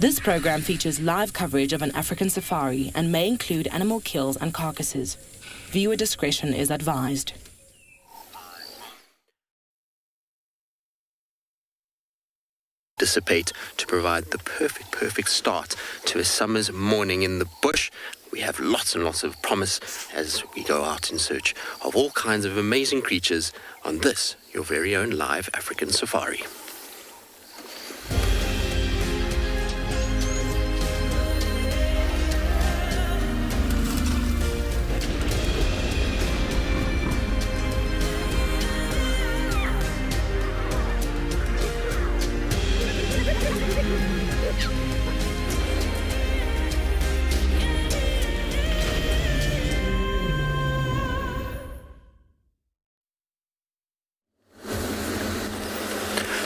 This program features live coverage of an African safari and may include animal kills and carcasses. Viewer discretion is advised. Dissipate to provide the perfect start to a summer's morning in the bush. We have lots and lots of promise as we go out in search of all kinds of amazing creatures on this, your very own live African safari.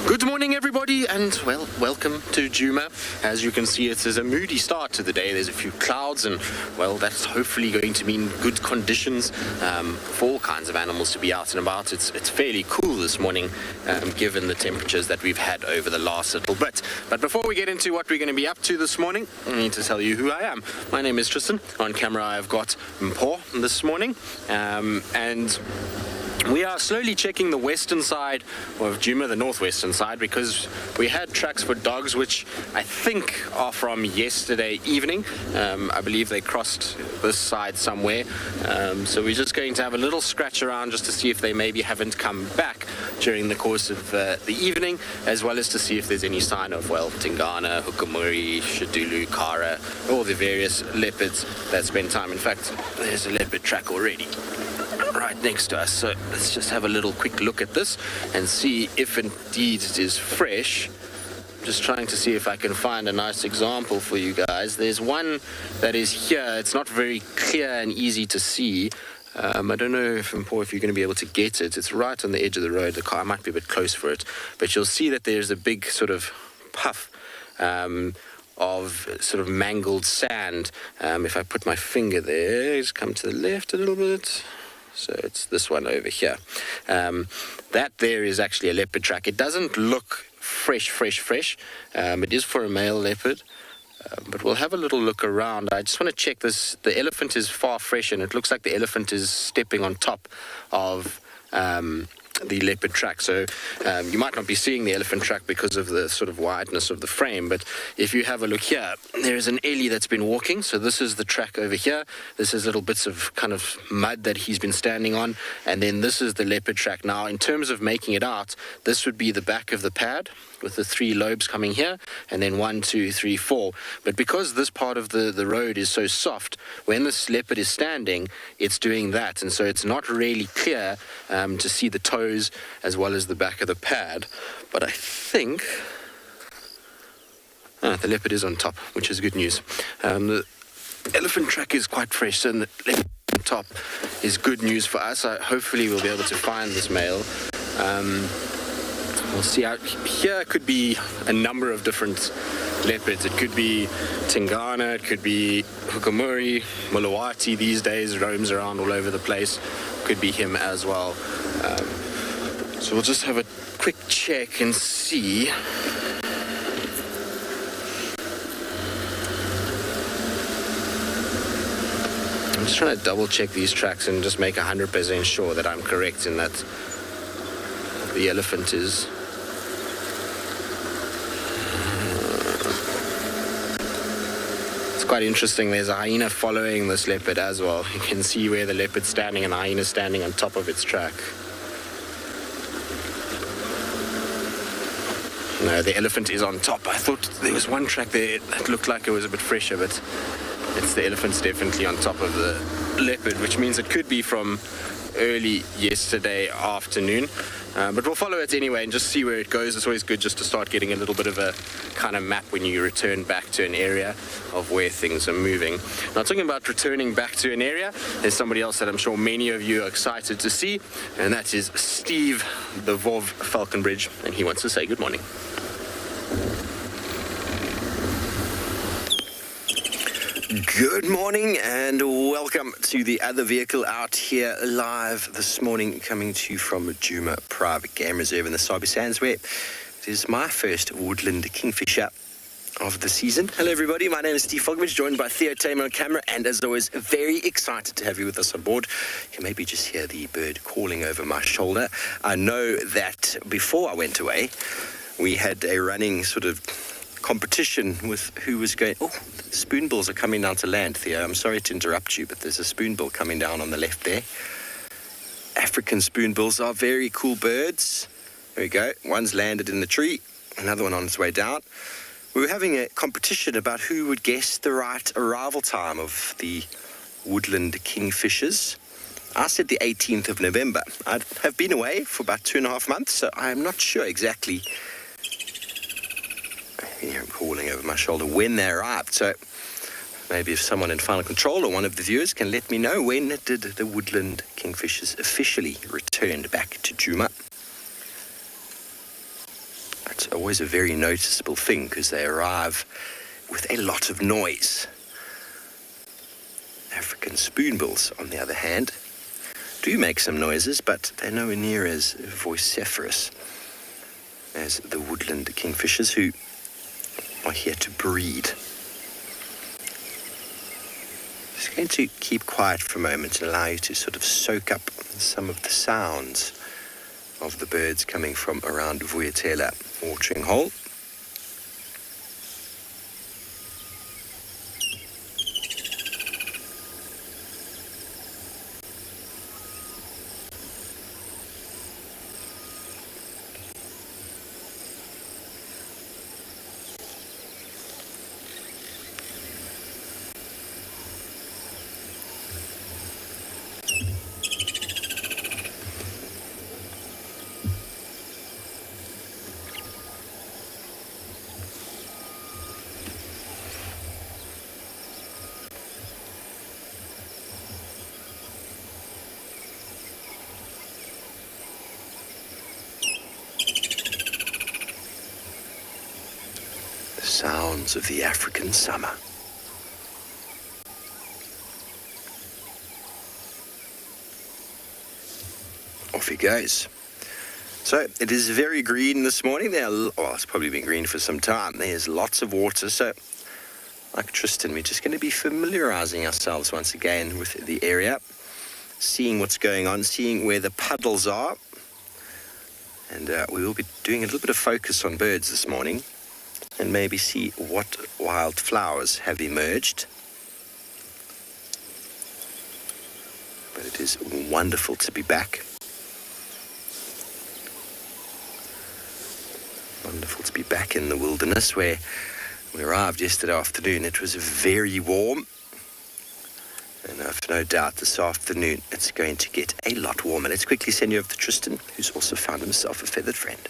Good morning, everybody, and welcome to Juma. As you can see, it is a moody start to the day. There's a few clouds, and that's hopefully going to mean good conditions for all kinds of animals to be out and about. It's fairly cool this morning, given the temperatures that we've had over the last little bit. But before we get into what we're going to be up to this morning, I need to tell you who I am. My name is Tristan. On camera, I've got Mpho this morning, and we are slowly checking the western side of Juma, the northwestern side, because we had tracks for dogs which I think are from yesterday evening. I believe they crossed this side somewhere. So we're just going to have a little scratch around just to see if they maybe haven't come back during the course of the evening, as well as to see if there's any sign of, Tingana, Hukumuri, Shadulu, Kara, all the various leopards that spend time. In fact, there's a leopard track already right next to us, so let's just have a little quick look at this and see if indeed it is fresh. Just trying to see if I can find a nice example for you guys. There's one that is here. It's not very clear and easy to see. I don't know if you're going to be able to get it. It's right on the edge of the road. The car might be a bit close for it, but you'll see that there's a big sort of puff of sort of mangled sand. If I put my finger there, just come to the left a little bit. So it's this one over here. That there is actually a leopard track. It doesn't look fresh. It is for a male leopard. But we'll have a little look around. I just want to check this. The elephant is far fresh, and it looks like the elephant is stepping on top of the leopard track. So you might not be seeing the elephant track because of the sort of wideness of the frame, but if you have a look here, there is an ellie that's been walking. So this is the track over here. This is little bits of kind of mud that he's been standing on, and then this is the leopard track. Now, in terms of making it out, this would be the back of the pad with the 3 lobes coming here, and then 1, 2, 3, 4. But because this part of the road is so soft, when this leopard is standing, it's doing that, and so it's not really clear to see the toes as well as the back of the pad. But I think the leopard is on top, which is good news. The elephant track is quite fresh, so the leopard on top is good news for us. Hopefully we'll be able to find this male. We'll see out here. Could be a number of different leopards. It could be Tingana, it could be Hukumuri, Mulawati these days, roams around all over the place. Could be him as well. So we'll just have a quick check and see. I'm just trying to double check these tracks and just make 100% sure that I'm correct in that the elephant is. It's quite interesting. There's a hyena following this leopard as well. You can see where the leopard's standing and the hyena's standing on top of its track. No, the elephant is on top. I thought there was one track there that looked like it was a bit fresher, but it's the elephant's definitely on top of the leopard, which means it could be from early yesterday afternoon. But we'll follow it anyway and just see where it goes. It's always good just to start getting a little bit of a kind of map when you return back to an area of where things are moving. Now, talking about returning back to an area, there's somebody else that I'm sure many of you are excited to see, and that is Steve, the Vov Falconbridge, and he wants to say good morning. Good morning and welcome to the other vehicle out here live this morning, coming to you from Djuma Private Game Reserve in the Sabi Sands, where it is my first woodland kingfisher of the season. Hello everybody, my name is Steve Fogwich, joined by Theo Tamer on camera, and as always, very excited to have you with us on board. You can maybe just hear the bird calling over my shoulder. I know that before I went away, we had a running sort of competition with who was going... Oh, spoonbills are coming down to land, Theo. I'm sorry to interrupt you, but there's a spoonbill coming down on the left there. African spoonbills are very cool birds. There we go. One's landed in the tree, another one on its way down. We were having a competition about who would guess the right arrival time of the woodland kingfishers. I said the 18th of November. I have been away for about 2.5 months, so I'm not sure exactly... I hear him calling over my shoulder when they arrived. So maybe if someone in final control or one of the viewers can let me know, when did the woodland kingfishers officially return back to Juma? It's always a very noticeable thing because they arrive with a lot of noise. African spoonbills, on the other hand, do make some noises, but they're nowhere near as vociferous as the woodland kingfishers, who are here to breed. Just going to keep quiet for a moment and allow you to sort of soak up some of the sounds of the birds coming from around Vuyatela watering hole. Sounds of the African summer. Off he goes. So it is very green this morning. It's probably been green for some time. There's lots of water. So like Tristan, we're just going to be familiarizing ourselves once again with the area, seeing what's going on, seeing where the puddles are. And we will be doing a little bit of focus on birds this morning, and maybe see what wild flowers have emerged. But it is wonderful to be back. Wonderful to be back in the wilderness, where we arrived yesterday afternoon. It was very warm, and I've no doubt this afternoon it's going to get a lot warmer. Let's quickly send you over to Tristan, who's also found himself a feathered friend.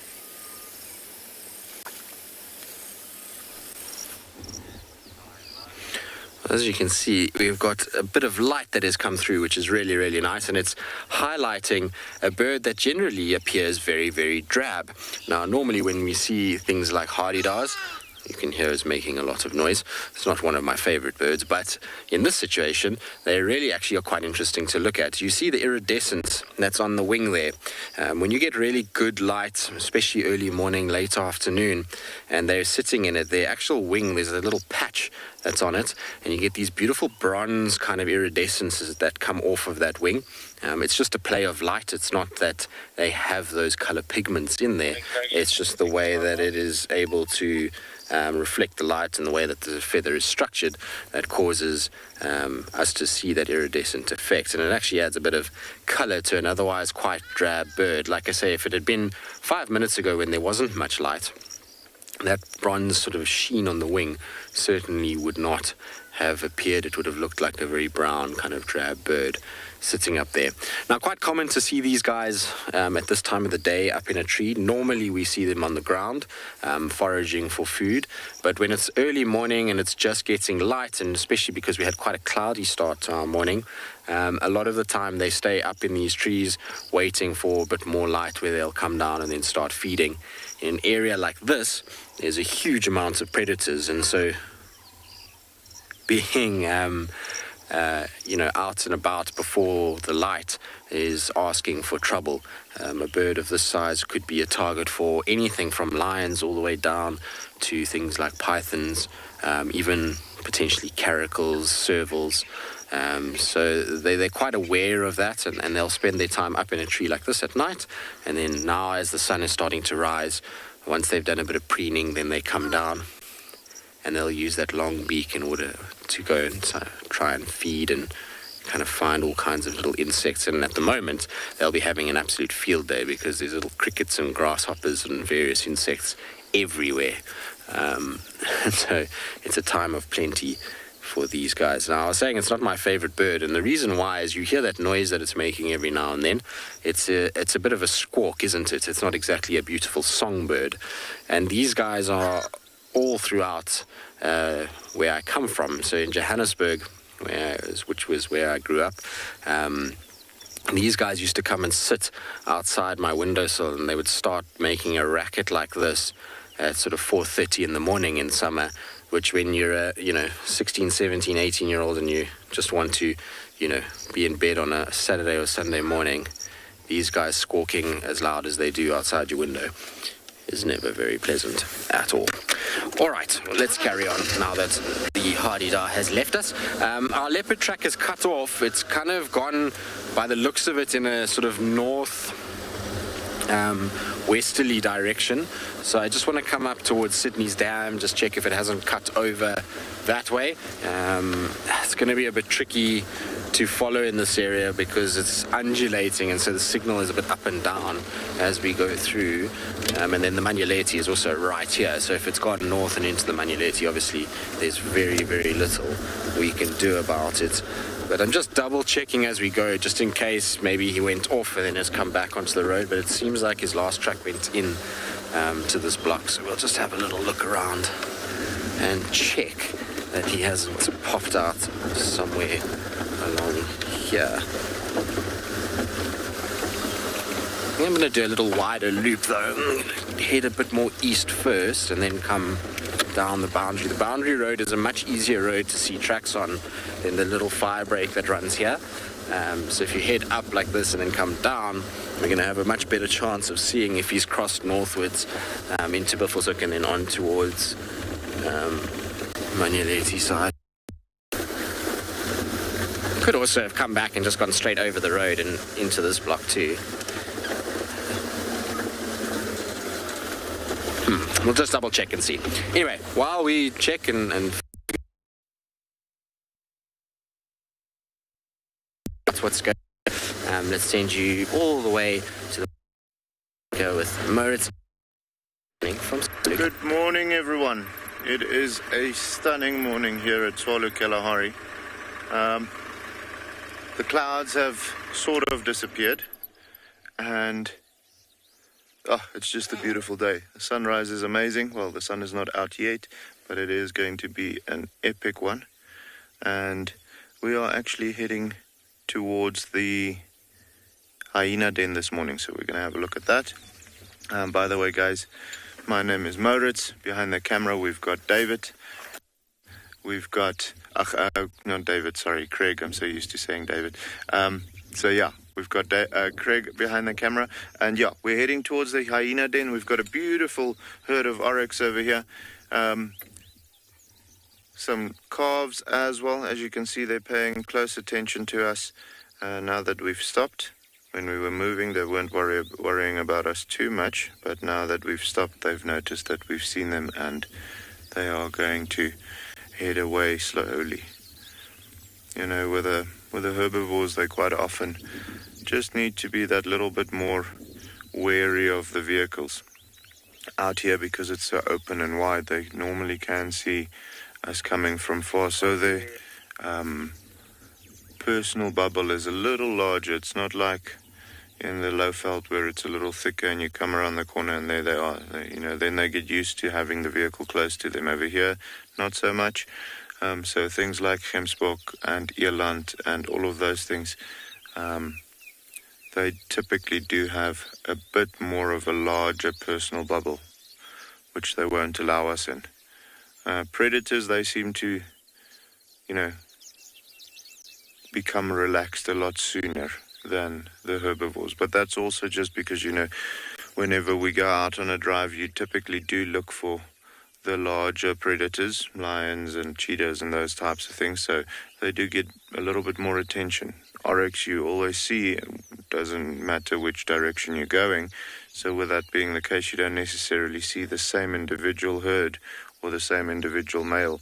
As you can see, we've got a bit of light that has come through, which is really, really nice, and it's highlighting a bird that generally appears very, very drab. Now, normally when we see things like Hadeda, you can hear us making a lot of noise. It's not one of my favorite birds, but in this situation, they really actually are quite interesting to look at. You see the iridescence that's on the wing there. When you get really good light, especially early morning, late afternoon, and they're sitting in it, their actual wing, there's a little patch that's on it, and you get these beautiful bronze kind of iridescences that come off of that wing. It's just a play of light. It's not that they have those color pigments in there. It's just the way that it is able to reflect the light and the way that the feather is structured that causes us to see that iridescent effect. And it actually adds a bit of color to an otherwise quite drab bird. Like I say, if it had been 5 minutes ago when there wasn't much light, that bronze sort of sheen on the wing certainly would not have appeared. It would have looked like a very brown kind of drab bird sitting up there. Now, quite common to see these guys at this time of the day up in a tree. Normally we see them on the ground foraging for food, but when it's early morning and it's just getting light, and especially because we had quite a cloudy start to our morning, a lot of the time they stay up in these trees waiting for a bit more light, where they'll come down and then start feeding. In an area like this, there's a huge amount of predators, and so being out and about before the light is asking for trouble. A bird of this size could be a target for anything from lions all the way down to things like pythons, even potentially caracals, servals. So they're quite aware of that, and they'll spend their time up in a tree like this at night. And then now, as the sun is starting to rise, once they've done a bit of preening, then they come down, and they'll use that long beak in order to go and try and feed and kind of find all kinds of little insects. And at the moment, they'll be having an absolute field day because there's little crickets and grasshoppers and various insects everywhere. And so it's a time of plenty for these guys. Now, I was saying it's not my favorite bird, and the reason why is you hear that noise that it's making every now and then. It's a bit of a squawk, isn't it? It's not exactly a beautiful songbird. And these guys are all throughout where I come from. So in Johannesburg, which was where I grew up, these guys used to come and sit outside my windowsill, and they would start making a racket like this at sort of 4:30 in the morning in summer, which when you're a 16, 17, 18-year-old and you just want to be in bed on a Saturday or Sunday morning, these guys squawking as loud as they do outside your window is never very pleasant at all. All right, well, let's carry on now that the Hadeda has left us. Our leopard track is cut off. It's kind of gone, by the looks of it, in a sort of north westerly direction. So I just want to come up towards Sydney's Dam, just check if it hasn't cut over that way. It's going to be a bit tricky to follow in this area because it's undulating, and so the signal is a bit up and down as we go through. And then the Manuleti is also right here, so if it's gone north and into the Manuleti, obviously there's very, very little we can do about it. But I'm just double checking as we go, just in case maybe he went off and then has come back onto the road. But it seems like his last track went in to this block. So we'll just have a little look around and check that he hasn't popped out somewhere along here. I'm going to do a little wider loop though. Head a bit more east first and then come down the boundary. The boundary road is a much easier road to see tracks on than the little fire break that runs here. So if you head up like this and then come down, we're going to have a much better chance of seeing if he's crossed northwards into Buffelshoek and then on towards Manuleti side. Could also have come back and just gone straight over the road and into this block too. We'll just double check and see. Anyway, while we check and that's what's going on, let's send you all the way to the go with Moritz from Tswalu. Good morning, everyone. It is a stunning morning here at Tswalu Kalahari. The clouds have sort of disappeared, and it's just a beautiful day. The sunrise is amazing. Well, the sun is not out yet, but it is going to be an epic one. And we are actually heading towards the hyena den this morning, so we're going to have a look at that. By the way, guys, my name is Moritz. Behind the camera, we've got David. We've got, not David, sorry, Craig. I'm so used to saying David. We've got Craig behind the camera, and we're heading towards the hyena den. We've got a beautiful herd of oryx over here. Some calves as well. As you can see, they're paying close attention to us now that we've stopped. When we were moving, they weren't worrying about us too much, but now that we've stopped, they've noticed that we've seen them, and they are going to head away slowly. You know, with the herbivores, they quite often just need to be that little bit more wary of the vehicles. Out here, because it's so open and wide, they normally can see us coming from far. So the personal bubble is a little larger. It's not like in the Lowveld where it's a little thicker and you come around the corner and there they are. Then they get used to having the vehicle close to them. Over here, not so much. So things like Gemsbok and Eland and all of those things, they typically do have a bit more of a larger personal bubble, which they won't allow us in. Predators, they seem to, become relaxed a lot sooner than the herbivores. But that's also just because, whenever we go out on a drive, you typically do look for the larger predators, lions and cheetahs and those types of things, so they do get a little bit more attention. Oryx you always see, it doesn't matter which direction you're going, so with that being the case, you don't necessarily see the same individual herd or the same individual male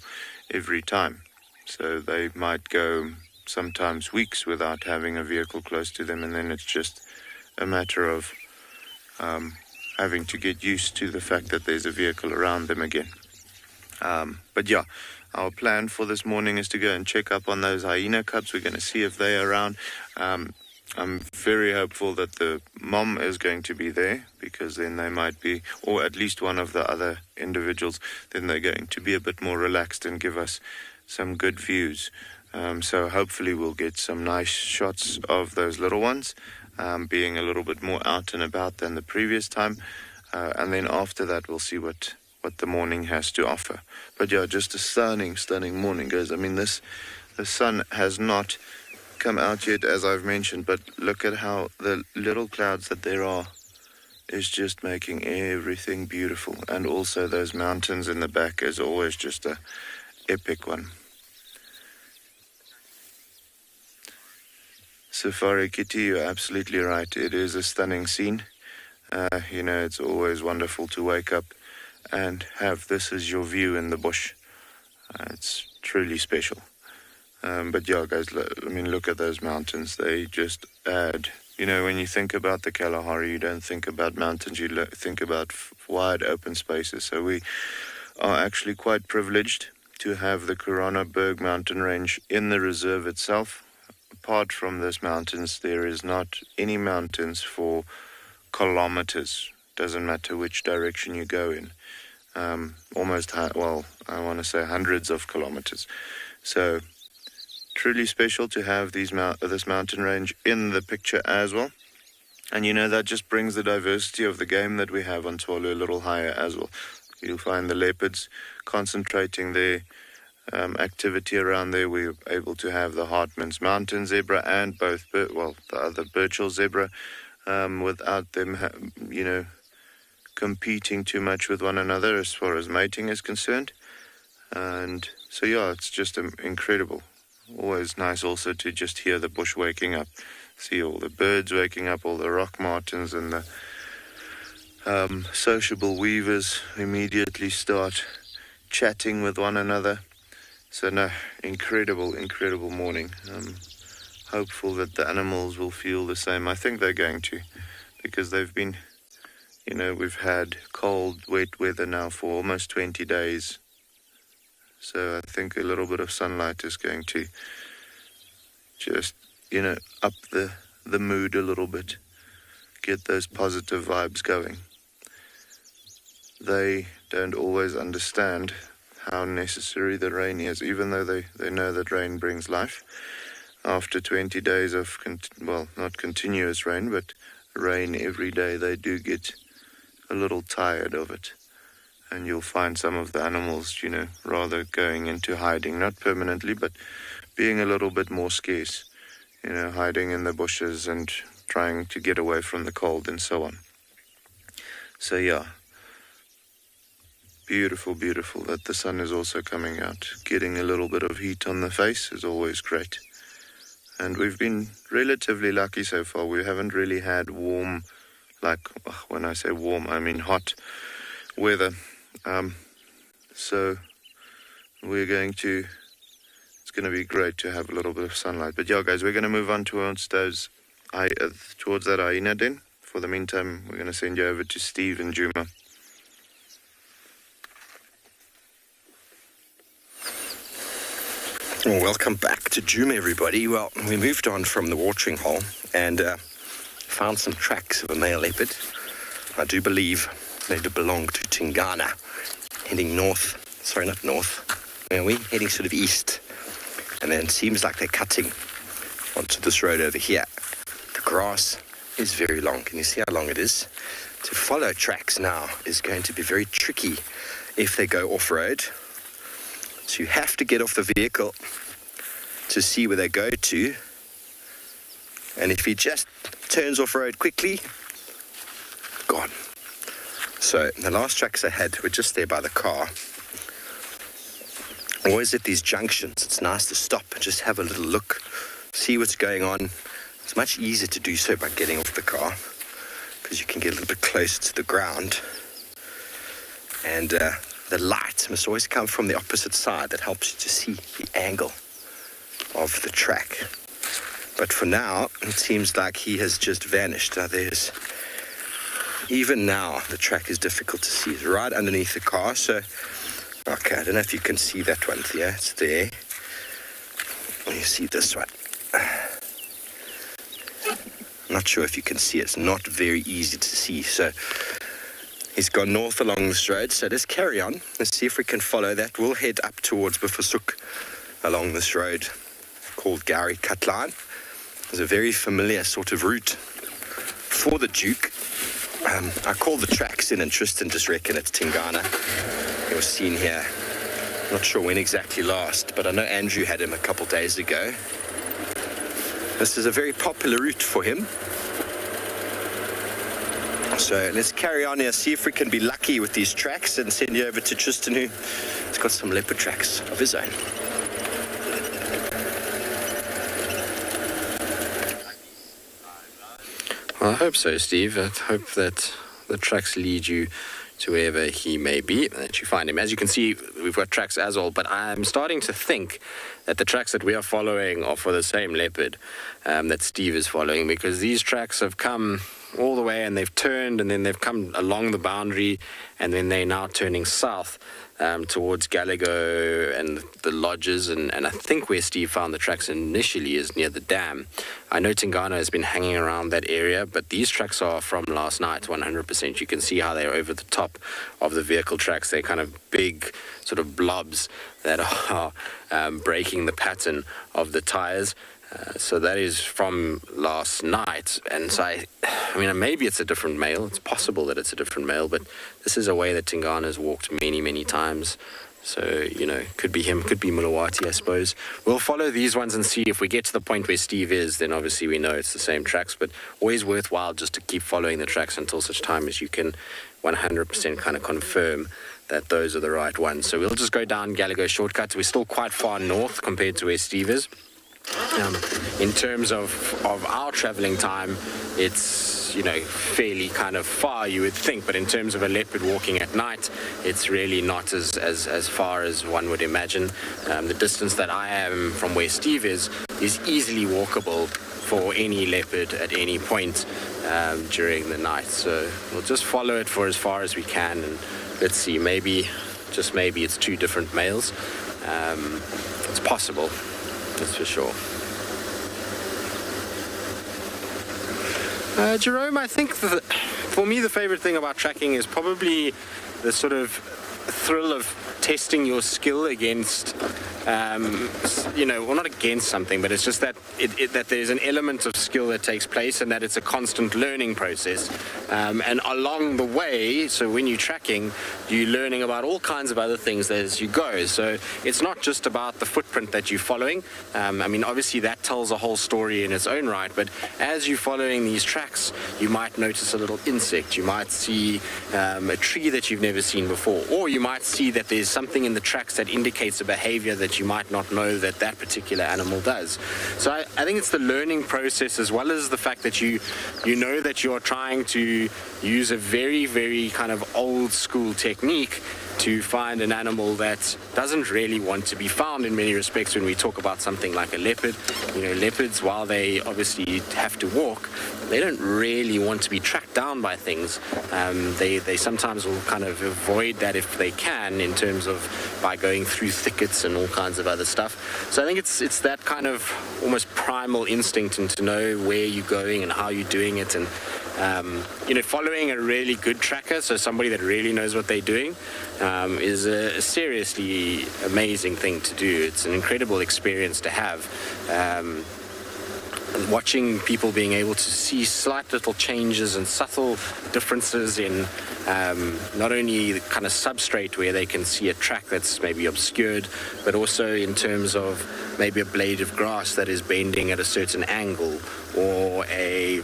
every time. So they might go sometimes weeks without having a vehicle close to them, and then it's just a matter of having to get used to the fact that there's a vehicle around them again. But yeah, our plan for this morning is to go and check up on those hyena cubs. We're going to see if they're around. I'm very hopeful that the mom is going to be there, because then they might be, or at least one of the other individuals, then they're going to be a bit more relaxed and give us some good views. So hopefully we'll get some nice shots of those little ones, being a little bit more out and about than the previous time. And then after that, we'll see what the morning has to offer. But yeah, just a stunning morning, guys. I mean, the sun has not come out yet, as I've mentioned, but look at how the little clouds that there are is just making everything beautiful. And also those mountains in the back is always just a epic one. Safari Kitty, you're absolutely right. It is a stunning scene. It's always wonderful to wake up and have this as your view in the bush. It's truly special. But yeah, guys, look at those mountains. They just add, when you think about the Kalahari, you don't think about mountains, you think about wide open spaces. So we are actually quite privileged to have the Kuranaberg mountain range in the reserve itself. Apart from those mountains, there is not any mountains for kilometers. Doesn't matter which direction you go in. I want to say hundreds of kilometers. So truly special to have this mountain range in the picture as well. And that just brings the diversity of the game that we have on Tswalu a little higher as well. You'll find the leopards concentrating their activity around there. We're able to have the Hartman's mountain zebra and the other Birchall zebra, without them, competing too much with one another as far as mating is concerned. And so yeah, it's just incredible. Always nice also to just hear the bush waking up, see all the birds waking up, all the rock martins and the sociable weavers immediately start chatting with one another. So no, incredible morning. Hopeful that the animals will feel the same. I think they're going to, because they've been, we've had cold, wet weather now for almost 20 days. So I think a little bit of sunlight is going to just, up the mood a little bit, get those positive vibes going. They don't always understand how necessary the rain is, even though they know that rain brings life. After 20 days of, not continuous rain, but rain every day, they do get a little tired of it. And you'll find some of the animals, rather going into hiding, not permanently, but being a little bit more scarce, hiding in the bushes and trying to get away from the cold and so on. So yeah, beautiful that the sun is also coming out. Getting a little bit of heat on the face is always great. And we've been relatively lucky so far. We haven't really had warm, when I say warm, I mean hot weather. So it's going to be great to have a little bit of sunlight. But yeah, guys, we're going to move on towards that hyena den. For the meantime, we're going to send you over to Steve and Juma. Well, welcome back to Juma, everybody. Well, we moved on from the watering hole and found some tracks of a male leopard. I do believe they do belong to Tingana, heading heading sort of east. And then it seems like they're cutting onto this road over here. The grass is very long. Can you see how long it is? To follow tracks now is going to be very tricky if they go off-road. So you have to get off the vehicle to see where they go to. And if he just turns off road quickly, gone. So the last tracks I had were just there by the car. Always at these junctions, it's nice to stop and just have a little look, see what's going on. It's much easier to do so by getting off the car, because you can get a little bit closer to the ground. And the light must always come from the opposite side. That helps you to see the angle of the track. But for now, it seems like he has just vanished. Now even now, the track is difficult to see. It's right underneath the car, so... Okay, I don't know if you can see that one there. It's there. You see this one. I'm not sure if you can see. It's not very easy to see. So he's gone north along this road. So let's carry on. Let's see if we can follow that. We'll head up towards Bifasuk along this road called Gowrie Cutline. It's a very familiar sort of route for the Duke. I call the tracks in, and Tristan just reckon it's Tingana. He was seen here, not sure when exactly last, but I know Andrew had him a couple days ago. This is a very popular route for him. So let's carry on here, see if we can be lucky with these tracks, and send you over to Tristan, who has got some leopard tracks of his own. Well, I hope so, Steve. I hope that the tracks lead you to wherever he may be, that you find him. As you can see, we've got tracks as well, but I'm starting to think that the tracks that we are following are for the same leopard that Steve is following, because these tracks have come all the way and they've turned, and then they've come along the boundary, and then they're now turning south towards Gallagher and the lodges, and I think where Steve found the tracks initially is near the dam. I know Tingana has been hanging around that area, but these tracks are from last night, 100%. You can see how they're over the top of the vehicle tracks. They're kind of big sort of blobs that are breaking the pattern of the tires. So that is from last night, and so I mean, maybe it's a different male. It's possible that it's a different male, but this is a way that Tingana has walked many, many times. So, you know, could be him, could be Mulawati, I suppose. We'll follow these ones and see if we get to the point where Steve is, then obviously we know it's the same tracks, but always worthwhile just to keep following the tracks until such time as you can 100% kind of confirm that those are the right ones. So we'll just go down Gallagher shortcut. We're still quite far north compared to where Steve is. In terms of our traveling time, it's, you know, fairly kind of far, you would think, but in terms of a leopard walking at night, it's really not as far as one would imagine. The distance that I am from where Steve is easily walkable for any leopard at any point during the night. So we'll just follow it for as far as we can, and let's see, maybe, just maybe it's two different males. It's possible. That's for sure. Jerome, I think for me the favorite thing about tracking is probably the sort of thrill of testing your skill against, you know, well, not against something, but it's just that that there's an element of skill that takes place, and that it's a constant learning process. And along the way, so when you're tracking, you're learning about all kinds of other things as you go. So it's not just about the footprint that you're following. I mean, obviously that tells a whole story in its own right, but as you're following these tracks, you might notice a little insect, you might see a tree that you've never seen before, or you might see that there's something in the tracks that indicates a behavior that you might not know that that particular animal does. So I think it's the learning process, as well as the fact that you know that you're trying to use a very, very kind of old school technique to find an animal that doesn't really want to be found in many respects. When we talk about something like a leopard, you know, leopards, while they obviously have to walk, they don't really want to be tracked down by things. They sometimes will kind of avoid that if they can, in terms of by going through thickets and all kinds of other stuff. So I think it's that kind of almost primal instinct, and to know where you're going and how you're doing it, and you know, following a really good tracker, so somebody that really knows what they're doing, is a seriously amazing thing to do. It's an incredible experience to have. Watching people being able to see slight little changes and subtle differences in not only the kind of substrate where they can see a track that's maybe obscured, but also in terms of maybe a blade of grass that is bending at a certain angle, or a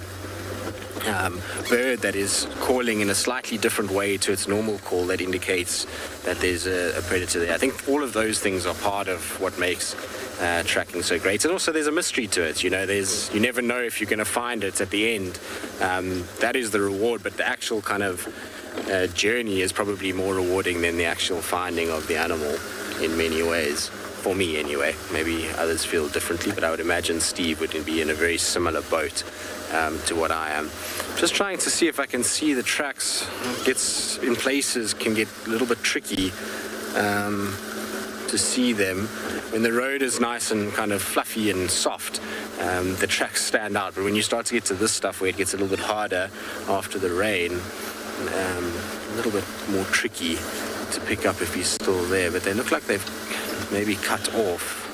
bird that is calling in a slightly different way to its normal call that indicates that there's a predator there. I think all of those things are part of what makes tracking so great. And also there's a mystery to it, you never know if you're going to find it at the end. That is the reward, but the actual kind of journey is probably more rewarding than the actual finding of the animal in many ways. For me anyway. Maybe others feel differently, but I would imagine Steve would be in a very similar boat to what I am. Just trying to see if I can see the tracks. Gets in places can get a little bit tricky to see them. When the road is nice and kind of fluffy and soft, the tracks stand out, but when you start to get to this stuff where it gets a little bit harder after the rain, a little bit more tricky to pick up if he's still there, but they look like they've maybe cut off.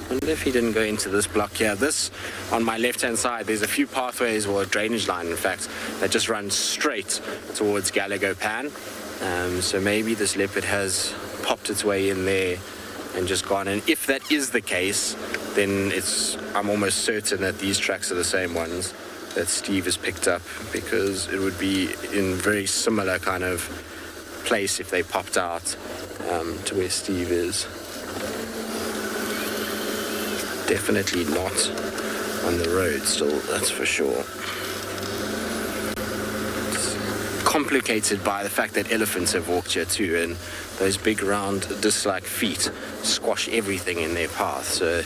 I wonder if he didn't go into this block here. This, on my left-hand side, there's a few pathways, or a drainage line, in fact, that just runs straight towards Galago Pan. So maybe this leopard has popped its way in there and just gone. And if that is the case, then I'm almost certain that these tracks are the same ones that Steve has picked up, because it would be in very similar kind of place if they popped out to where Steve is. Definitely not on the road still, that's for sure. It's complicated by the fact that elephants have walked here too, and those big round disc-like feet squash everything in their path, so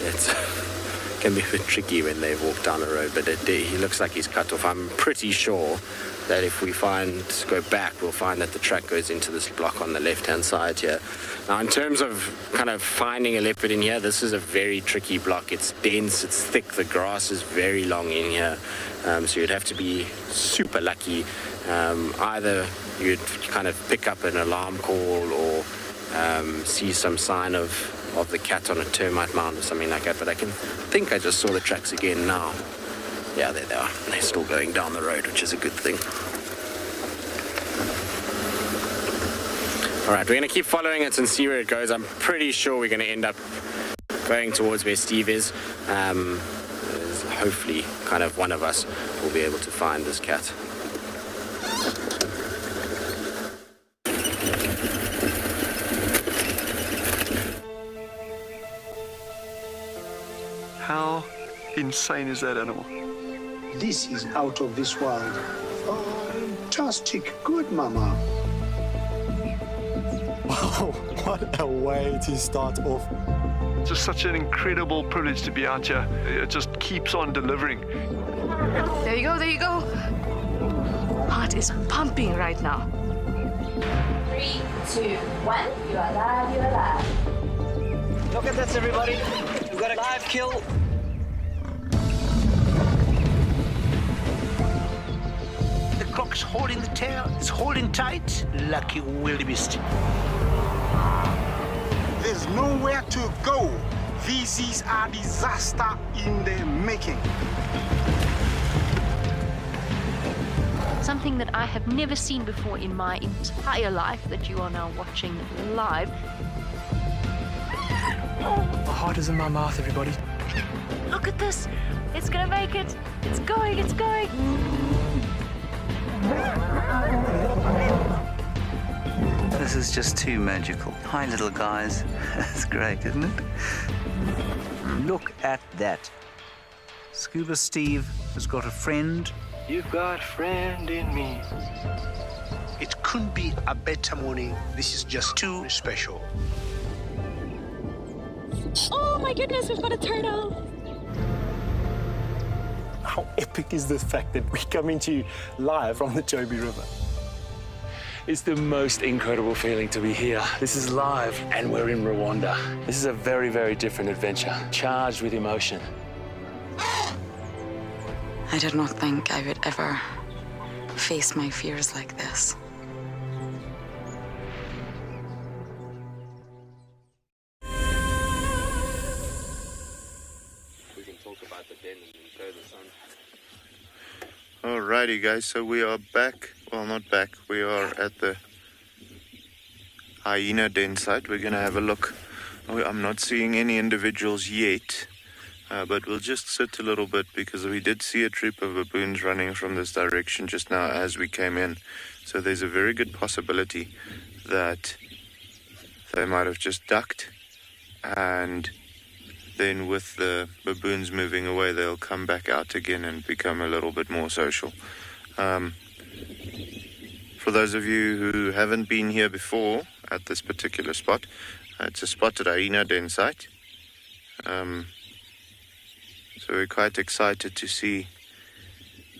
it can be a bit tricky when they walk down the road, but he looks like he's cut off. I'm pretty sure that if we go back, we'll find that the track goes into this block on the left-hand side here. Now, in terms of kind of finding a leopard in here, this is a very tricky block. It's dense, it's thick, the grass is very long in here, so you'd have to be super lucky. Either you'd kind of pick up an alarm call or see some sign of the cat on a termite mound or something like that, but I think I just saw the tracks again now. Yeah, there they are. They're still going down the road, which is a good thing. All right, we're going to keep following it and see where it goes. I'm pretty sure we're going to end up going towards where Steve is. Hopefully, kind of one of us will be able to find this cat. How insane is that animal? This is out of this world. Fantastic. Good, Mama. Wow, what a way to start off. Just such an incredible privilege to be out here. It just keeps on delivering. There you go, there you go. Heart is pumping right now. 3, 2, 1. You are live, you are live. Look at this, everybody. We've got a live kill. The croc's holding the tail. It's holding tight. Lucky wildebeest. There's nowhere to go. This is a disaster in the making. Something that I have never seen before in my entire life that you are now watching live. My heart is in my mouth, everybody. Look at this. It's gonna make it. It's going, it's going. This is just too magical. Hi, little guys. That's great, isn't it? Look at that. Scuba Steve has got a friend. You've got a friend in me. It couldn't be a better morning. This is just too special. Oh my goodness, we've got a turtle. How epic is the fact that we're coming to you live from the Chobe River? It's the most incredible feeling to be here. This is live and we're in Rwanda. This is a very, very different adventure, charged with emotion. I did not think I would ever face my fears like this. We can talk about the den and further sun. Alrighty, guys, so we are back. Well, not back. We are at the hyena den site. We're going to have a look. I'm not seeing any individuals yet. but we'll just sit a little bit because we did see a troop of baboons running from this direction just now as we came in. So there's a very good possibility that they might have just ducked, and then with the baboons moving away, they'll come back out again and become a little bit more social. For those of you who haven't been here before at this particular spot, it's a spotted hyena den site. So we're quite excited to see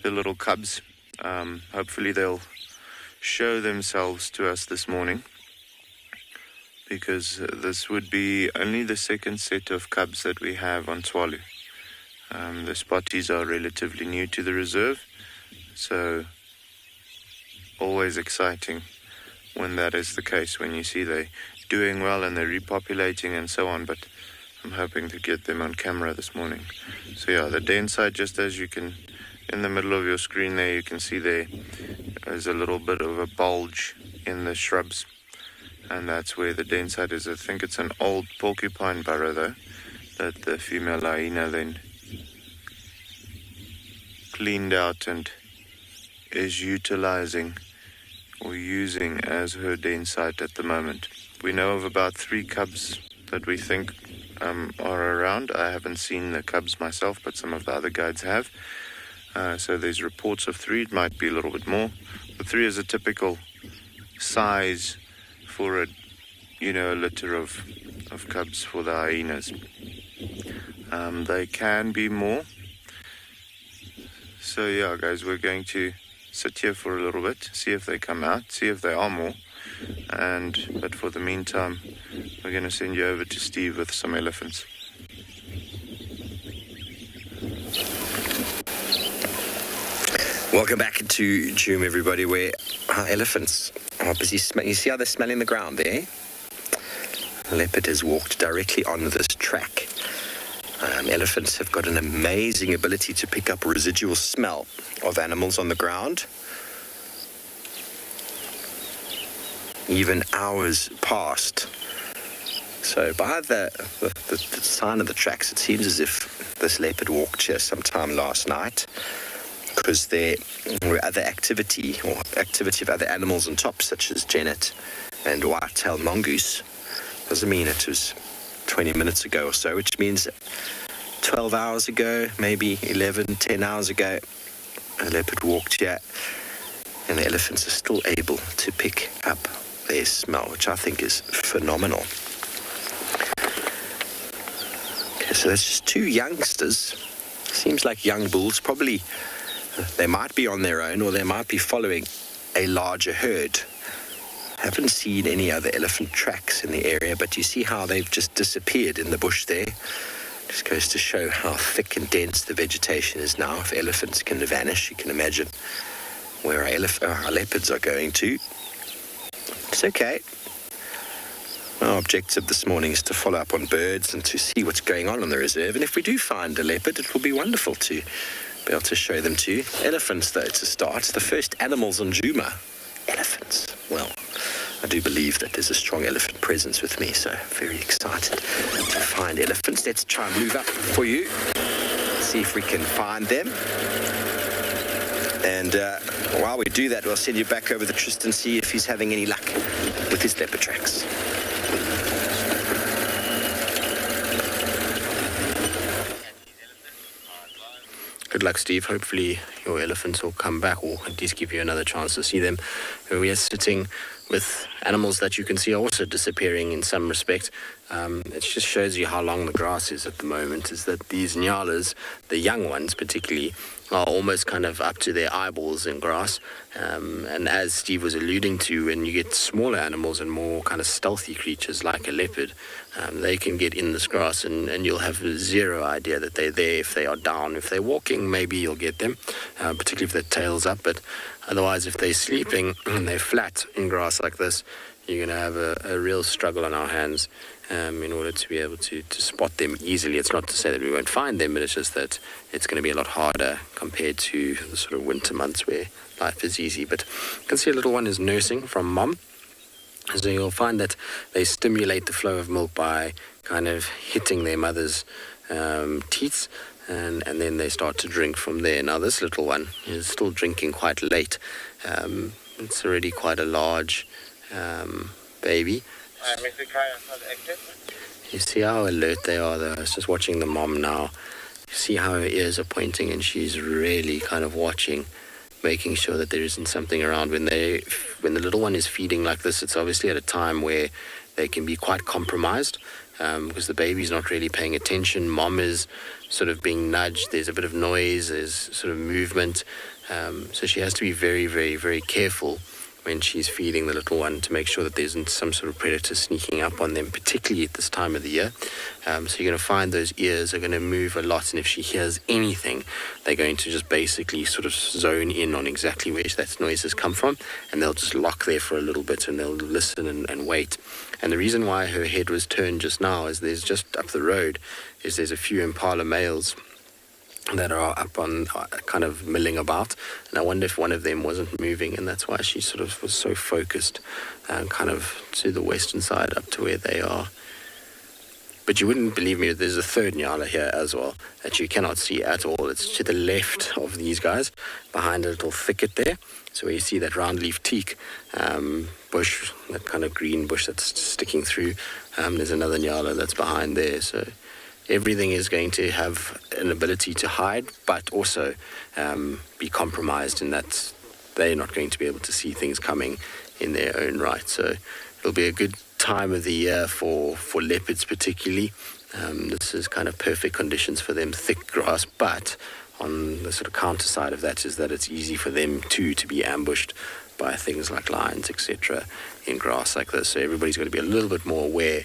the little cubs. Hopefully they'll show themselves to us this morning, because this would be only the second set of cubs that we have on Tswalu. The spotties are relatively new to the reserve, so always exciting when that is the case, when you see they're doing well and they're repopulating and so on, but I'm hoping to get them on camera this morning. So yeah, the den site, just as you can, in the middle of your screen there, you can see there is a little bit of a bulge in the shrubs, and that's where the den site is. I think it's an old porcupine burrow though, that the female hyena then cleaned out and is utilizing or using as her den site at the moment. We know of about 3 cubs that we think are around. I haven't seen the cubs myself, but some of the other guides have. So there's reports of 3. It might be a little bit more. But 3 is a typical size for a litter of cubs for the hyenas. They can be more. So yeah, guys, we're going to sit here for a little bit, see if they come out, see if they are more. But for the meantime, we're going to send you over to Steve with some elephants. Welcome back to Juma, everybody, where our elephants are busy smelling. You see how they're smelling the ground there? The leopard has walked directly on this track. Elephants have got an amazing ability to pick up residual smell of animals on the ground, even hours past. So by the sign of the tracks, it seems as if this leopard walked here sometime last night, because there were other activity of other animals on top, such as genet and white-tailed mongoose. Doesn't mean it was 20 minutes ago or so, which means 12 hours ago, maybe 10 hours ago, a leopard walked here, and the elephants are still able to pick up their smell, which I think is phenomenal. Okay, so that's just 2 youngsters. Seems like young bulls. Probably they might be on their own, or they might be following a larger herd. Haven't seen any other elephant tracks in the area, but you see how they've just disappeared in the bush there. Just goes to show how thick and dense the vegetation is now. If elephants can vanish, you can imagine where our leopards are going to. It's okay. Our objective this morning is to follow up on birds and to see what's going on the reserve. And if we do find a leopard, it will be wonderful to be able to show them to you. Elephants, though, to start. The first animals on Juma. Elephants. Well, I do believe that there's a strong elephant presence with me, so very excited to find elephants. Let's try and move up for you, see if we can find them. And while we do that, we'll send you back over to Tristan, see if he's having any luck with his leopard tracks. Good luck, Steve. Hopefully your elephants will come back, or at least give you another chance to see them. We are sitting with animals that you can see are also disappearing in some respect. It just shows you how long the grass is at the moment, is that these Nyalas, the young ones particularly, are almost kind of up to their eyeballs in grass. And as Steve was alluding to, when you get smaller animals and more kind of stealthy creatures like a leopard, they can get in this grass and you'll have zero idea that they're there. If they are down, if they're walking, maybe you'll get them, particularly if their tail's up. But otherwise, if they're sleeping and they're flat in grass like this, you're going to have a real struggle on our hands in order to be able to spot them easily. It's not to say that we won't find them, but it's just that it's going to be a lot harder compared to the sort of winter months where life is easy. But you can see a little one is nursing from mom. So you'll find that they stimulate the flow of milk by kind of hitting their mother's teats, and then they start to drink from there. Now this little one is still drinking quite late. It's already quite a large baby. You see how alert they are though. I was just watching the mom now. You see how her ears are pointing, and she's really kind of watching, making sure that there isn't something around. When the little one is feeding like this, it's obviously at a time where they can be quite compromised, because the baby's not really paying attention. Mom is sort of being nudged. There's a bit of noise. There's sort of movement. So she has to be very, very, very careful when she's feeding the little one to make sure that there isn't some sort of predator sneaking up on them, particularly at this time of the year. So you're going to find those ears are going to move a lot, and if she hears anything, they're going to just basically sort of zone in on exactly where that noise has come from, and they'll just lock there for a little bit, and they'll listen and wait. And the reason why her head was turned just now is there's just up the road is there's a few impala males that are up on kind of milling about, and I wonder if one of them wasn't moving, and that's why she sort of was so focused kind of to the western side up to where they are. But you wouldn't believe me, there's a third Nyala here as well that you cannot see at all. It's to the left of these guys, behind a little thicket there. So where you see that round leaf teak bush, that kind of green bush that's sticking through, there's another Nyala that's behind there. So everything is going to have an ability to hide, but also be compromised in that they're not going to be able to see things coming in their own right. So it'll be a good time of the year for leopards particularly. This is kind of perfect conditions for them, thick grass, but on the sort of counter side of that is that it's easy for them too to be ambushed by things like lions, etc., in grass like this. So everybody's got to be a little bit more aware.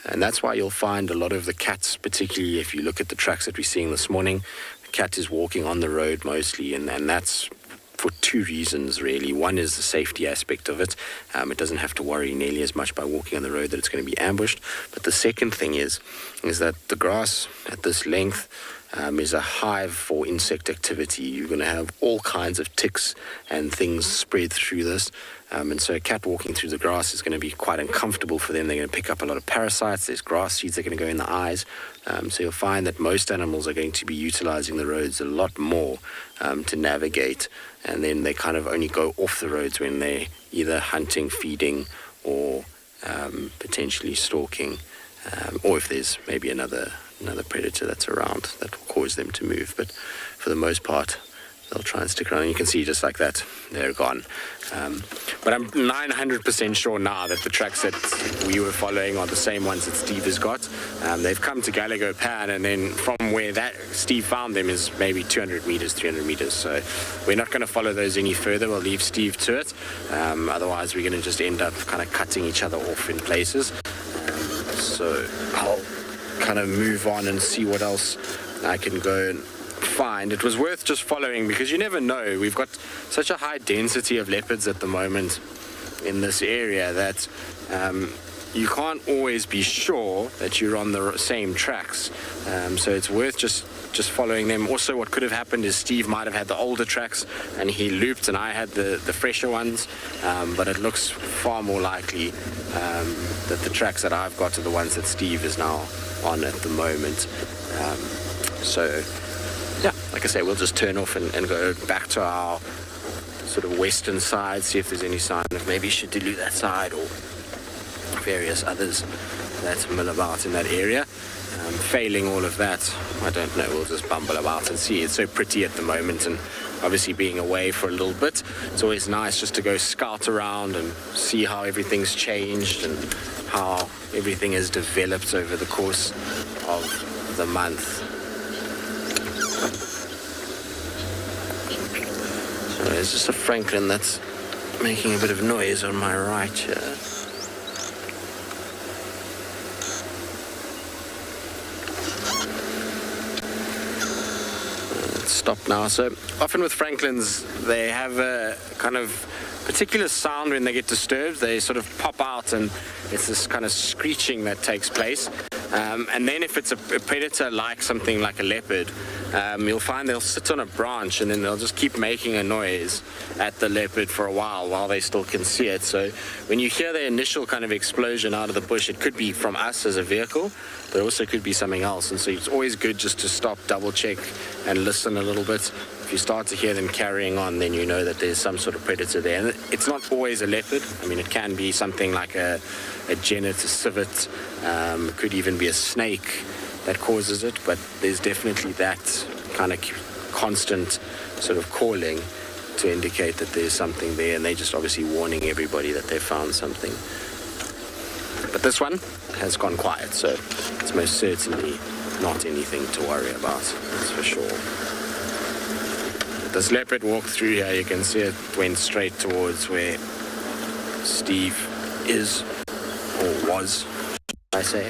And that's why you'll find a lot of the cats, particularly if you look at the tracks that we're seeing this morning, the cat is walking on the road mostly, and that's for two reasons, really. One is the safety aspect of it. It doesn't have to worry nearly as much by walking on the road that it's going to be ambushed. But the second thing is that the grass at this length is a hive for insect activity. You're going to have all kinds of ticks and things spread through this. And so a cat walking through the grass is going to be quite uncomfortable for them. They're going to pick up a lot of parasites. There's grass seeds that are going to go in the eyes. So you'll find that most animals are going to be utilizing the roads a lot more to navigate. And then they kind of only go off the roads when they're either hunting, feeding, or potentially stalking. Or if there's maybe another predator that's around that will cause them to move. But for the most part, they'll try and stick around. And you can see just like that, they're gone. But I'm 900% sure now that the tracks that we were following are the same ones that Steve has got. They've come to Gallego Pan, and then from where that Steve found them is maybe 200 meters, 300 meters. So we're not going to follow those any further. We'll leave Steve to it. Otherwise, we're going to just end up kind of cutting each other off in places. So I'll kind of move on and see what else I can go and find. It was worth just following because you never know. We've got such a high density of leopards at the moment in this area that you can't always be sure that you're on the same tracks. So it's worth just following them. Also, what could have happened is Steve might have had the older tracks and he looped, and I had the fresher ones. But it looks far more likely that the tracks that I've got are the ones that Steve is now on at the moment. So yeah, like I say, we'll just turn off and go back to our sort of western side, see if there's any sign of maybe Shidulu that side or various others that mill about in that area. Failing all of that, I don't know, we'll just bumble about and see. It's so pretty at the moment, and obviously being away for a little bit, it's always nice just to go scout around and see how everything's changed and how everything has developed over the course of the month. So there's just a francolin that's making a bit of noise on my right here. Stop now. So often with francolins, they have a kind of particular sound when they get disturbed. They sort of pop out, and it's this kind of screeching that takes place. And then if it's a predator like something like a leopard, you'll find they'll sit on a branch and then they'll just keep making a noise at the leopard for a while they still can see it. So when you hear the initial kind of explosion out of the bush, it could be from us as a vehicle, but also could be something else. And so it's always good just to stop, double check and listen a little bit. If you start to hear them carrying on, then you know that there's some sort of predator there. And it's not always a leopard. I mean, it can be something like a genet, a civet, could even be a snake that causes it, but there's definitely that kind of constant sort of calling to indicate that there's something there, and they're just obviously warning everybody that they found something. But this one has gone quiet, so it's most certainly not anything to worry about, that's for sure. This leopard walked through here, you can see it went straight towards where Steve is, or was, I say.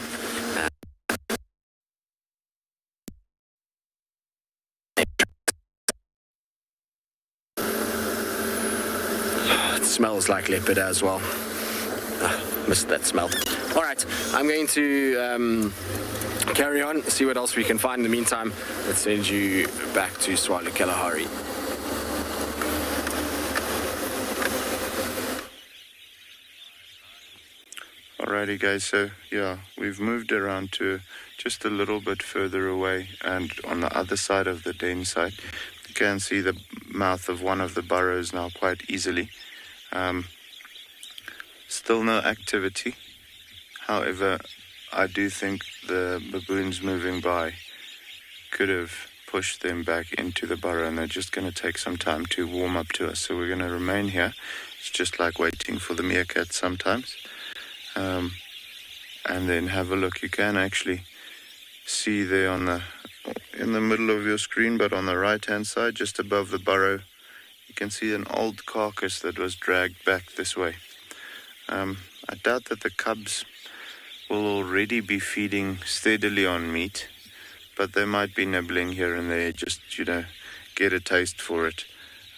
It smells like leopard as well. Missed that smell. All right, I'm going to carry on, see what else we can find. In the meantime, let's send you back to Tswalu Kalahari. Alrighty guys, so yeah, we've moved around to just a little bit further away, and on the other side of the den site, you can see the mouth of one of the burrows now quite easily. Still no activity. However, I do think the baboons moving by could have pushed them back into the burrow, and they're just going to take some time to warm up to us. So we're going to remain here. It's just like waiting for the meerkats sometimes. And then have a look. You can actually see there in the middle of your screen, but on the right hand side, just above the burrow, you can see an old carcass that was dragged back this way. I doubt that the cubs will already be feeding steadily on meat, but they might be nibbling here and there, just, get a taste for it.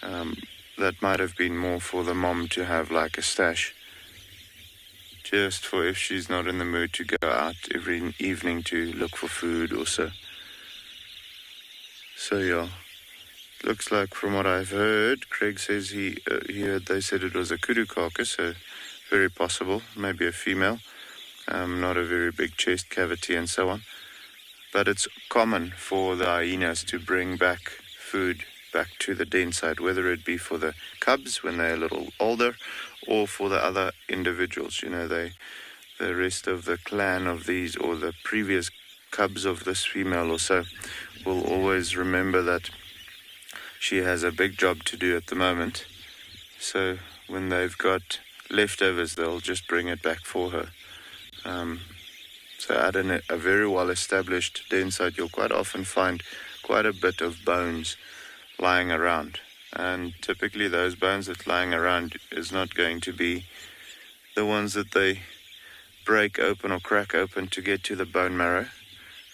That might have been more for the mom to have like a stash, just for if she's not in the mood to go out every evening to look for food or so. So yeah, looks like from what I've heard, Craig says he heard they said it was a kudu carcass, so very possible, maybe a female, not a very big chest cavity and so on. But it's common for the hyenas to bring back food back to the den site, whether it be for the cubs when they're a little older, or for the other individuals. The rest of the clan of these, or the previous cubs of this female or so, will always remember that she has a big job to do at the moment. So when they've got leftovers, they'll just bring it back for her. So at a very well-established den site, you'll quite often find quite a bit of bones lying around. And typically those bones that's lying around is not going to be the ones that they break open or crack open to get to the bone marrow.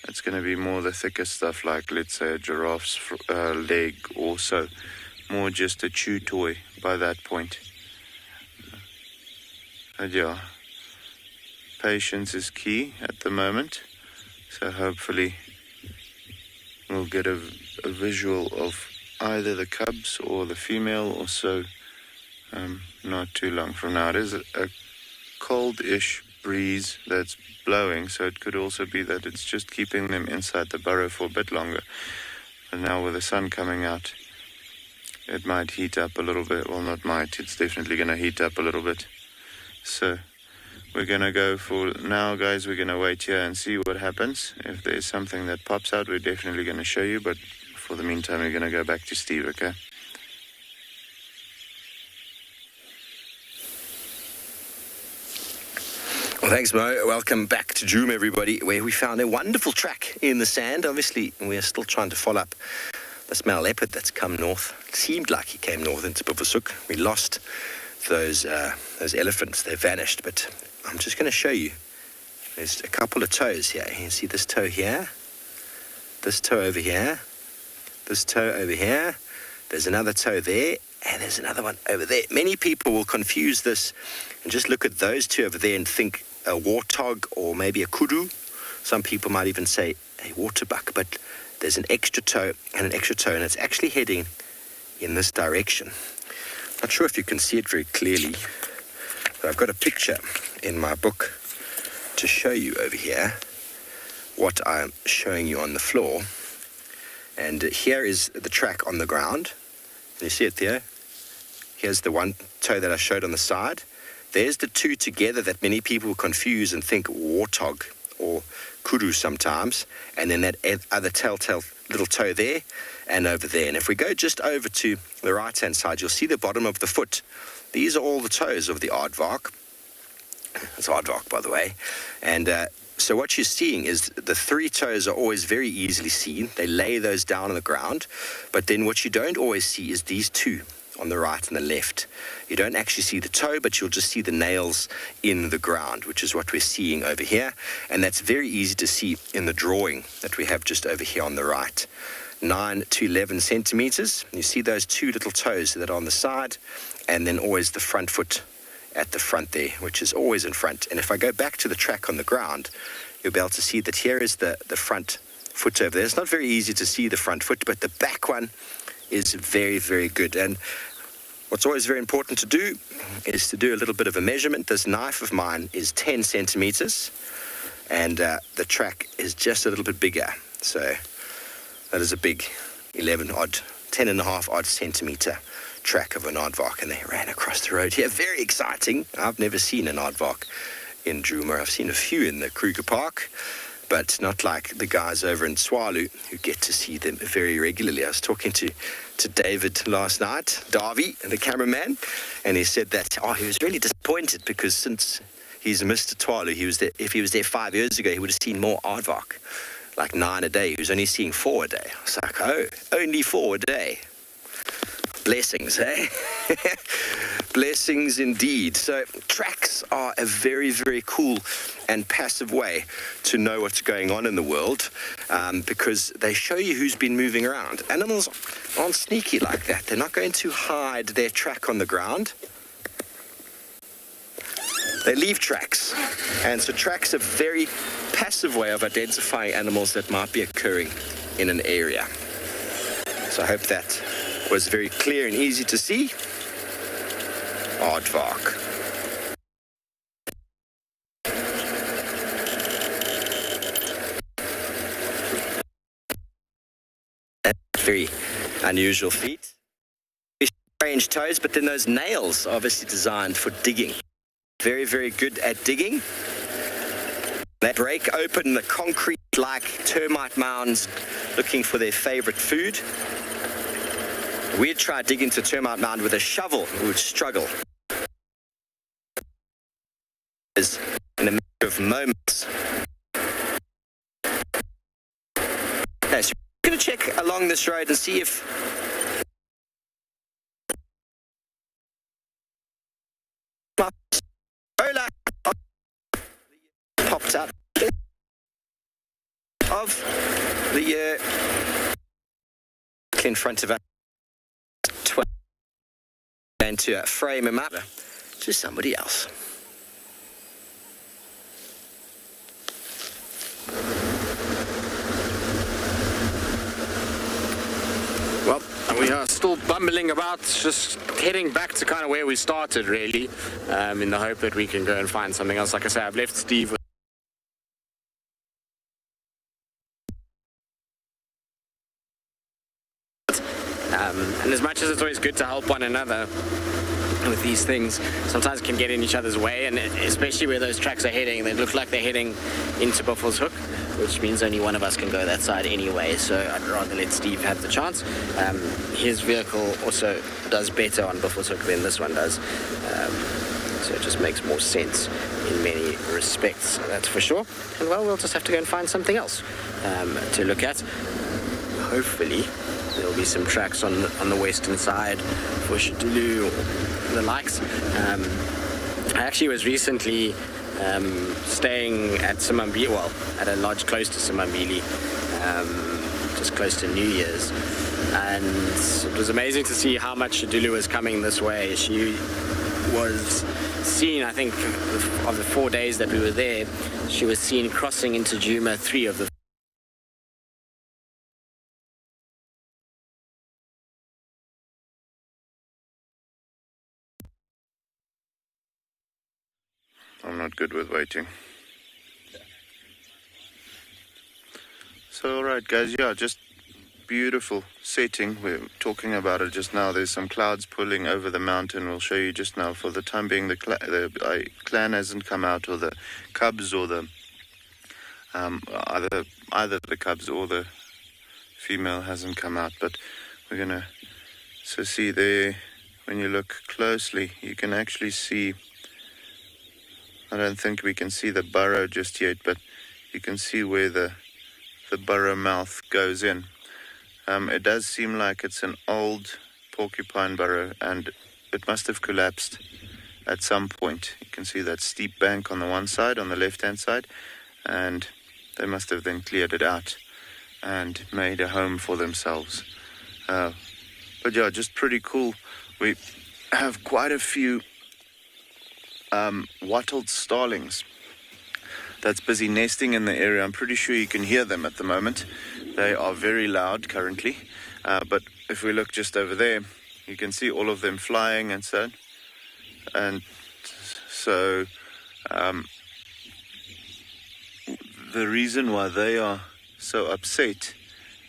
It's going to be more the thicker stuff, like, let's say, a giraffe's leg, or so. More just a chew toy by that point. But yeah, patience is key at the moment. So hopefully we'll get a visual of either the cubs or the female or so, not too long from now. It is a cold-ish breeze that's blowing, so it could also be that it's just keeping them inside the burrow for a bit longer. And now with the sun coming out, it might heat up a little bit. Well, not might, it's definitely going to heat up a little bit. So we're going to go for now, guys. We're going to wait here and see what happens. If there's something that pops out, we're definitely going to show you, but for the meantime, we're going to go back to Steve, okay? Well, thanks, Mo. Welcome back to Juma, everybody, where we found a wonderful track in the sand. Obviously, we are still trying to follow up this male leopard that's come north. It seemed like he came north into Buvusuk. We lost those elephants. They vanished, but I'm just going to show you. There's a couple of toes here. You can see this toe here, this toe over here, this toe over here. There's another toe there, and there's another one over there. Many people will confuse this and just look at those two over there and think a warthog or maybe a kudu. Some people might even say a waterbuck, but there's an extra toe and an extra toe, and it's actually heading in this direction. Not sure if you can see it very clearly, but I've got a picture in my book to show you over here what I'm showing you on the floor. And here is the track on the ground. Can you see it there? Here's the one toe that I showed on the side. There's the two together that many people confuse and think warthog or kudu sometimes. And then that other telltale little toe there and over there. And if we go just over to the right-hand side, you'll see the bottom of the foot. These are all the toes of the aardvark. It's aardvark, by the way. And so what you're seeing is the three toes are always very easily seen. They lay those down on the ground. But then what you don't always see is these two on the right and the left. You don't actually see the toe, but you'll just see the nails in the ground, which is what we're seeing over here. And that's very easy to see in the drawing that we have just over here on the right. 9 to 11 centimeters. You see those two little toes that are on the side, and then always the front foot at the front there, which is always in front. And if I go back to the track on the ground, you'll be able to see that here is the front foot over there. It's not very easy to see the front foot, but the back one is very, very good. And what's always very important to do is to do a little bit of a measurement. This knife of mine is 10 centimeters, and the track is just a little bit bigger. So that is a big 10 and a half odd centimeter track of an aardvark, and they ran across the road here. Very exciting. I've never seen an aardvark in Juma. I've seen a few in the Kruger Park, but not like the guys over in Tswalu who get to see them very regularly. I was talking to David last night, Davy, the cameraman, and he said that he was really disappointed because since he's Mr. Tswalu, if he was there 5 years ago, he would have seen more aardvark, like 9 a day. He was only seeing 4 a day. I was like, oh, only 4 a day. Blessings, eh? Blessings indeed. So tracks are a very, very cool and passive way to know what's going on in the world, because they show you who's been moving around. Animals aren't sneaky like that. They're not going to hide their track on the ground. They leave tracks. And so tracks are a very passive way of identifying animals that might be occurring in an area. So I hope that was very clear and easy to see. Aardvark. Very unusual feat. Strange toes, but then those nails are obviously designed for digging. Very, very good at digging. They break open the concrete like termite mounds looking for their favorite food. We'd try digging into a termite mound with a shovel, we would struggle. In a matter of moments. Okay, so we're going to check along this road and see if popped up of the year in front of us. And to frame him up to somebody else. Well, we are still bumbling about, just heading back to kind of where we started, really, in the hope that we can go and find something else. Like I say, I've left Steve with and as much as it's always good to help one another with these things, sometimes it can get in each other's way, and especially where those tracks are heading, they look like they're heading into Buffalo's Hook, which means only one of us can go that side anyway, so I'd rather let Steve have the chance. His vehicle also does better on Buffalo's Hook than this one does, so it just makes more sense in many respects, that's for sure. And well, we'll just have to go and find something else to look at. Hopefully there'll be some tracks on the western side for Shidulu or the likes. I actually was recently staying at Simambili, well, at a lodge close to Simambili, just close to New Year's, and it was amazing to see how much Shidulu was coming this way. She was seen, I think, of the 4 days that we were there, she was seen crossing into Juma 3 of the I'm not good with waiting. So, alright guys, yeah, just beautiful setting. We're talking about it just now. There's some clouds pulling over the mountain. We'll show you just now. For the time being, the clan hasn't come out, or the cubs, or the either the cubs or the female hasn't come out. But we're gonna see there, when you look closely, you can actually see. I don't think we can see the burrow just yet, but you can see where the burrow mouth goes in. It does seem like it's an old porcupine burrow, and it must have collapsed at some point. You can see that steep bank on the one side, on the left-hand side, and they must have then cleared it out and made a home for themselves. But yeah, just pretty cool. We have quite a few wattled starlings that's busy nesting in the area. I'm pretty sure you can hear them at the moment. They are very loud currently, but if we look just over there, you can see all of them flying and so on. And so the reason why they are so upset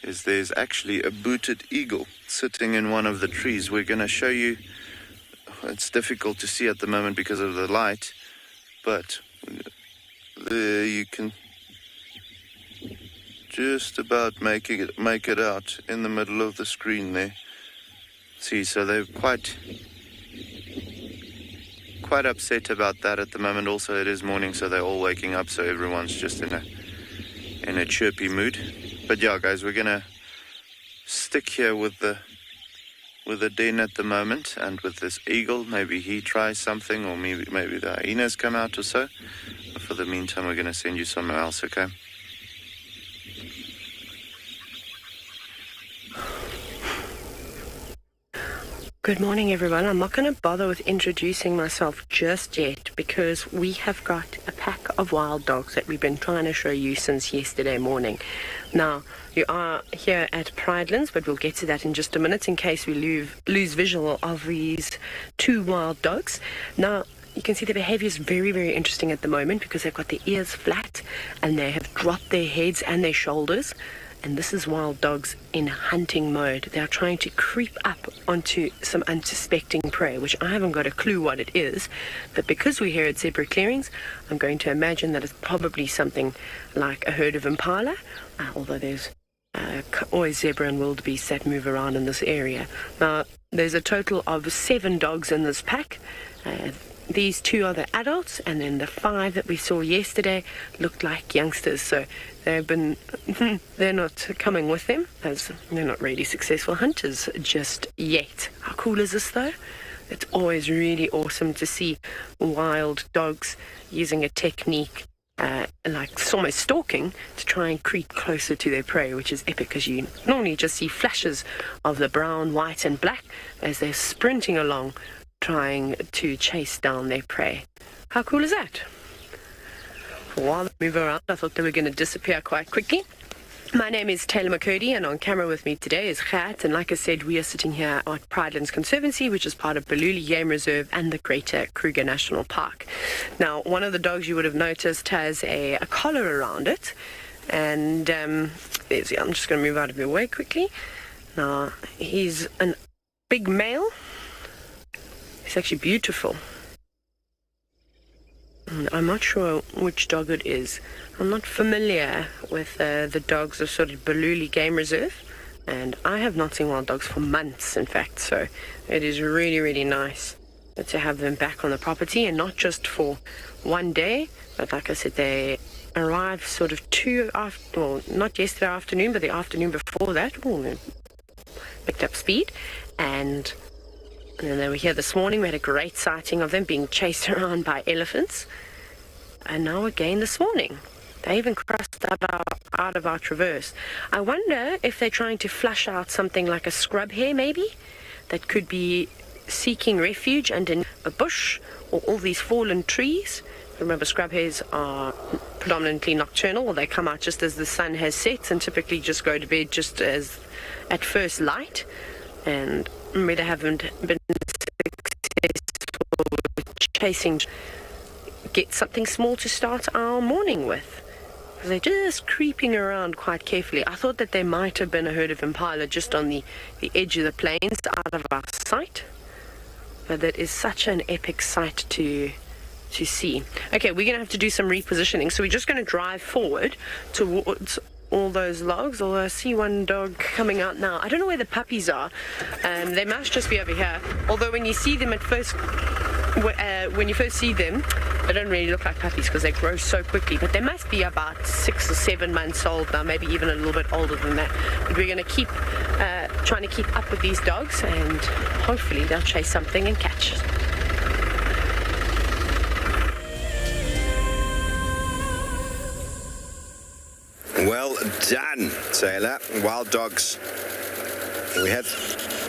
is there's actually a booted eagle sitting in one of the trees. We're going to show you. It's difficult to see at the moment because of the light, but there you can just about make it out in the middle of the screen there. See, so they're quite upset about that at the moment. Also, it is morning, so they're all waking up, so everyone's just in a chirpy mood. But yeah, guys, we're gonna stick here with the den at the moment, and with this eagle. Maybe he tries something, or maybe the hyenas come out or so. But for the meantime, we're going to send you somewhere else, okay? Good morning, everyone. I'm not going to bother with introducing myself just yet, because we have got a pack of wild dogs that we've been trying to show you since yesterday morning. Now, you are here at Pridelands, but we'll get to that in just a minute in case we lose visual of these two wild dogs. Now, you can see the behavior is very, very interesting at the moment, because they've got their ears flat and they have dropped their heads and their shoulders. And this is wild dogs in hunting mode. They are trying to creep up onto some unsuspecting prey, which I haven't got a clue what it is. But because we're here at zebra clearings, I'm going to imagine that it's probably something like a herd of impala, although there's always zebra and wildebeest that move around in this area. Now, there's a total of 7 dogs in this pack. These 2 are the adults, and then the 5 that we saw yesterday looked like youngsters. So they're not coming with them, as they're not really successful hunters just yet. How cool is this, though? It's always really awesome to see wild dogs using a technique like almost stalking to try and creep closer to their prey, which is epic, because you normally just see flashes of the brown, white and black as they're sprinting along trying to chase down their prey. How cool is that? While they move around, I thought they were going to disappear quite quickly. My name is Taylor McCurdy, and on camera with me today is Gert. And like I said, we are sitting here at Pridelands Conservancy, which is part of Tswalu Game Reserve and the Greater Kruger National Park. Now, one of the dogs you would have noticed has a collar around it. And I'm just going to move out of your way quickly. Now, he's a big male. He's actually beautiful. I'm not sure which dog it is. I'm not familiar with the dogs of sort of Tswalu Game Reserve, and I have not seen wild dogs for months, in fact, so it is really, really nice to have them back on the property, and not just for one day, but like I said, they arrived sort of not yesterday afternoon, but the afternoon before that. They picked up speed, and then they were here this morning. We had a great sighting of them being chased around by elephants. And now again this morning. They even crossed out of our traverse. I wonder if they're trying to flush out something like a scrub hare, maybe, that could be seeking refuge under a bush or all these fallen trees. Remember, scrub hares are predominantly nocturnal, or they come out just as the sun has set and typically just go to bed just as at first light. And they haven't been successful with chasing get something small to start our morning with. They're just creeping around quite carefully. I thought that there might have been a herd of impala just on the edge of the plains out of our sight. But that is such an epic sight to see. Okay, we're going to have to do some repositioning. So we're just going to drive forward towards all those logs. Although I see one dog coming out now. I don't know where the puppies are. They must just be over here. Although when you see them at first, when you first see them, they don't really look like puppies because they grow so quickly. But they must be about 6 or 7 months old now, maybe even a little bit older than that. But we're going to keep trying to keep up with these dogs, and hopefully they'll chase something and catch it. Well done, Taylor. Wild dogs. We had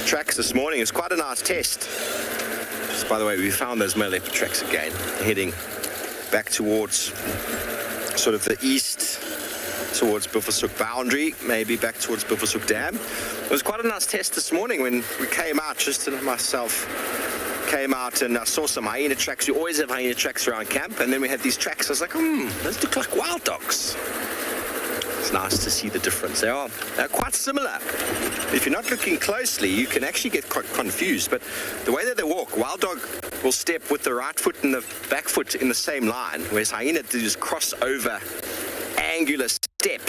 tracks this morning. It was quite a nice test. Just, by the way, we found those male leopard tracks again, heading back towards sort of the east, towards Buffelshoek boundary, maybe back towards Buffelshoek Dam. It was quite a nice test this morning when we came out, Tristan and myself came out and I saw some hyena tracks. We always have hyena tracks around camp, and then we had these tracks. I was like, those look like wild dogs. It's nice to see the difference. They're quite similar. If you're not looking closely, you can actually get confused. But the way that they walk, wild dog will step with the right foot and the back foot in the same line, whereas hyena do this crossover angular step.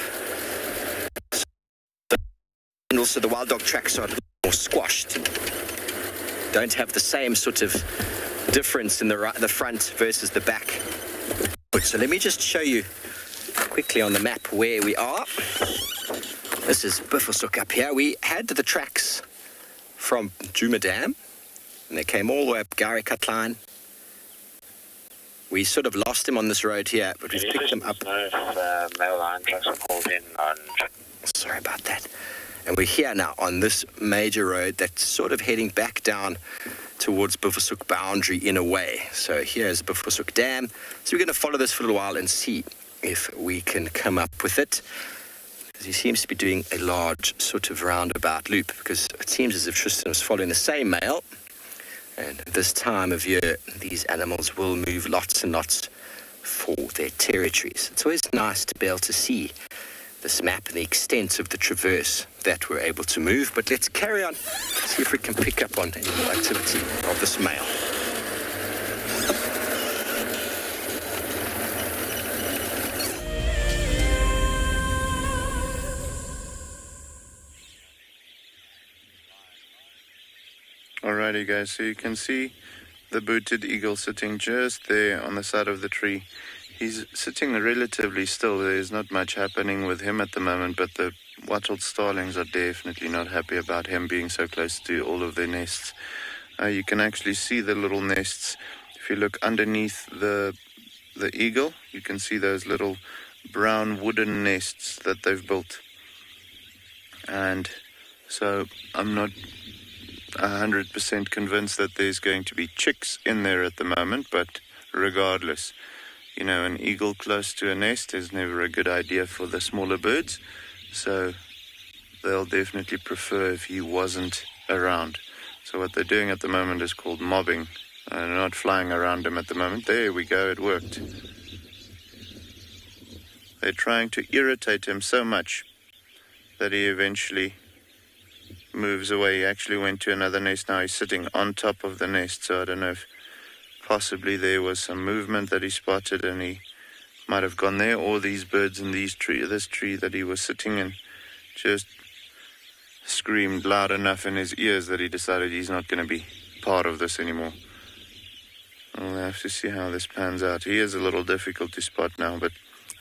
And also the wild dog tracks are a little more squashed. Don't have the same sort of difference in the front versus the back. So let me just show you quickly on the map where we are. This is Buffelshoek up here. We had the tracks from Juma Dam, and they came all the way up Gary Cut Line. We sort of lost them on this road here, but we've picked them up. Male line tracks are called in on. Sorry about that. And we're here now on this major road that's sort of heading back down towards Buffelshoek boundary in a way. So here's Buffelshoek Dam. So we're going to follow this for a little while and see if we can come up with it. Because he seems to be doing a large sort of roundabout loop, because it seems as if Tristan was following the same male. And this time of year, these animals will move lots and lots for their territories. It's always nice to be able to see this map and the extent of the traverse that we're able to move. But let's carry on, see if we can pick up on any more activity of this male. Alrighty guys, so you can see the booted eagle sitting just there on the side of the tree. He's sitting relatively still. There's not much happening with him at the moment, but the wattled starlings are definitely not happy about him being so close to all of their nests. You can actually see the little nests. If you look underneath the eagle, you can see those little brown wooden nests that they've built. And so I'm not 100% convinced that there's going to be chicks in there at the moment, but regardless, you know, an eagle close to a nest is never a good idea for the smaller birds, so they'll definitely prefer if he wasn't around. So what they're doing at the moment is called mobbing. They're not flying around him at the moment. There we go, it worked. They're trying to irritate him so much that he eventually moves away. He actually went to another nest. Now he's sitting on top of the nest, so I don't know if possibly there was some movement that he spotted and he might have gone there, or these birds in this tree that he was sitting in just screamed loud enough in his ears that he decided he's not going to be part of this anymore. We'll have to see how this pans out. He is a little difficult to spot now, but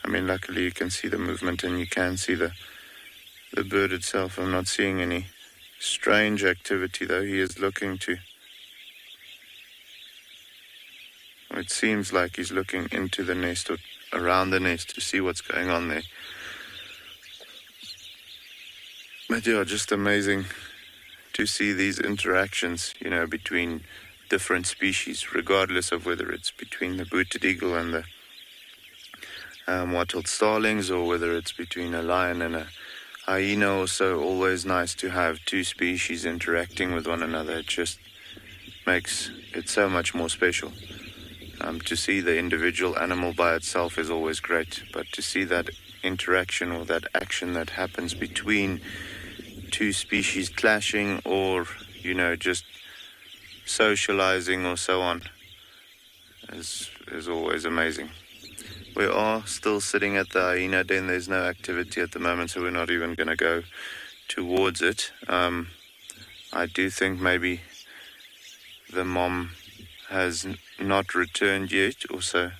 I mean, luckily you can see the movement and you can see the bird itself. I'm not seeing any strange activity though. He is looking to, it seems like he's looking into the nest or around the nest to see what's going on there. But yeah, just amazing to see these interactions, you know, between different species, regardless of whether it's between the booted eagle and the wattled starlings, or whether it's between a lion and a hyena. Also, always nice to have two species interacting with one another. It just makes it so much more special. To see the individual animal by itself is always great, but to see that interaction or that action that happens between two species clashing or, just socializing or so on is always amazing. We are still sitting at the hyena den. There's no activity at the moment, so we're not even going to go towards it. I do think maybe the mom has not returned yet or so.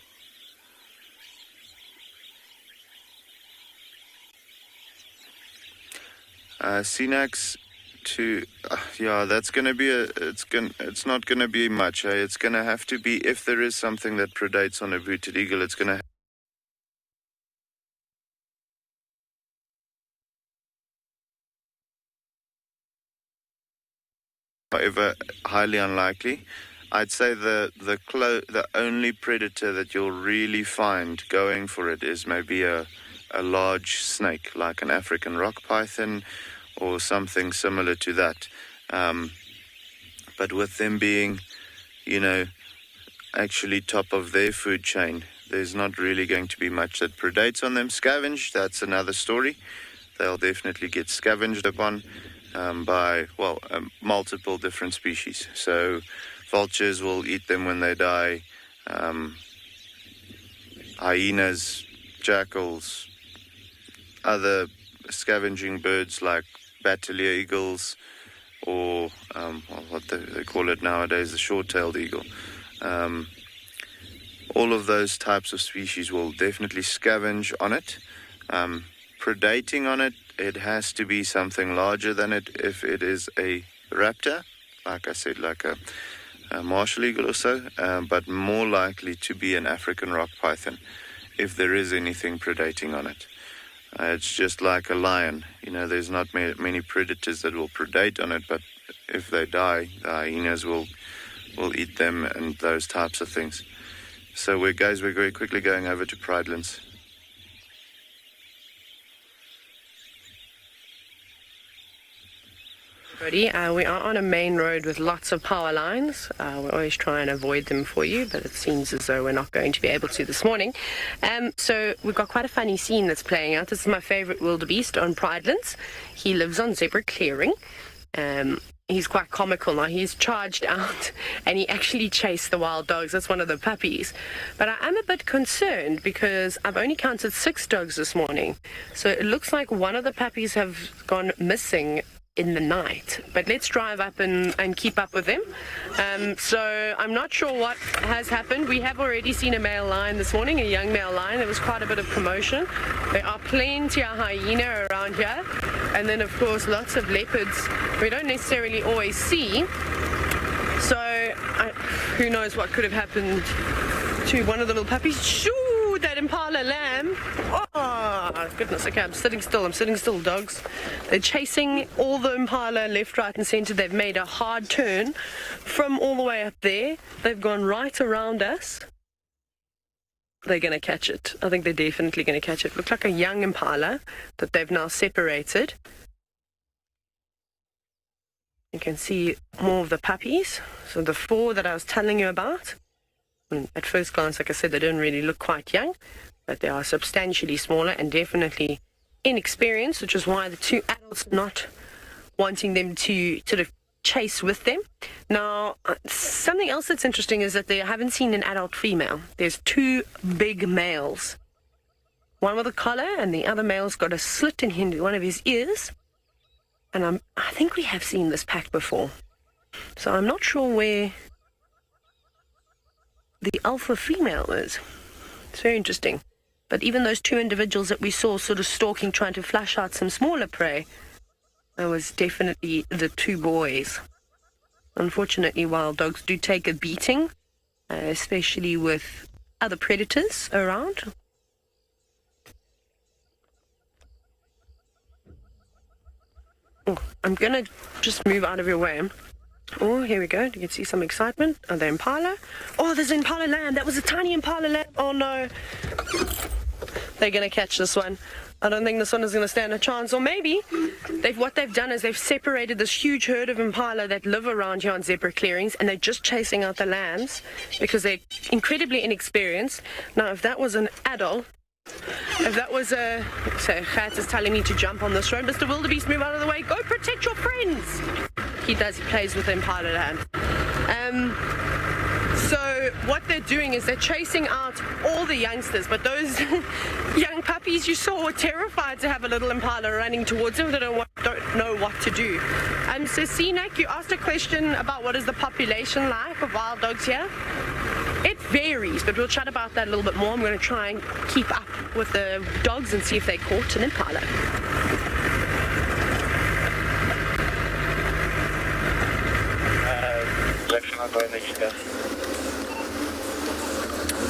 Cenax to that's going to be it's not going to be much. It's going to have to be, if there is something that predates on a booted eagle, it's going to however highly unlikely. I'd say the only predator that you'll really find going for it is maybe a large snake, like an African rock python or something similar to that. But with them being, actually top of their food chain, there's not really going to be much that predates on them. Scavenged, that's another story. They'll definitely get scavenged upon by multiple different species. So vultures will eat them when they die. Hyenas, jackals, other scavenging birds like battalier eagles, or what they call it nowadays, the short-tailed eagle. All of those types of species will definitely scavenge on it. Predating on it, it has to be something larger than it. If it is a raptor, like I said, like a martial eagle or so, but more likely to be an African rock python, if there is anything predating on it. It's just like a lion. There's not many predators that will predate on it, but if they die, the hyenas will eat them and those types of things. So we're very quickly going over to Pridelands. We are on a main road with lots of power lines. We always try and avoid them for you, but it seems as though we're not going to be able to this morning. So we've got quite a funny scene that's playing out. This is my favourite wildebeest on Pridelands. He lives on zebra clearing. He's quite comical now. He's charged out and he actually chased the wild dogs. That's one of the puppies. But I am a bit concerned because I've only counted 6 dogs this morning. So it looks like one of the puppies have gone missing in the night, but let's drive up and keep up with them. So I'm not sure what has happened. We have already seen a male lion this morning, a young male lion. There was quite a bit of commotion. There are plenty of hyena around here, and then of course lots of leopards we don't necessarily always see. So who knows what could have happened to one of the little puppies. Shoo! That impala lamb. Oh, goodness, okay, I'm sitting still, dogs. They're chasing all the impala left, right, and centre. They've made a hard turn from all the way up there. They've gone right around us. They're going to catch it. I think they're definitely going to catch it. Looks like a young impala that they've now separated. You can see more of the puppies. So the 4 that I was telling you about. At first glance, like I said, they don't really look quite young, but they are substantially smaller and definitely inexperienced, which is why the 2 adults are not wanting them to sort of chase with them. Now, something else that's interesting is that they haven't seen an adult female. There's 2 big males. One with a collar, and the other male's got a slit in one of his ears. And I think we have seen this pack before. So I'm not sure where the alpha female is. It's very interesting. But even those 2 individuals that we saw sort of stalking, trying to flush out some smaller prey, that was definitely the 2 boys. Unfortunately, wild dogs do take a beating, especially with other predators around. Oh, I'm going to just move out of your way. Oh, here we go. You can see some excitement. Oh, the impala. Oh, there's an impala lamb. That was a tiny impala lamb. Oh, no. They're going to catch this one. I don't think this one is going to stand a chance. Or maybe what they've done is they've separated this huge herd of impala that live around here on zebra clearings, and they're just chasing out the lambs because they're incredibly inexperienced. Now, if that was an adult, if that was a... So, Gert is telling me to jump on this road. Mr. Wildebeest, move out of the way. Go protect your friends. He does. He plays with the impala lamb. So what they're doing is they're chasing out all the youngsters, but those young puppies you saw were terrified to have a little impala running towards them. They don't know what to do. So Sinak, you asked a question about what is the population like of wild dogs here. It varies, but we'll chat about that a little bit more. I'm going to try and keep up with the dogs and see if they caught an impala.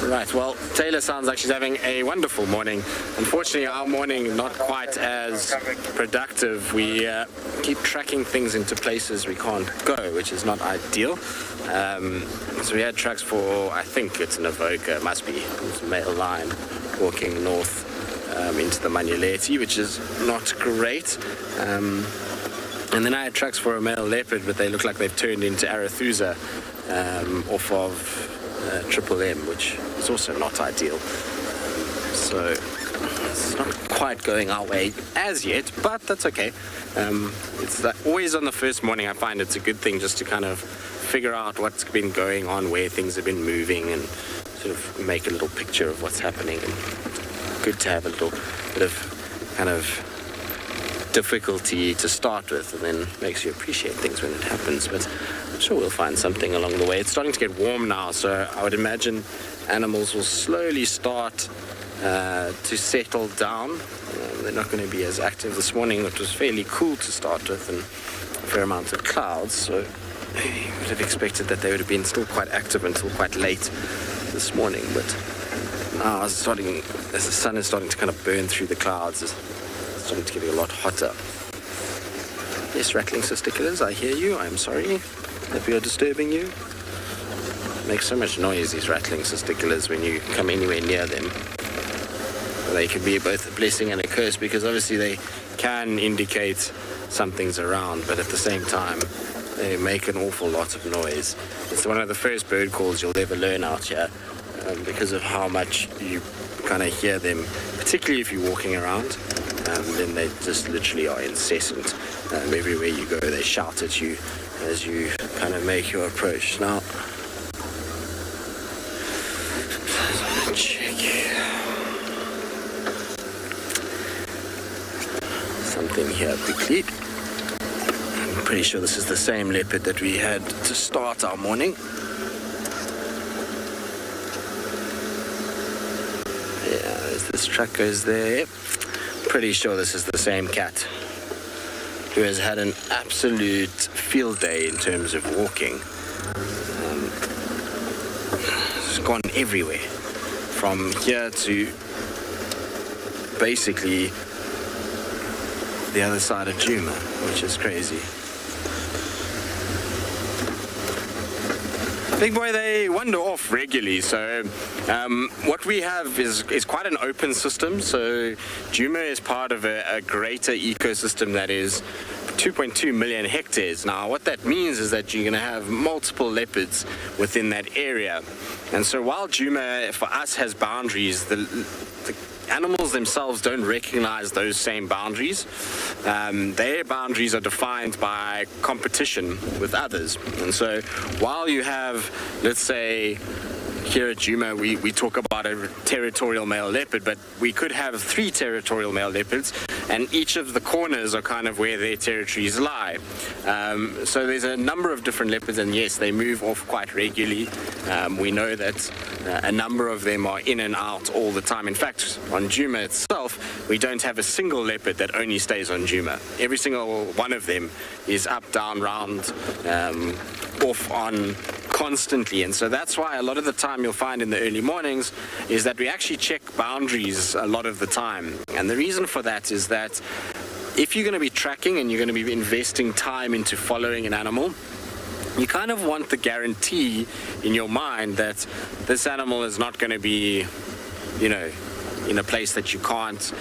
Right, well, Taylor sounds like she's having a wonderful morning. Unfortunately, our morning not quite as productive. We keep tracking things into places we can't go, which is not ideal. So we had tracks for, I think it's an Avoca, it must be, it's a male lion walking north into the Manyaleti, which is not great. And then I had tracks for a male leopard, but they look like they've turned into Arathusa off of Triple M, which is also not ideal. So it's not quite going our way as yet, but that's okay. It's always on the first morning. I find it's a good thing just to kind of figure out what's been going on, where things have been moving, and sort of make a little picture of what's happening. And good to have a little bit of kind of difficulty to start with, and then makes you appreciate things when it happens. But I'm sure we'll find something along the way. It's starting to get warm now, so I would imagine animals will slowly start to settle down. They're not going to be as active this morning. It was fairly cool to start with and a fair amount of clouds, so you would have expected that they would have been still quite active until quite late this morning. But now as the sun is starting to kind of burn through the clouds, it's starting to get a lot hotter. Yes, rattling testiculars, I hear you. I'm sorry if we are disturbing you. It makes so much noise, these rattling testiculars, when you come anywhere near them. They can be both a blessing and a curse, because obviously they can indicate something's around, but at the same time they make an awful lot of noise. It's one of the first bird calls you'll ever learn out here, because of how much you kind of hear them, particularly if you're walking around. Then they just literally are incessant. Everywhere you go, they shout at you as you kind of make your approach. Now, check something here quickly. I'm pretty sure this is the same leopard that we had to start our morning. Yeah, this truck goes there. Pretty sure this is the same cat who has had an absolute field day in terms of walking. It's gone everywhere, from here to basically the other side of Juma, which is crazy. Big boy, they wander off regularly, so what we have is quite an open system. So Juma is part of a greater ecosystem that is 2.2 million hectares. Now, what that means is that you're going to have multiple leopards within that area. And so while Juma, for us, has boundaries, the animals themselves don't recognize those same boundaries. Their boundaries are defined by competition with others. And so while you have, let's say, here at Juma, we talk about a territorial male leopard, but we could have 3 territorial male leopards, and each of the corners are kind of where their territories lie. So there's a number of different leopards, and yes, they move off quite regularly. We know that a number of them are in and out all the time. In fact, on Juma itself, we don't have a single leopard that only stays on Juma. Every single one of them is up, down, round, off, on, constantly. And so that's why a lot of the time you'll find in the early mornings is that we actually check boundaries a lot of the time. And the reason for that is that if you're going to be tracking and you're going to be investing time into following an animal, you kind of want the guarantee in your mind that this animal is not going to be, in a place that you can't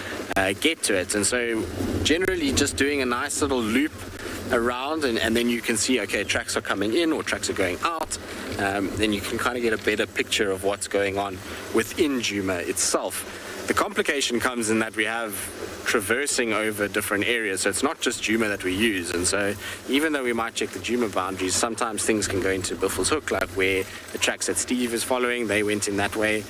get to it. And so generally just doing a nice little loop around, and then you can see, okay, tracks are coming in or tracks are going out. Then you can kind of get a better picture of what's going on within Juma itself. The complication comes in that we have traversing over different areas, so it's not just Juma that we use. And so even though we might check the Juma boundaries, sometimes things can go into Biffel's Hook, like where the tracks that Steve is following, they went in that way.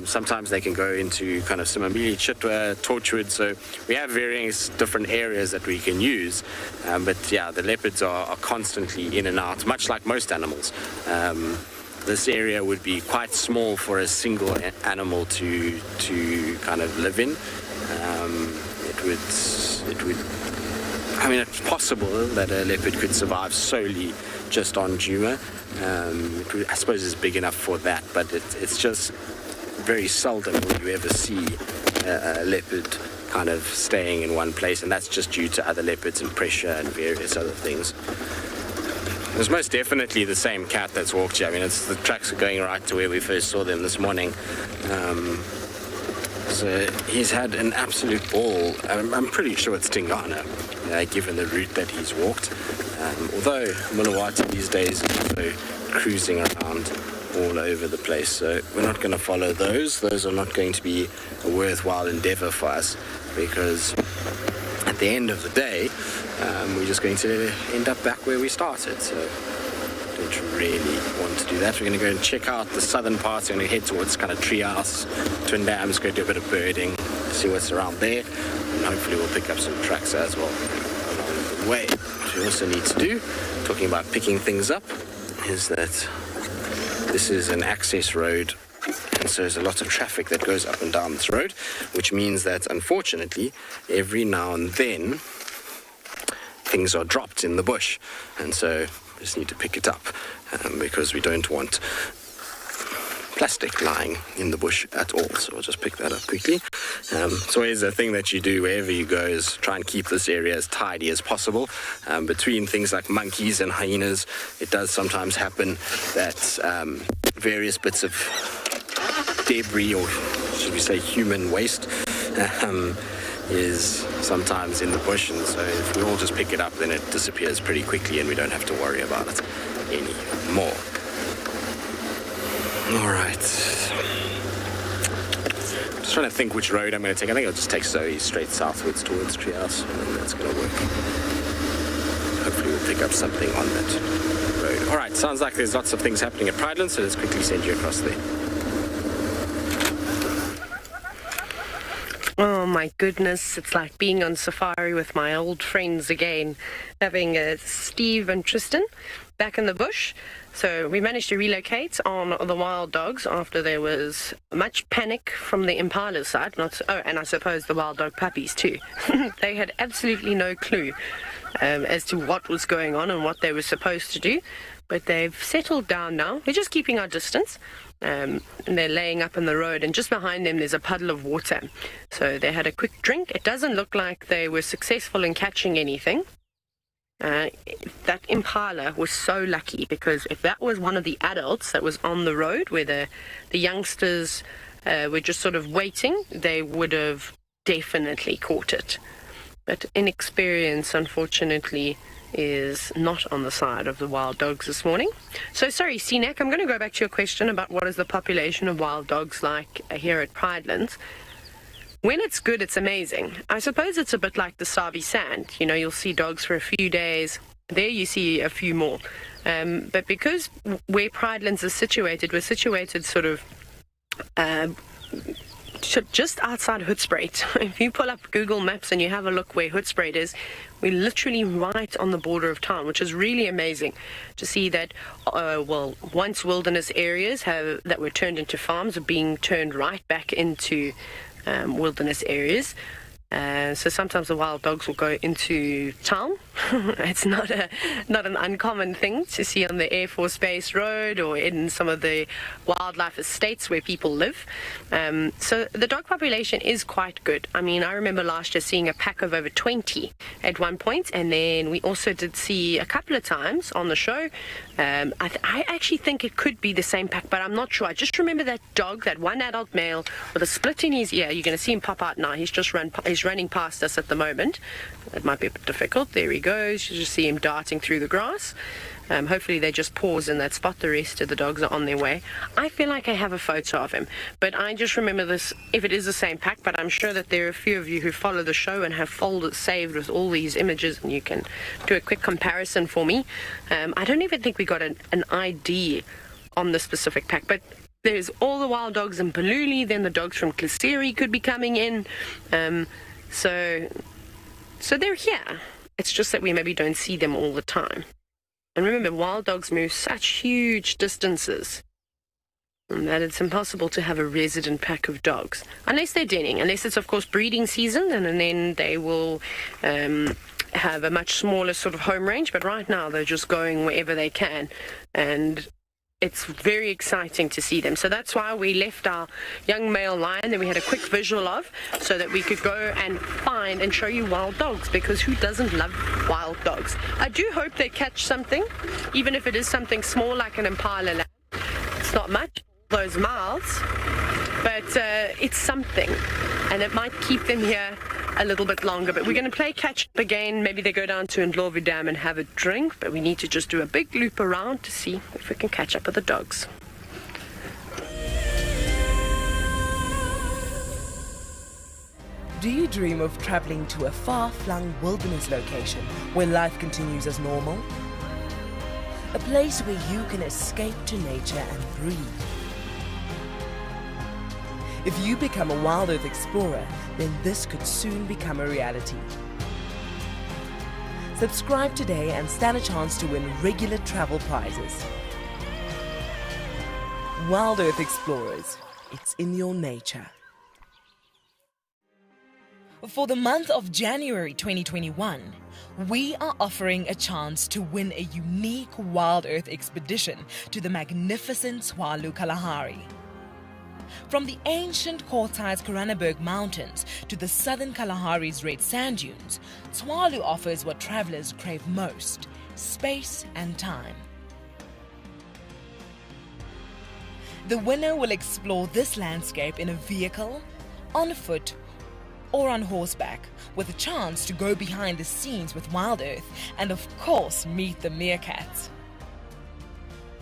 Sometimes they can go into kind of Simambili, Chitwa, Torchwood. So we have various different areas that we can use. But yeah, the leopards are constantly in and out, much like most animals. This area would be quite small for a single animal to kind of live in. I mean, it's possible that a leopard could survive solely just on Juma. I suppose it's big enough for that, but it's just very seldom will you ever see a leopard kind of staying in one place, and that's just due to other leopards and pressure and various other things. It's most definitely the same cat that's walked here. I mean, the tracks are going right to where we first saw them this morning. So he's had an absolute ball. I'm pretty sure it's Tingana, given the route that he's walked. Although Mulawati these days is also cruising around all over the place. So we're not going to follow those. Those are not going to be a worthwhile endeavor for us, because at the end of the day, we're just going to end up back where we started. So I don't really want to do that. We're going to go and check out the southern parts. We're going to head towards kind of Treehouse, Twin Dams, go do a bit of birding, see what's around there, and hopefully we'll pick up some tracks as well along the way. What we also need to do, talking about picking things up, is that this is an access road, and so there's a lot of traffic that goes up and down this road, which means that unfortunately every now and then things are dropped in the bush, and so we just need to pick it up because we don't want plastic lying in the bush at all. So we'll just pick that up quickly. It's always a thing that you do wherever you go, is try and keep this area as tidy as possible. Between things like monkeys and hyenas, it does sometimes happen that various bits of debris, or should we say human waste, is sometimes in the bush, and so if we all just pick it up, then it disappears pretty quickly and we don't have to worry about it anymore. All right. Just trying to think which road I'm going to take. I think I'll just take Zoe straight southwards towards Treehouse, and that's going to work. Hopefully we'll pick up something on that road. All right, sounds like there's lots of things happening at Prideland, so let's quickly send you across there. Oh my goodness, it's like being on safari with my old friends again, having Steve and Tristan back in the bush. So we managed to relocate on the wild dogs after there was much panic from the impala side. And I suppose the wild dog puppies too. They had absolutely no clue as to what was going on and what they were supposed to do. But they've settled down now. We're just keeping our distance. And they're laying up in the road, and just behind them there's a puddle of water. So they had a quick drink. It doesn't look like they were successful in catching anything. That impala was so lucky, because if that was one of the adults that was on the road where the youngsters were just sort of waiting, they would have definitely caught it. But inexperience, unfortunately, is not on the side of the wild dogs this morning. So sorry, Sinek, I'm going to go back to your question about what is the population of wild dogs like here at Pridelands. When it's good, it's amazing. I suppose it's a bit like the Sabi sand. You know, you'll see dogs for a few days. There you see a few more. But because where Pridelands is situated, we're situated sort of just outside Hoedspruit. If you pull up Google Maps and you have a look where Hoedspruit is, we're literally right on the border of town, which is really amazing to see that, once wilderness areas that were turned into farms are being turned right back into wilderness areas. So sometimes the wild dogs will go into town It's not an uncommon thing to see on the Air Force Base Road or in some of the wildlife estates where people live. So the dog population is quite good. I mean, I remember last year seeing a pack of over 20 at one point, and then we also did see a couple of times on the show. I actually think it could be the same pack, but I'm not sure. I just remember that dog, that one adult male with a split in his ear. You're going to see him pop out now. He's running past us at the moment. It might be a bit difficult. There he goes. You just see him darting through the grass. Hopefully they just pause in that spot. The rest of the dogs are on their way. I feel like I have a photo of him, but I just remember this, if it is the same pack, but I'm sure that there are a few of you who follow the show and have folders saved with all these images, and you can do a quick comparison for me. I don't even think we got an ID on the specific pack, but there's all the wild dogs in Paluli, then the dogs from Kalahari could be coming in. So they're here. It's just that we maybe don't see them all the time. And remember, wild dogs move such huge distances that it's impossible to have a resident pack of dogs. Unless they're denning, unless it's, of course, breeding season, and then they will have a much smaller sort of home range. But right now, they're just going wherever they can. And it's very exciting to see them. So that's why we left our young male lion that we had a quick visual of, so that we could go and find and show you wild dogs, because who doesn't love wild dogs? I do hope they catch something, even if it is something small like an impala lamb. It's not much, those mouths, but it's something, and it might keep them here a little bit longer. But we're going to play catch up again. Maybe they go down to Ndlovu Dam and have a drink, but we need to just do a big loop around to see if we can catch up with the dogs. Do you dream of traveling to a far-flung wilderness location where life continues as normal? A place where you can escape to nature and breathe. If you become a WildEarth explorer, then this could soon become a reality. Subscribe today and stand a chance to win regular travel prizes. WildEarth Explorers, it's in your nature. For the month of January 2021, we are offering a chance to win a unique WildEarth expedition to the magnificent Tswalu Kalahari. From the ancient quartzite Koranenberg Mountains to the southern Kalahari's red sand dunes, Tswalu offers what travelers crave most: space and time. The winner will explore this landscape in a vehicle, on foot, or on horseback, with a chance to go behind the scenes with WildEarth and, of course, meet the meerkats.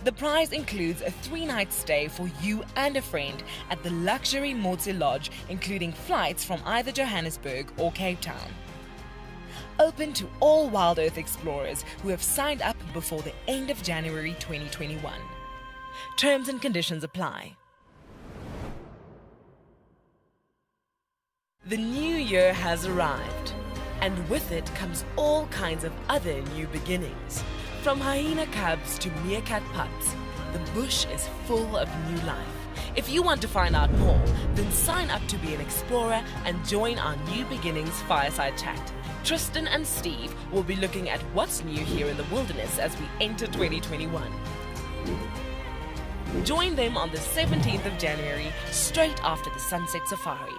The prize includes a 3-night stay for you and a friend at the luxury Motse Lodge, including flights from either Johannesburg or Cape Town. Open to all WildEarth explorers who have signed up before the end of January 2021. Terms and conditions apply. The new year has arrived, and with it comes all kinds of other new beginnings. From hyena cubs to meerkat pups, the bush is full of new life. If you want to find out more, then sign up to be an explorer and join our New Beginnings Fireside Chat. Tristan and Steve will be looking at what's new here in the wilderness as we enter 2021. Join them on the 17th of January, straight after the Sunset Safari.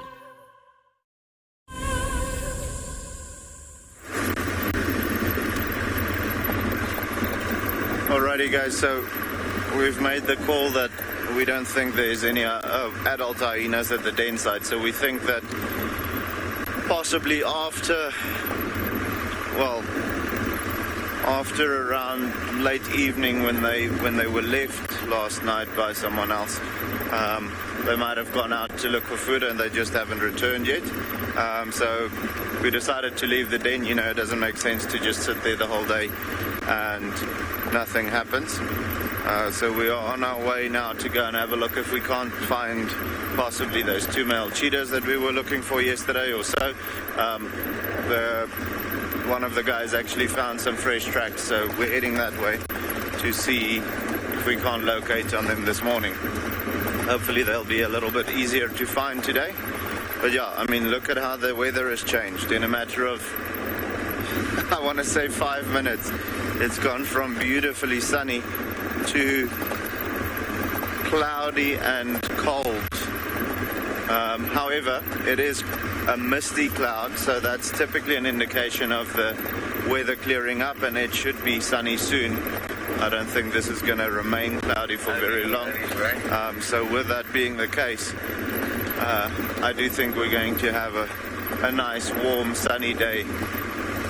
Alrighty guys, so we've made the call that we don't think there's any adult hyenas at the den site, so we think that possibly after around late evening when they were left last night by someone else, they might have gone out to look for food and they just haven't returned yet. So we decided to leave the den. You know, it doesn't make sense to just sit there the whole day and nothing happens. So we are on our way now to go and have a look if we can't find possibly those 2 male cheetahs that we were looking for yesterday or so. One of the guys actually found some fresh tracks, so we're heading that way to see if we can't locate on them this morning. Hopefully they'll be a little bit easier to find today. But yeah, I mean, look at how the weather has changed. In a matter of I want to say 5 minutes. It's gone from beautifully sunny to cloudy and cold. However, it is a misty cloud, so that's typically an indication of the weather clearing up, and it should be sunny soon. I don't think this is going to remain cloudy for very long. So with that being the case, I do think we're going to have a nice, warm, sunny day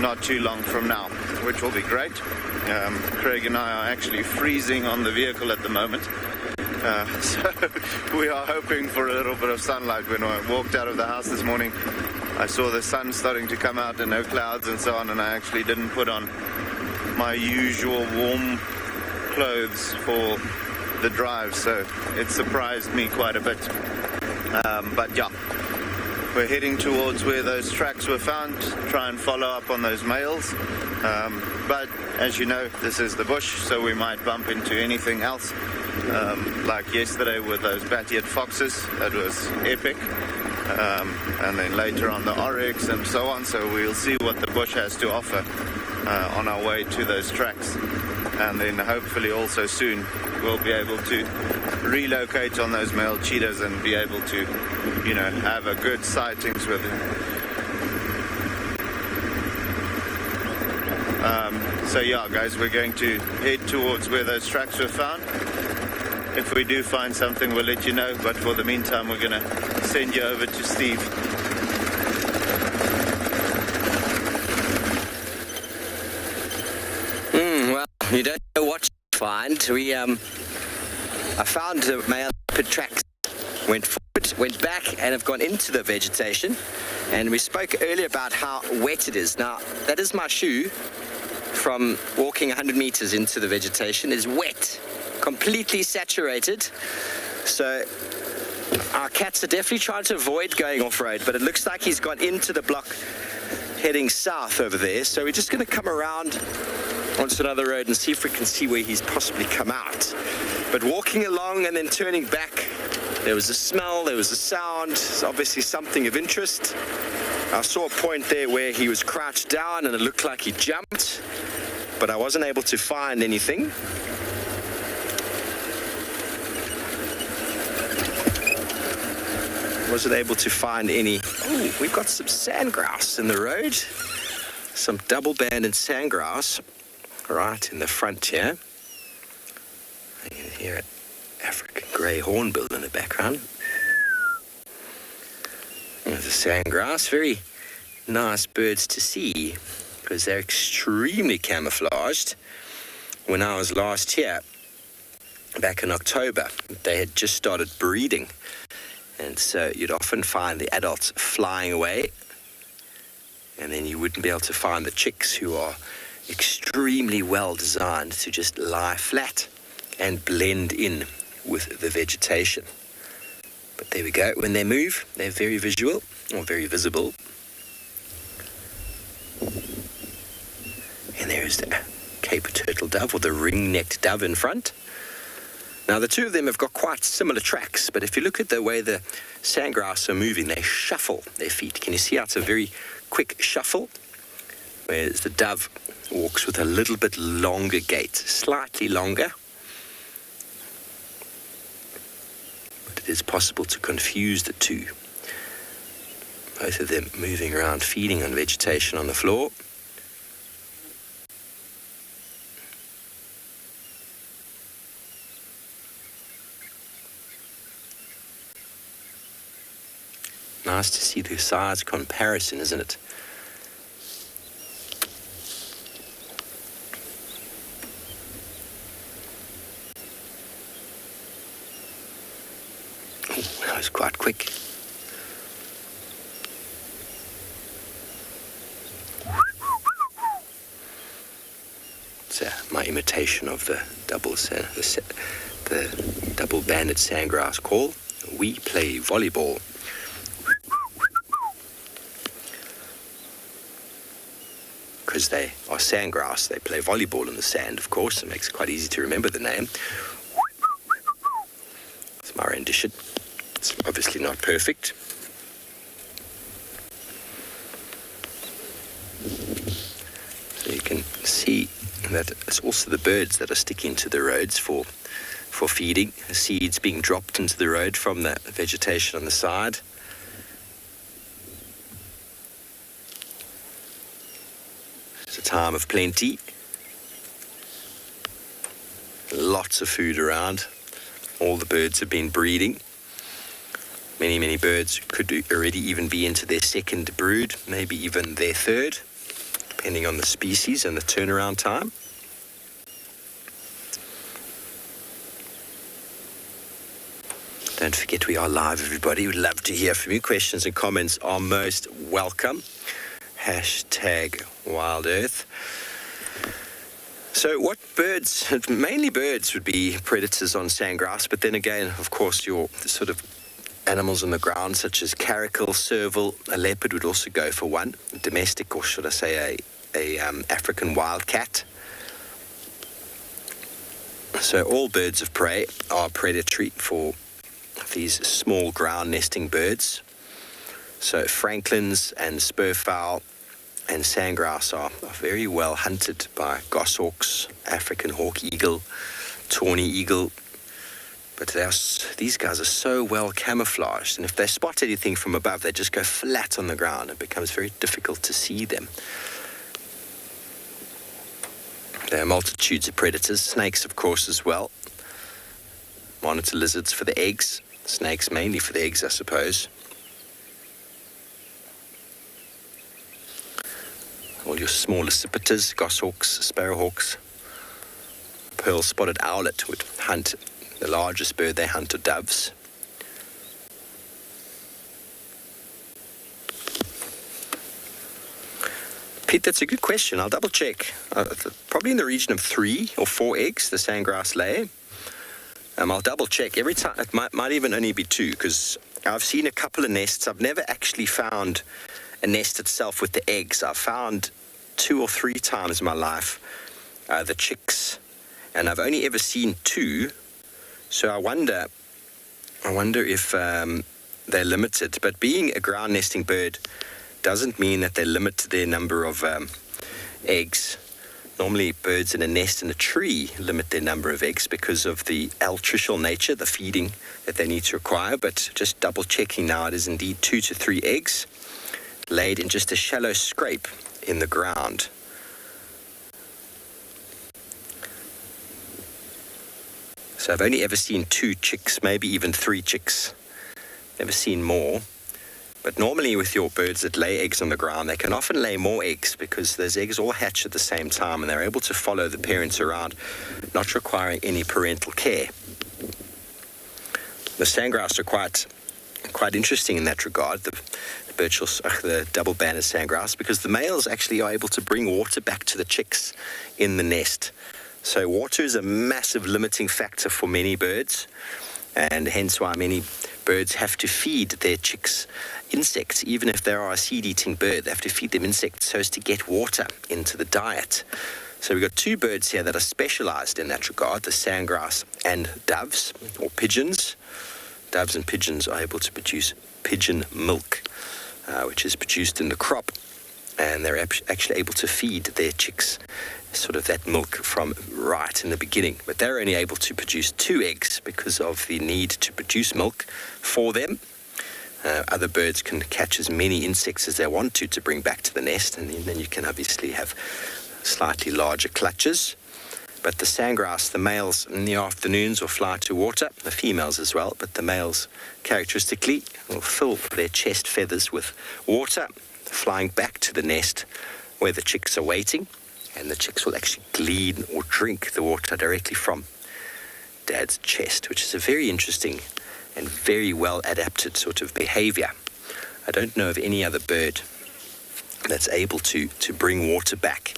not too long from now, which will be great. Craig and I are actually freezing on the vehicle at the moment. So we are hoping for a little bit of sunlight. When I walked out of the house this morning, I saw the sun starting to come out and no clouds and so on, and I actually didn't put on my usual warm clothes for the drive, so it surprised me quite a bit. But yeah, we're heading towards where those tracks were found, try and follow up on those males. But as you know, this is the bush, so we might bump into anything else. Like yesterday with those bat-eared foxes, that was epic. And then later on the oryx and so on, so we'll see what the bush has to offer on our way to those tracks. And then hopefully also soon we'll be able to relocate on those male cheetahs and be able to, you know, have a good sightings with them. So yeah, guys, we're going to head towards where those tracks were found. If we do find something, we'll let you know, but for the meantime, we're going to send you over to Steve. Well, you don't know what to find. I found the male leopard tracks, went forward, went back, and have gone into the vegetation. And we spoke earlier about how wet it is. Now, that is my shoe from walking 100 meters into the vegetation. Is wet, completely saturated. So our cats are definitely trying to avoid going off-road, but it looks like he's gone into the block heading south over there. So we're just going to come around onto another road and see if we can see where he's possibly come out. But walking along and then turning back, there was a smell, there was a sound. It's obviously something of interest. I saw a point there where he was crouched down and it looked like he jumped, but I wasn't able to find anything. Wasn't able to find any. Oh, we've got some sandgrouse in the road. Some double-banded sandgrouse right in the front here. You can hear it. African grey hornbill in the background. There's the sandgrouse. Very nice birds to see because they're extremely camouflaged. When I was last here, back in October, they had just started breeding. And so you'd often find the adults flying away, and then you wouldn't be able to find the chicks, who are extremely well designed to just lie flat and blend in with the vegetation. But there we go. When they move, they're very visual, or very visible. And there's the Cape turtle dove, or the ring-necked dove in front. Now, the two of them have got quite similar tracks, but if you look at the way the sandgrouse are moving, they shuffle their feet. Can you see how it's a very quick shuffle? Whereas the dove walks with a little bit longer gait, slightly longer. But it is possible to confuse the two. Both of them moving around, feeding on vegetation on the floor. Nice to see the size comparison, isn't it? Oh, that was quite quick. It's my imitation of the double-banded sandgrouse call. We play volleyball. Because they are sandgrouse, they play volleyball in the sand, of course. It makes it quite easy to remember the name. It's my rendition. It's obviously not perfect. that it's also the birds that are sticking to the roads for feeding, seeds being dropped into the road from the vegetation on the side. It's a time of plenty. Lots of food around. All the birds have been breeding. Many birds could already even be into their second brood, maybe even their third, depending on the species and the turnaround time. Don't forget we are live, everybody. We'd love to hear from you. Questions and comments are most welcome. #WildEarth. So what birds, mainly birds would be predators on sandgrass, but then again, of course, your sort of animals on the ground, such as caracal, serval, a leopard would also go for one. Domestic, or should I say a African wildcat. So all birds of prey are predatory for these small ground nesting birds. So francolins and spurfowl and sandgrass are very well hunted by goshawks, African hawk eagle, tawny eagle. But these guys are so well camouflaged, and if they spot anything from above, they just go flat on the ground. It becomes very difficult to see them. There are multitudes of predators, snakes of course as well. Monitor lizards for the eggs, snakes mainly for the eggs, I suppose. All your smaller cipiters, goshawks, sparrowhawks. Pearl-spotted owlet would hunt. The largest bird they hunt are doves. Pete, that's a good question. I'll double check. Probably in the region of 3 or 4 eggs, the sandgrass lay. I'll double check every time. It might even only be 2, because I've seen a couple of nests. I've never actually found a nest itself with the eggs. I've found 2 or 3 times in my life the chicks, and I've only ever seen 2. So I wonder if they're limited. But being a ground nesting bird doesn't mean that they limit their number of eggs. Normally birds in a nest in a tree limit their number of eggs because of the altricial nature, the feeding that they need to acquire. But just double checking now, it is indeed 2 to 3 eggs laid in just a shallow scrape in the ground. So I've only ever seen 2 chicks, maybe even 3 chicks. Never seen more. But normally with your birds that lay eggs on the ground, they can often lay more eggs because those eggs all hatch at the same time and they're able to follow the parents around, not requiring any parental care. The sandgrass are quite interesting in that regard, the double-banded sandgrass, because the males actually are able to bring water back to the chicks in the nest. So water is a massive limiting factor for many birds, and hence why many birds have to feed their chicks insects. Even if they are a seed-eating bird, they have to feed them insects so as to get water into the diet. So we've got 2 birds here that are specialized in that regard, the sandgrass and doves, or pigeons. Doves and pigeons are able to produce pigeon milk, which is produced in the crop, and they're actually able to feed their chicks sort of that milk from right in the beginning. But they're only able to produce 2 eggs because of the need to produce milk for them. Other birds can catch as many insects as they want to bring back to the nest, and then you can obviously have slightly larger clutches. But the sandgrass, the males in the afternoons will fly to water, the females as well, but the males characteristically will fill their chest feathers with water, flying back to the nest where the chicks are waiting, and the chicks will actually glean or drink the water directly from Dad's chest, which is a very interesting and very well adapted sort of behavior. I don't know of any other bird that's able to bring water back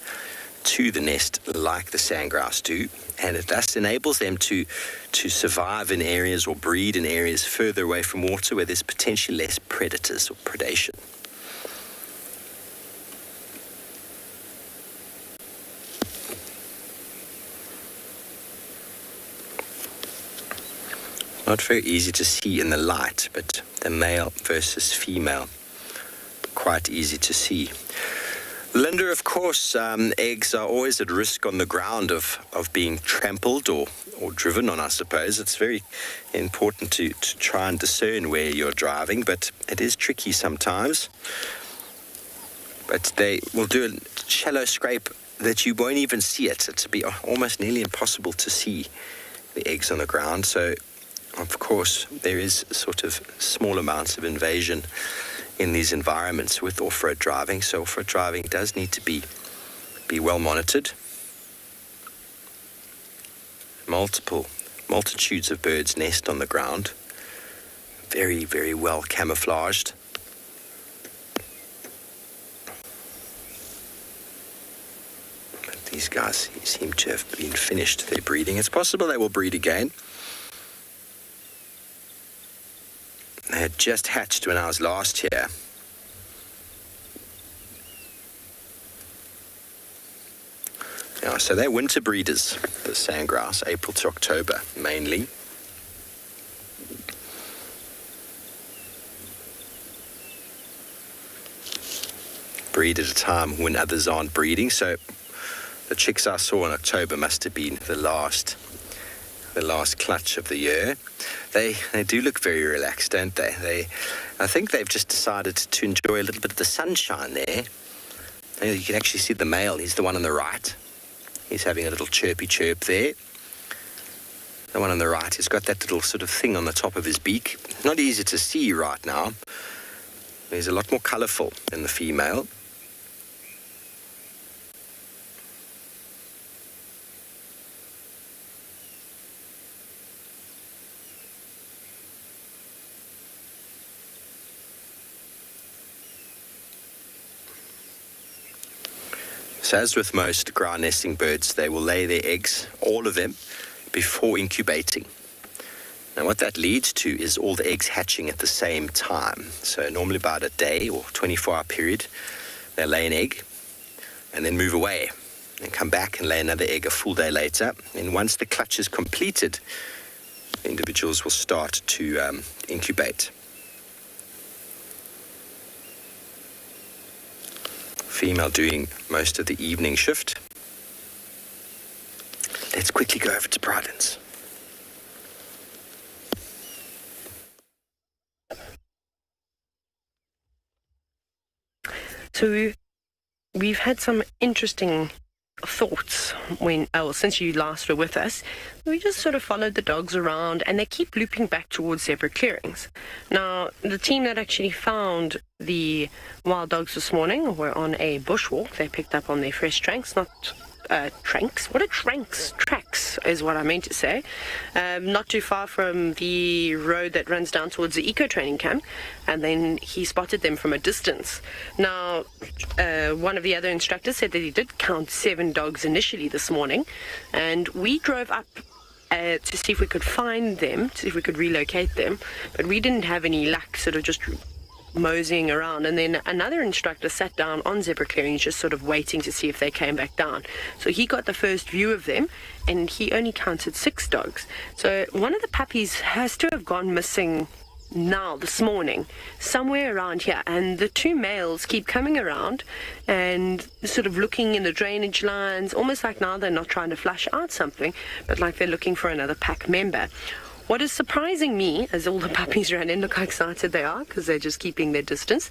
to the nest like the sandgrass do, and it thus enables them to survive in areas or breed in areas further away from water where there's potentially less predators or predation. Not very easy to see in the light, but the male versus female, quite easy to see. Linda, of course, eggs are always at risk on the ground of being trampled or driven on, I suppose. It's very important to try and discern where you're driving, but it is tricky sometimes. But they will do a shallow scrape that you won't even see it. It'll be almost nearly impossible to see the eggs on the ground. So, of course, there is sort of small amounts of invasion in these environments with off-road driving. So off-road driving does need to be well monitored. Multitudes of birds nest on the ground. Very, very well camouflaged. But these guys seem to have been finished their breeding. It's possible they will breed again. They had just hatched when I was last here. Yeah, so they're winter breeders, the sandgrouse, April to October mainly. Breed at a time when others aren't breeding. So the chicks I saw in October must have been the last clutch of the year. They do look very relaxed, don't they? I think they've just decided to enjoy a little bit of the sunshine there. You can actually see the male. He's the one on the right. He's having a little chirpy chirp there. The one on the right, he's got that little sort of thing on the top of his beak. Not easy to see right now. He's a lot more colourful than the female. So as with most ground nesting birds, they will lay their eggs, all of them, before incubating. Now what that leads to is all the eggs hatching at the same time. So normally about a day or 24-hour period, they lay an egg and then move away and come back and lay another egg a full day later. And once the clutch is completed, the individuals will start to incubate. Female doing most of the evening shift. Let's quickly go over to Prrivate. So we've had some interesting thoughts since you last were with us. We just sort of followed the dogs around and they keep looping back towards zebra clearings. Now, the team that actually found the wild dogs this morning were on a bushwalk. They picked up on their fresh tracks, tracks is what I meant to say. Not too far from the road that runs down towards the eco training camp, and then he spotted them from a distance. Now, one of the other instructors said that he did count 7 dogs initially this morning, and we drove up to see if we could find them, to see if we could relocate them, but we didn't have any luck, sort of just moseying around. And then another instructor sat down on zebra clearings, just sort of waiting to see if they came back down. So he got the first view of them, and he only counted 6 dogs. So one of the puppies has to have gone missing now this morning, somewhere around here, and the 2 males keep coming around and sort of looking in the drainage lines, almost like now they're not trying to flush out something, but like they're looking for another pack member. What is surprising me, as all the puppies ran in, look how excited they are because they're just keeping their distance,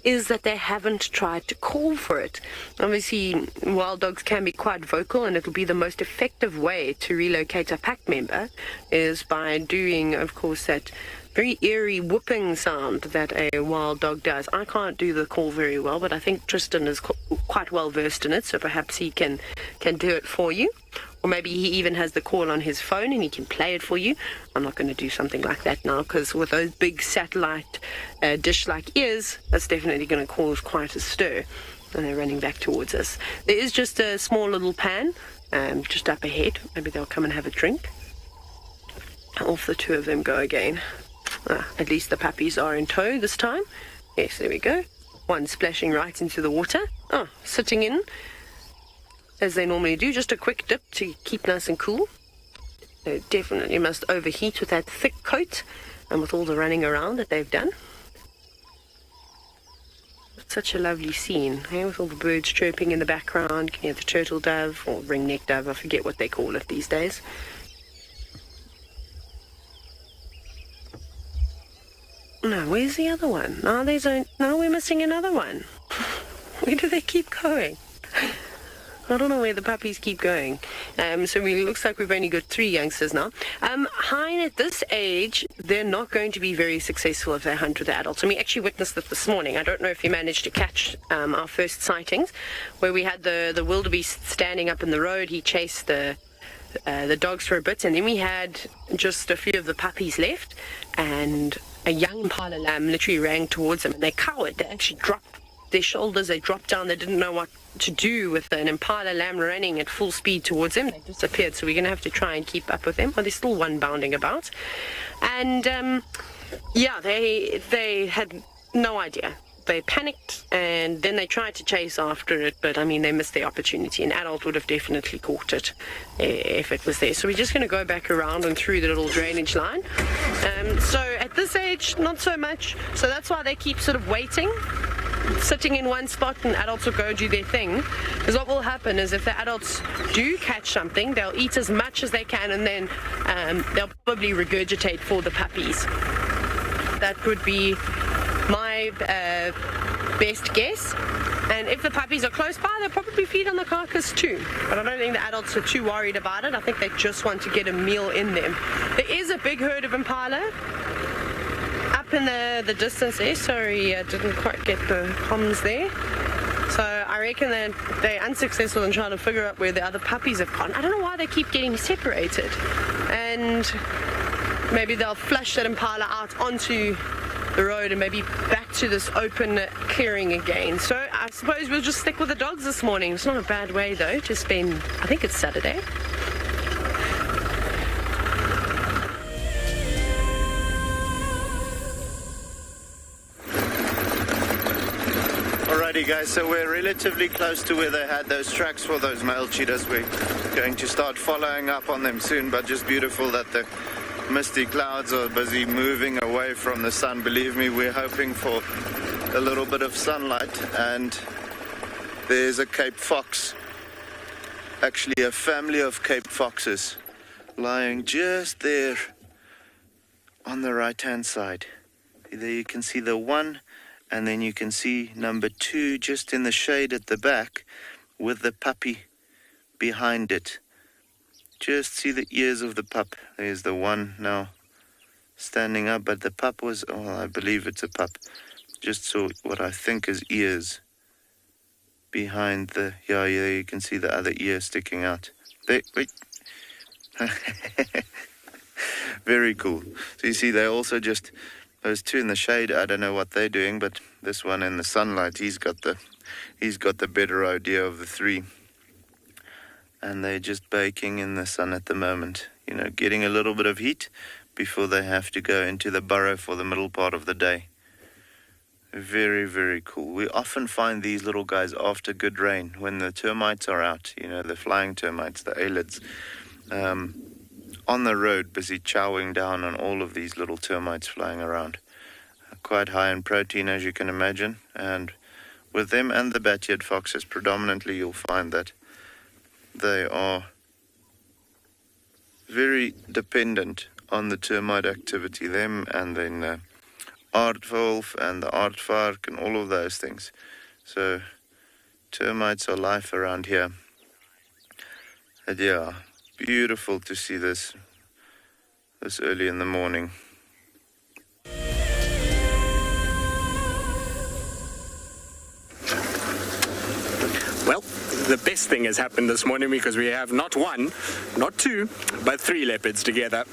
is that they haven't tried to call for it. Obviously, wild dogs can be quite vocal, and it'll be the most effective way to relocate a pack member is by doing, of course, that very eerie whooping sound that a wild dog does. I can't do the call very well, but I think Tristan is quite well versed in it, so perhaps he can do it for you. Or maybe he even has the call on his phone and he can play it for you. I'm not going to do something like that now, because with those big satellite dish-like ears, that's definitely going to cause quite a stir. And they're running back towards us. There is just a small little pan just up ahead. Maybe they'll come and have a drink. Off the 2 of them go again. At least the puppies are in tow this time. Yes, there we go. One splashing right into the water. Oh, sitting in, as they normally do. Just a quick dip to keep nice and cool. They definitely must overheat with that thick coat and with all the running around that they've done. such a lovely scene, hey, with all the birds chirping in the background. You can hear the turtle dove or ringneck dove, I forget what they call it these days. No, where's the other one? No, we're missing another one. Where do they keep going? I don't know where the puppies keep going. So it looks like we've only got 3 youngsters now. Hyena, at this age, they're not going to be very successful if they hunt with the adults. And we actually witnessed it this morning. I don't know if you managed to catch our first sightings, where we had the wildebeest standing up in the road. He chased the dogs for a bit, and then we had just a few of the puppies left, and a young impala lamb literally ran towards them, and they cowered. They actually dropped their shoulders, they dropped down, they didn't know what to do with an impala lamb running at full speed towards them. They disappeared, so we're going to have to try and keep up with them. Well, there's still one bounding about. And, yeah, they had no idea. They panicked, and then they tried to chase after it, but, I mean, they missed the opportunity. An adult would have definitely caught it if it was there. So we're just going to go back around and through the little drainage line. So at this age, not so much. So that's why they keep sort of waiting, sitting in one spot, and adults will go do their thing. Because what will happen is if the adults do catch something, they'll eat as much as they can, and then they'll probably regurgitate for the puppies. That would be my best guess. And if the puppies are close by, they'll probably feed on the carcass too. But I don't think the adults are too worried about it. I think they just want to get a meal in them. There is a big herd of impala up in the distance there. Sorry, I didn't quite get the comms there. So I reckon that they're unsuccessful in trying to figure out where the other puppies have gone. I don't know why they keep getting separated. And maybe they'll flush that impala out onto the road and maybe back to this open clearing again. So I suppose we'll just stick with the dogs this morning. It's not a bad way though to spend, I think it's Saturday. Alrighty guys, so we're relatively close to where they had those tracks for those male cheetahs. We're going to start following up on them soon, but just beautiful that the misty clouds are busy moving away from the sun. Believe me, we're hoping for a little bit of sunlight. And there's a Cape fox, actually a family of Cape foxes, lying just there on the right hand side. There you can see the one, and then you can see number 2 just in the shade at the back with the puppy behind it. Just see the ears of the pup. There's the one now standing up, but the pup was, I believe it's a pup. Just saw what I think is ears behind the, yeah, you can see the other ear sticking out. There, wait. Very cool. So you see they also just, those 2 in the shade, I don't know what they're doing, but this one in the sunlight, he's got the better idea of the 3. And they're just baking in the sun at the moment, you know, getting a little bit of heat before they have to go into the burrow for the middle part of the day. Very, very cool. We often find these little guys after good rain, when the termites are out, you know, the flying termites, the alids, on the road, busy chowing down on all of these little termites flying around. Quite high in protein, as you can imagine, and with them and the bat-eared foxes, predominantly you'll find that they are very dependent on the termite activity, them and then aardwolf and the Aardvark and all of those things. So termites are life around here. And yeah, beautiful to see this early in the morning. Well, the best thing has happened this morning because we have not 1, not 2, but 3 leopards together,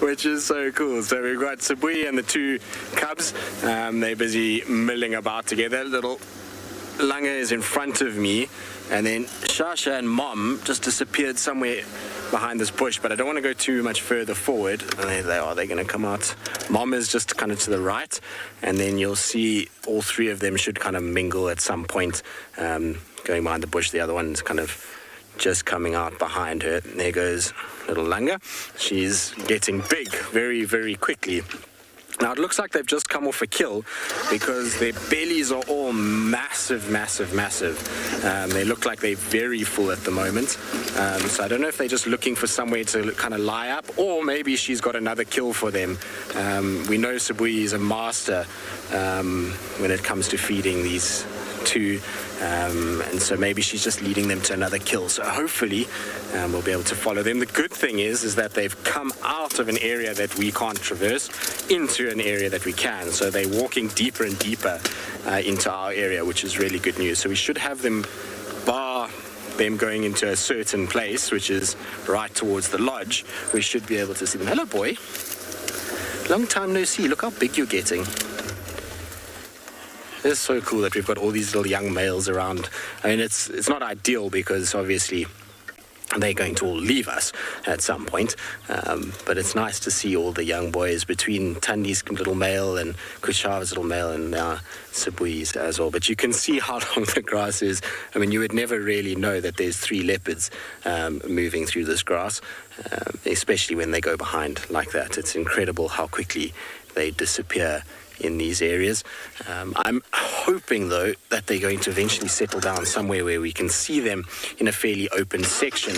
which is so cool. So we've got Sabi and the 2 cubs. They're busy milling about together. Little Langa is in front of me, and then Shasha and Mom just disappeared somewhere behind this bush, but I don't want to go too much further forward. And there they are, they're going to come out. Mom is just kind of to the right, and then you'll see all 3 of them should kind of mingle at some point, going behind the bush. The other one's kind of just coming out behind her. And there goes little Langa. She's getting big very, very quickly. Now, it looks like they've just come off a kill because their bellies are all massive. They look like they're very full at the moment. So I don't know if they're just looking for somewhere to kind of lie up, or maybe she's got another kill for them. We know Sibling is a master when it comes to feeding these two, and so maybe she's just leading them to another kill. So hopefully we'll be able to follow them. The good thing is that they've come out of an area that we can't traverse into an area that we can. So they're walking deeper and deeper into our area, which is really good news. So we should have them, bar them going into a certain place, which is right towards the lodge. We should be able to see them. Hello, boy. Long time no see. Look how big you're getting. It's so cool that we've got all these little young males around. I mean, it's not ideal because obviously they're going to all leave us at some point. But it's nice to see all the young boys between Tandi's little male and Kushava's little male and Sibui's as well. But you can see how long the grass is. I mean, you would never really know that there's 3 leopards moving through this grass, especially when they go behind like that. It's incredible how quickly they disappear in these areas. I'm hoping, though, that they're going to eventually settle down somewhere where we can see them in a fairly open section.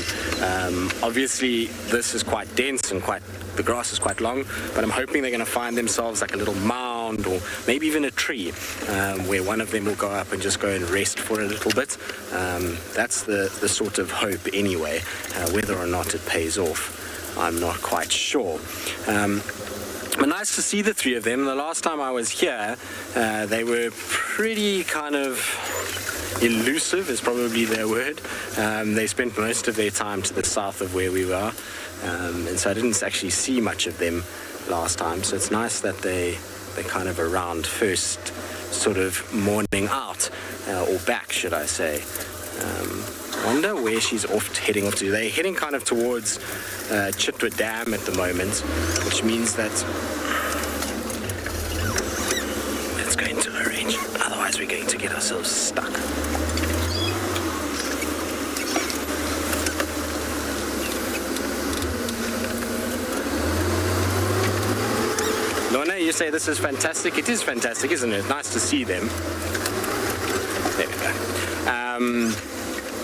Obviously, this is quite dense and the grass is quite long, but I'm hoping they're going to find themselves like a little mound or maybe even a tree where one of them will go up and just go and rest for a little bit. That's the sort of hope anyway. Whether or not it pays off, I'm not quite sure. But nice to see the 3 of them. The last time I was here, they were pretty kind of elusive, is probably their word. They spent most of their time to the south of where we were, and so I didn't actually see much of them last time. So it's nice that they're kind of around first sort of morning out, or back, should I say. Wonder where she's heading off to. They're heading kind of towards Cheetah Dam at the moment, which means that it's going to arrange. Otherwise, we're going to get ourselves stuck. Lorna, you say this is fantastic. It is fantastic, isn't it? Nice to see them. There we go.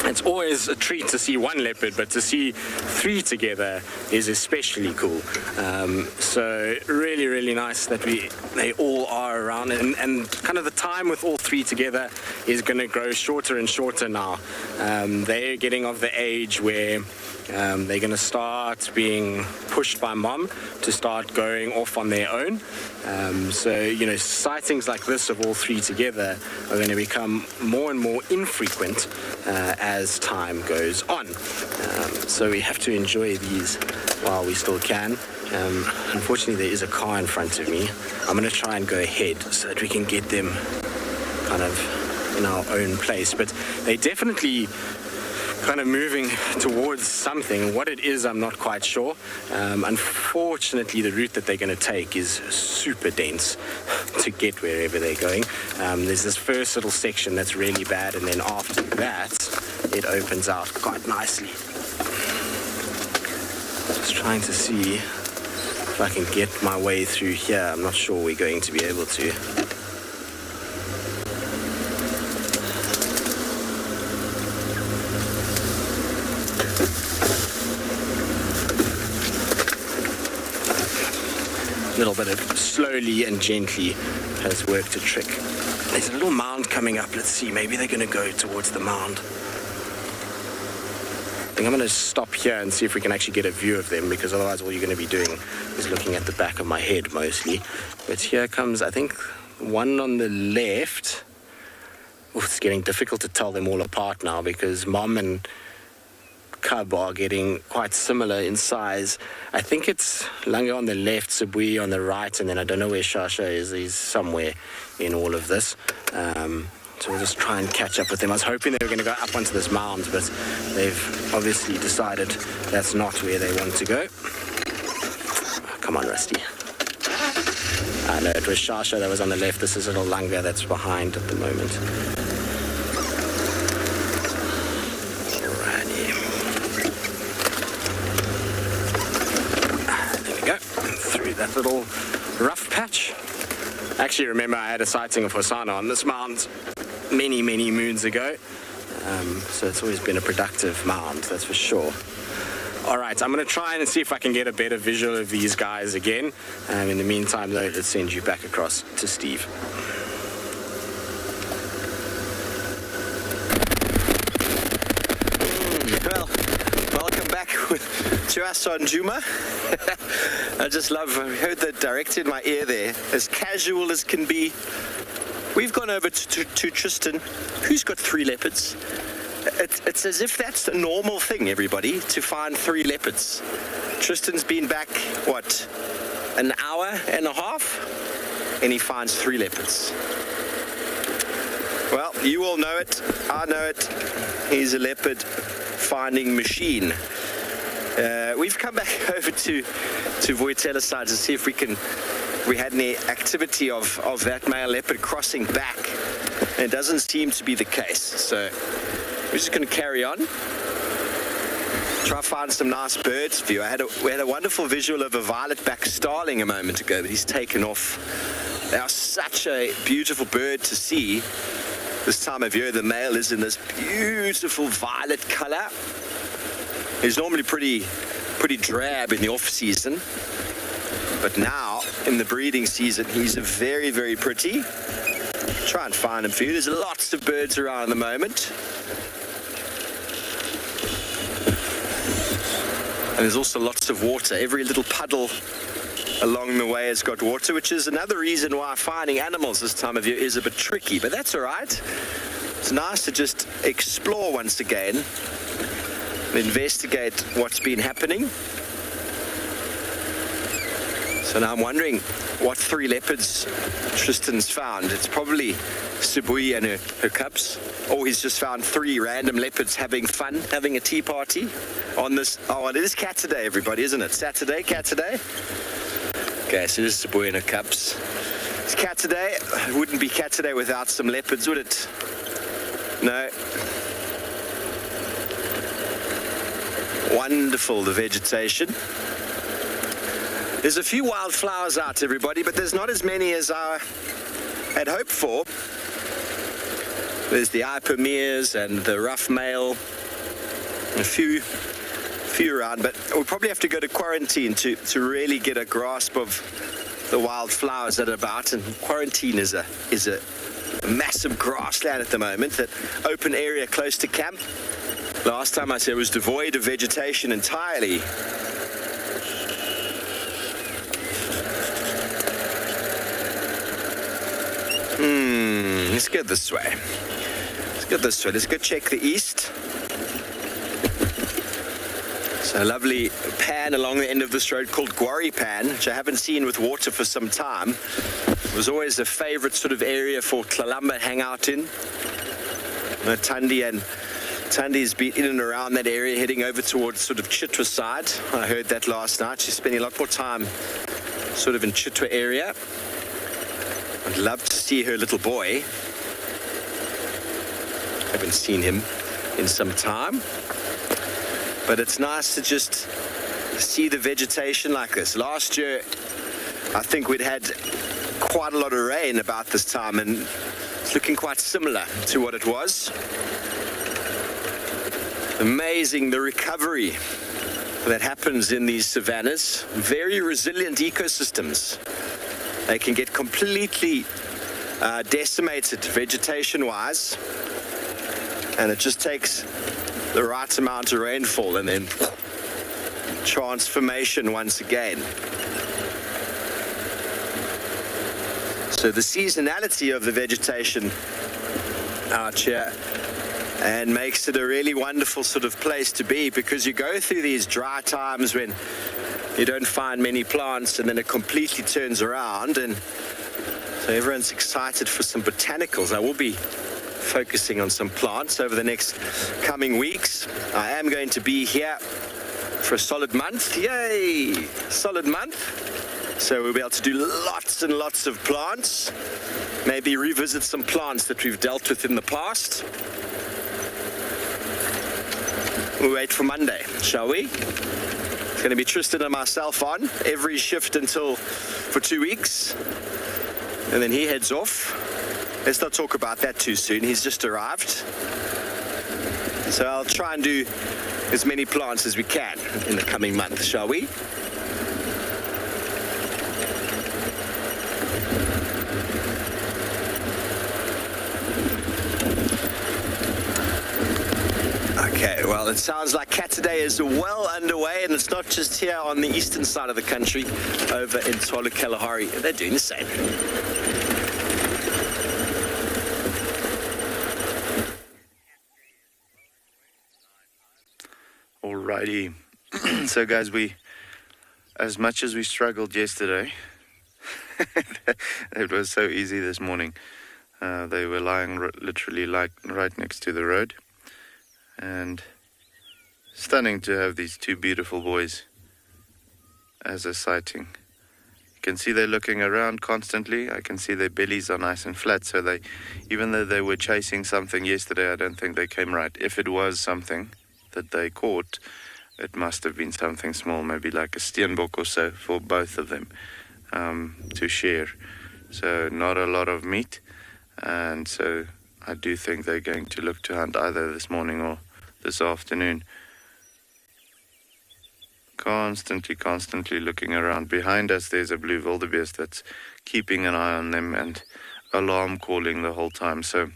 It's always a treat to see one leopard, but to see 3 together is especially cool. So really, really nice that they all are around, and kind of the time with all 3 together is going to grow shorter and shorter now. They're getting of the age where they're going to start being pushed by mom to start going off on their own. So, you know, sightings like this of all 3 together are going to become more and more infrequent as time goes on. So we have to enjoy these while we still can. Unfortunately, there is a car in front of me. I'm going to try and go ahead so that we can get them kind of in our own place. But they definitely kind of moving towards something. What it is, I'm not quite sure. Unfortunately, the route that they're going to take is super dense to get wherever they're going. There's this first little section that's really bad, and then after that, it opens out quite nicely. Just trying to see if I can get my way through here. I'm not sure we're going to be able to. A little bit of slowly and gently has worked a trick. There's a little mound coming up. Let's see, maybe they're going to go towards the mound. I think I'm going to stop here and see if we can actually get a view of them, because otherwise all you're going to be doing is looking at the back of my head mostly. But here comes, I think, one on the left. Oof, it's getting difficult to tell them all apart now because Mom and Cub are getting quite similar in size. I think it's Langa on the left, Sibui on the right, and then I don't know where Shasha is. He's somewhere in all of this. So we'll just try and catch up with them. I was hoping they were going to go up onto this mound, but they've obviously decided that's not where they want to go. Oh, come on, Rusty. I know it was Shasha that was on the left. This is little Langa that's behind at the moment. Alrighty. There we go. Through that little rough patch. I actually remember I had a sighting of Hosanna on this mound many moons ago. So it's always been a productive mound, that's for sure. Alright, I'm going to try and see if I can get a better visual of these guys again. In the meantime, though, let's send you back across to Steve. Well, welcome back to us on Juma. I heard that direct in my ear there, as casual as can be. We've gone over to Tristan, who's got 3 leopards. It's as if that's a normal thing, everybody, to find 3 leopards. Tristan's been back, an hour and a half, and he finds 3 leopards. Well, you all know it. I know it. He's a leopard finding machine. We've come back over to Voitella's side to see if we had any activity of that male leopard crossing back. And it doesn't seem to be the case. So we're just going to carry on. Try to find some nice birds for you. We had a wonderful visual of a violet-backed starling a moment ago, but he's taken off. They are such a beautiful bird to see. This time of year, the male is in this beautiful violet color. He's normally pretty drab in the off-season, but now in the breeding season, he's very, very pretty. Try and find him for you. There's lots of birds around at the moment. And there's also lots of water. Every little puddle along the way has got water, which is another reason why finding animals this time of year is a bit tricky, but that's all right. It's nice to just explore once again and investigate what's been happening. So now I'm wondering what 3 leopards Tristan's found. It's probably Sibling and her cubs, or he's just found 3 random leopards having fun, having a tea party on this. Oh, it is cat today, everybody, isn't it? Saturday, cat today. Okay, so this is Sibling and her cubs. It's cat today. It wouldn't be cat today without some leopards, would it? No. Wonderful, the vegetation. There's a few wildflowers out, everybody, but there's not as many as I had hoped for. There's the ipomeas and the rough male, a few around, but we'll probably have to go to quarantine to really get a grasp of the wildflowers that are about. And quarantine is a massive grassland at the moment, that open area close to camp. Last time I said it was devoid of vegetation entirely. Let's go this way. Let's go check the east. So a lovely pan along the end of this road called Gwari Pan, which I haven't seen with water for some time. It was always a favorite sort of area for Tlalamba to hang out in. Tandi's been in and around that area, heading over towards sort of Chitwa side. I heard that last night. She's spending a lot more time sort of in Chitwa area. I'd love to see her little boy. Haven't seen him in some time. But it's nice to just see the vegetation like this. Last year, I think we'd had quite a lot of rain about this time, and it's looking quite similar to what it was. Amazing the recovery that happens in these savannas. Very resilient ecosystems. They can get completely decimated vegetation-wise, and it just takes the right amount of rainfall and then transformation once again. So the seasonality of the vegetation out here and makes it a really wonderful sort of place to be, because you go through these dry times when you don't find many plants, and then it completely turns around, and so everyone's excited for some botanicals. I will be focusing on some plants over the next coming weeks. I am going to be here for a solid month. Yay! Solid month. So we'll be able to do lots and lots of plants. Maybe revisit some plants that we've dealt with in the past. We'll wait for Monday, shall we? It's going to be Tristan and myself on every shift for 2 weeks. And then he heads off. Let's not talk about that too soon. He's just arrived. So I'll try and do as many plants as we can in the coming month, shall we? Okay, well, it sounds like Cat Day is well underway, and it's not just here on the eastern side of the country, over in Tswalu Kalahari. They're doing the same. Alrighty. So, guys, as much as we struggled yesterday, it was so easy this morning. They were lying literally right next to the road. And stunning to have these two beautiful boys as a sighting. You can see they're looking around constantly. I can see their bellies are nice and flat, so even though they were chasing something yesterday, I don't think they came right. If it was something that they caught, it must have been something small, maybe like a steenbok or so for both of them to share. So not a lot of meat, and so I do think they're going to look to hunt either this morning or this afternoon. Constantly looking around. Behind us there's a blue wildebeest that's keeping an eye on them and alarm calling the whole time. So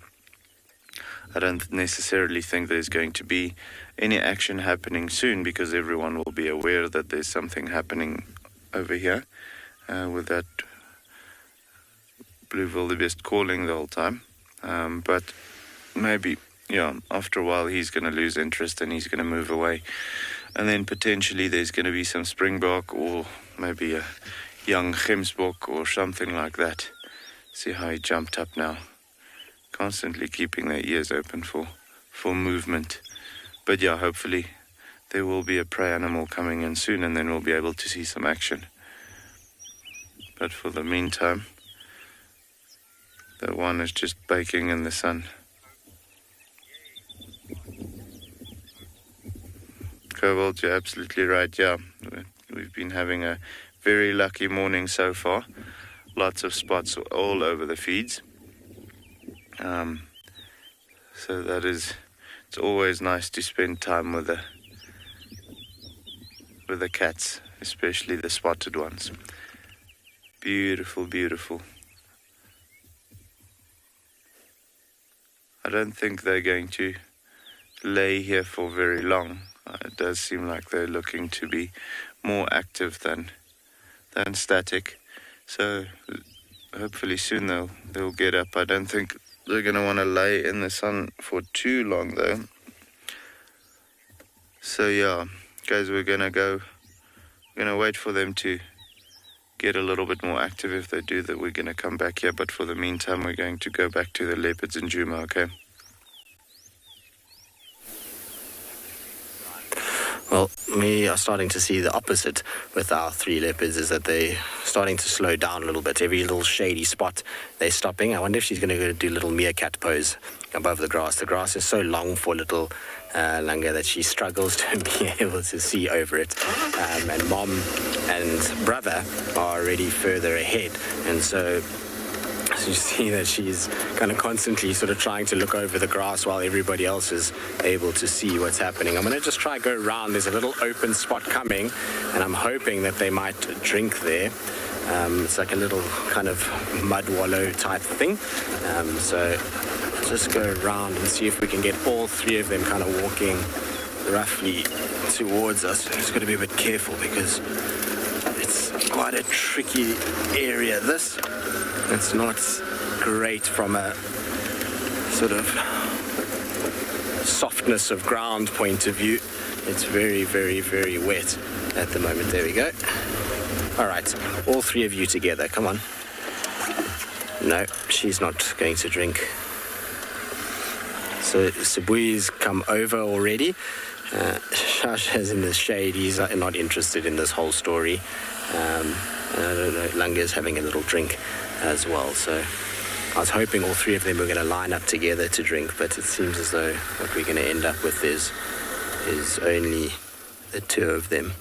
I don't necessarily think there's going to be any action happening soon, because everyone will be aware that there's something happening over here with that blue wildebeest calling the whole time. But maybe, after a while he's going to lose interest and he's going to move away. And then potentially there's going to be some springbok or maybe a young gemsbok or something like that. See how he jumped up now. Constantly keeping their ears open for movement. But yeah, hopefully there will be a prey animal coming in soon, and then we'll be able to see some action. But for the meantime, the one is just baking in the sun. Cobalt, you're absolutely right. Yeah, we've been having a very lucky morning so far. Lots of spots all over the feeds. So it's always nice to spend time with the cats, especially the spotted ones. Beautiful, beautiful. I don't think they're going to lay here for very long. It does seem like they're looking to be more active than static. So hopefully soon they'll get up. I don't think they're going to want to lay in the sun for too long though. So yeah, guys, we're going to wait for them to get a little bit more active. If they do that, we're going to come back here. But for the meantime, we're going to go back to the leopards in Juma, okay? Well, we are starting to see the opposite with our three leopards, is that they're starting to slow down a little bit. Every little shady spot, they're stopping. I wonder if she's going to go do a little meerkat pose above the grass. The grass is so long for little Langa that she struggles to be able to see over it. And mom and brother are already further ahead. And so you see that she's kind of constantly sort of trying to look over the grass while everybody else is able to see what's happening. I'm going to just try go around. There's a little open spot coming, and I'm hoping that they might drink there. It's like a little kind of mud wallow type thing. So just go around and see if we can get all three of them kind of walking roughly towards us. Just got to be a bit careful because it's quite a tricky area. It's not great from a sort of softness of ground point of view. It's very, very, very wet at the moment. There we go. All right, all three of you together. Come on. No, she's not going to drink. So Sabui's come over already. Shasha's in the shade. He's not interested in this whole story. I don't know, Langa's having a little drink as well. So I was hoping all three of them were going to line up together to drink, but it seems as though what we're going to end up with is only the two of them.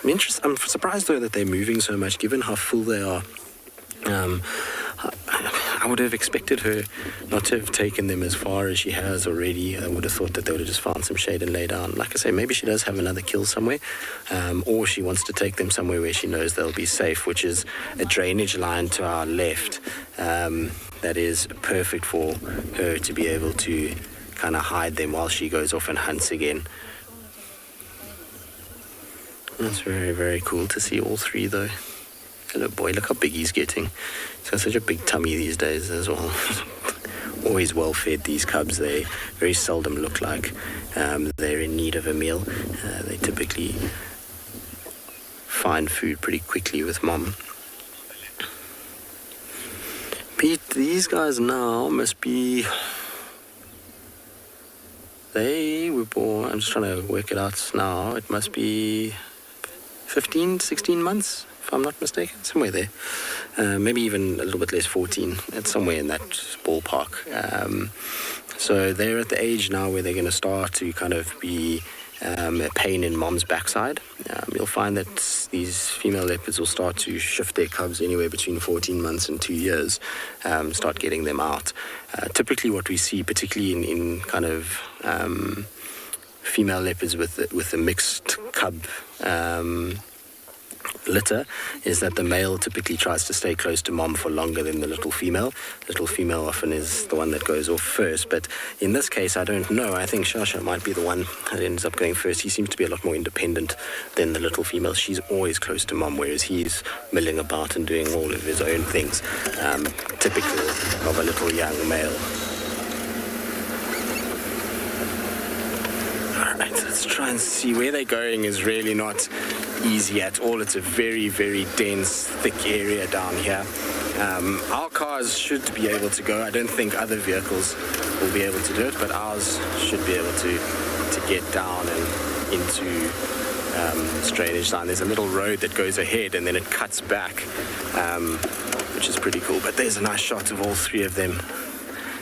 I'm surprised, though, that they're moving so much, given how full they are. I would have expected her not to have taken them as far as she has already. I would have thought that they would have just found some shade and lay down. Like I say, maybe she does have another kill somewhere, or she wants to take them somewhere where she knows they'll be safe, which is a drainage line to our left. That is perfect for her to be able to kind of hide them while she goes off and hunts again. That's very, very cool to see all three, though. Hello, boy, look how big he's getting. He's got such a big tummy these days as well. Always well fed, these cubs. They very seldom look like they're in need of a meal. They typically find food pretty quickly with mom. Pete, these guys now must be... They were born... I'm just trying to work it out now. It must be 15, 16 months. If I'm not mistaken, somewhere there. Maybe even a little bit less, 14. It's somewhere in that ballpark. So they're at the age now where they're going to start to kind of be a pain in mom's backside. You'll find that these female leopards will start to shift their cubs anywhere between 14 months and 2 years, start getting them out. Typically what we see, particularly in kind of female leopards with a mixed cub litter, is that the male typically tries to stay close to mom for longer than the little female. Little female often is the one that goes off first, but in this case, I don't know. I think Shasha might be the one that ends up going first. He seems to be a lot more independent than the little female. She's always close to mom, whereas he's milling about and doing all of his own things, typical of a little young male. Alright, let's try and see. Where they're going is really not easy at all. It's a very, very dense, thick area down here. Our cars should be able to go. I don't think other vehicles will be able to do it, but ours should be able to get down and into this drainage line. There's a little road that goes ahead and then it cuts back, which is pretty cool. But there's a nice shot of all three of them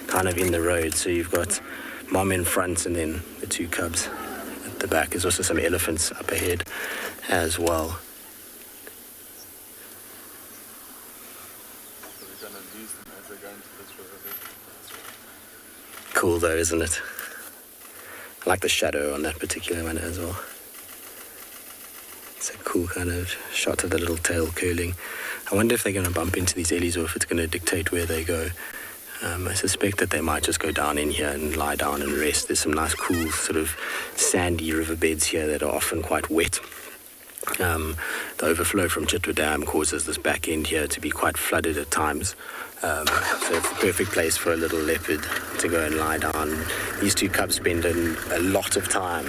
kind of in the road. So you've got mom in front and then the two cubs at the back. There's also some elephants up ahead as well. Cool though, isn't it? I like the shadow on that particular one as well. It's a cool kind of shot of the little tail curling. I wonder if they're going to bump into these ellies or if it's going to dictate where they go. I suspect that they might just go down in here and lie down and rest. There's some nice cool sort of sandy riverbeds here that are often quite wet. The overflow from Cheetah Dam causes this back end here to be quite flooded at times. So it's the perfect place for a little leopard to go and lie down. These two cubs spend a lot of time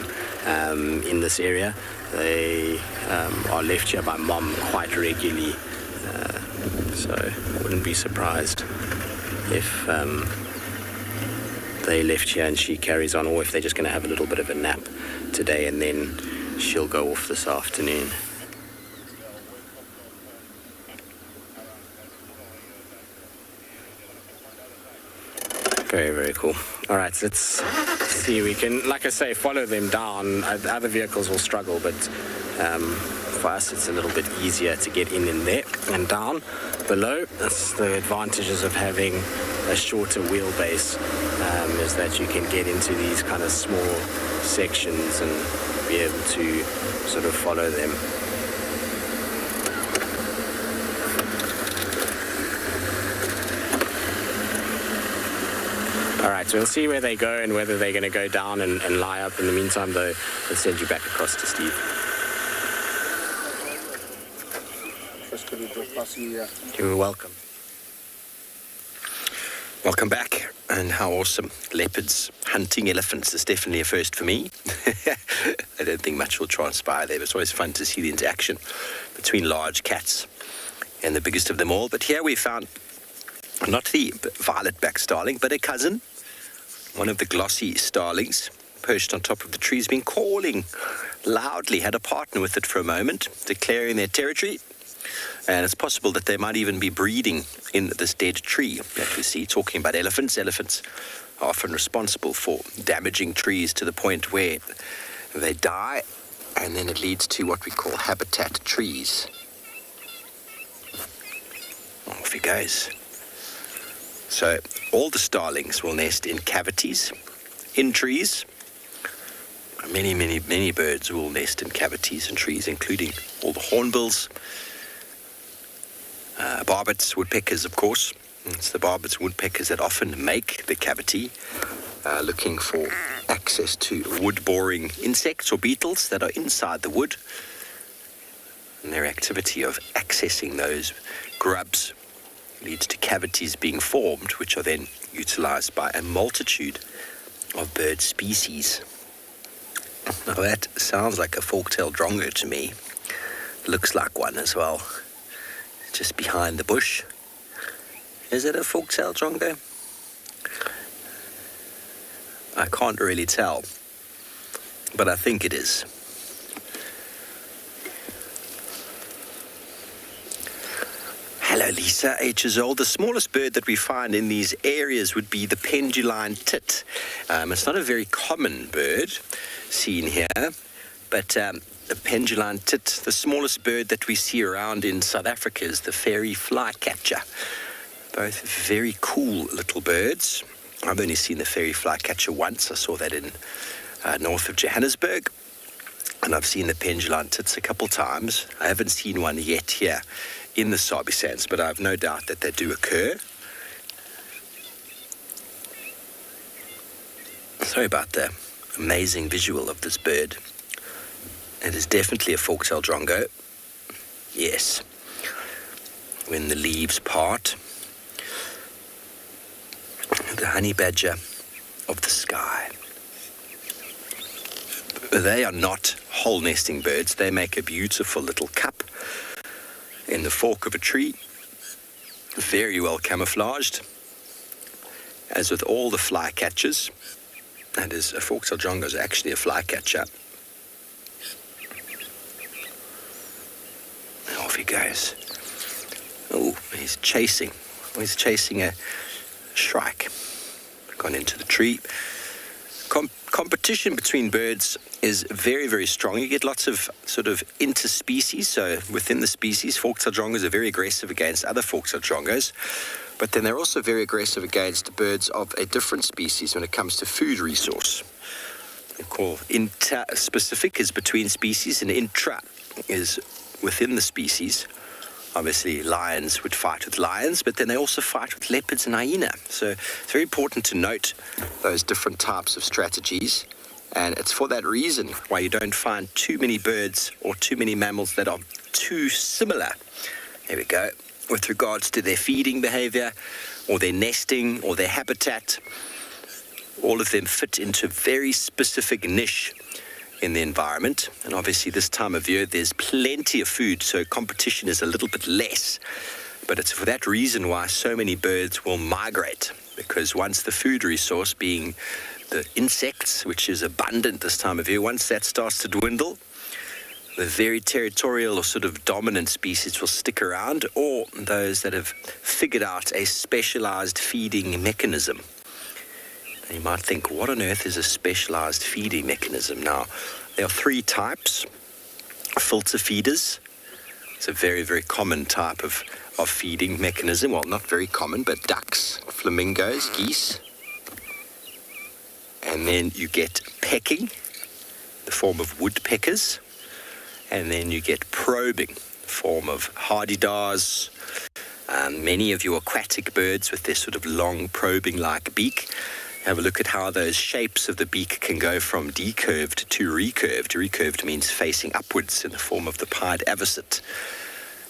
in this area. They are left here by mom quite regularly. So I wouldn't be surprised if they left here and she carries on, or if they're just going to have a little bit of a nap today and then she'll go off this afternoon. Very, very cool. All right, let's see. We can, like I say, follow them down. Other vehicles will struggle, but for us it's a little bit easier to get in there and down below. That's the advantages of having a shorter wheelbase, is that you can get into these kind of small sections and be able to sort of follow them. All right, so we'll see where they go and whether they're going to go down and lie up. In the meantime, though, let's send you back across to Steve. You're welcome. Welcome back. And how awesome. Leopards hunting elephants is definitely a first for me. I don't think much will transpire there, but it's always fun to see the interaction between large cats and the biggest of them all. But here we found not the violet-backed starling, but a cousin, one of the glossy starlings, perched on top of the tree, has been calling loudly, had a partner with it for a moment, declaring their territory. And it's possible that they might even be breeding in this dead tree that we see. Talking about elephants, elephants are often responsible for damaging trees to the point where they die and then it leads to what we call habitat trees. Off he goes. So all the starlings will nest in cavities, in trees. Many birds will nest in cavities and trees, including all the hornbills, barbets, woodpeckers, of course. It's the barbets, woodpeckers that often make the cavity, looking for access to wood-boring insects or beetles that are inside the wood. And their activity of accessing those grubs leads to cavities being formed, which are then utilized by a multitude of bird species. Now that sounds like a fork-tailed drongo to me. Looks like one as well. Just behind the bush. Is it a fork-tailed drongo? I can't really tell, but I think it is. Hello, Lisa, 8 years old. The smallest bird that we find in these areas would be the penduline tit. It's not a very common bird seen here, but the penduline tit, the smallest bird that we see around in South Africa, is the fairy flycatcher. Both very cool little birds. I've only seen the fairy flycatcher once. I saw that in north of Johannesburg. And I've seen the penduline tits a couple times. I haven't seen one yet here in the Sabi Sands, but I have no doubt that they do occur. Sorry about the amazing visual of this bird. It is definitely a fork-tailed drongo. Yes. When the leaves part. The honey badger of the sky. They are not hole nesting birds. They make a beautiful little cup in the fork of a tree, very well camouflaged. As with all the flycatchers, that is, a fork-tailed drongo is actually a flycatcher. Off he goes. Oh, he's chasing a shrike. Gone into the tree. Competition between birds is very, very strong. You get lots of sort of interspecies. So within the species, fork-tailed drongos are very aggressive against other fork-tailed drongos. But then they're also very aggressive against birds of a different species when it comes to food resource. We call inter-specific is between species and intra is within the species. Obviously, lions would fight with lions, but then they also fight with leopards and hyena. So it's very important to note those different types of strategies. And it's for that reason why you don't find too many birds or too many mammals that are too similar. There we go. With regards to their feeding behavior or their nesting or their habitat, all of them fit into a very specific niche in the environment. And obviously this time of year there's plenty of food, so competition is a little bit less. But it's for that reason why so many birds will migrate, because once the food resource, being the insects, which is abundant this time of year, once that starts to dwindle, the very territorial or sort of dominant species will stick around, or those that have figured out a specialized feeding mechanism. And you might think, what on earth is a specialized feeding mechanism? Now, there are 3 types. Filter feeders. It's a very, very common type of feeding mechanism. Well, not very common, but ducks, flamingos, geese. And then you get pecking, the form of woodpeckers. And then you get probing, the form of hardidars. Many of your aquatic birds with their sort of long probing-like beak. Have a look at how those shapes of the beak can go from decurved to recurved. Recurved means facing upwards in the form of the pied avocet.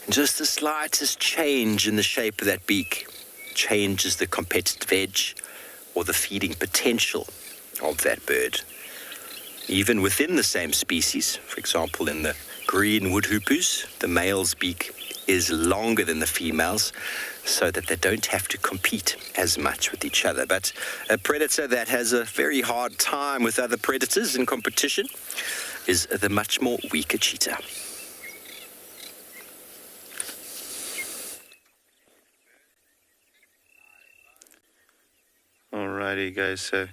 And just the slightest change in the shape of that beak changes the competitive edge or the feeding potential of that bird. Even within the same species, for example, in the green woodhoopers, the male's beak is longer than the female's, so that they don't have to compete as much with each other. But a predator that has a very hard time with other predators in competition is the much more weaker cheetah. Alrighty, guys, so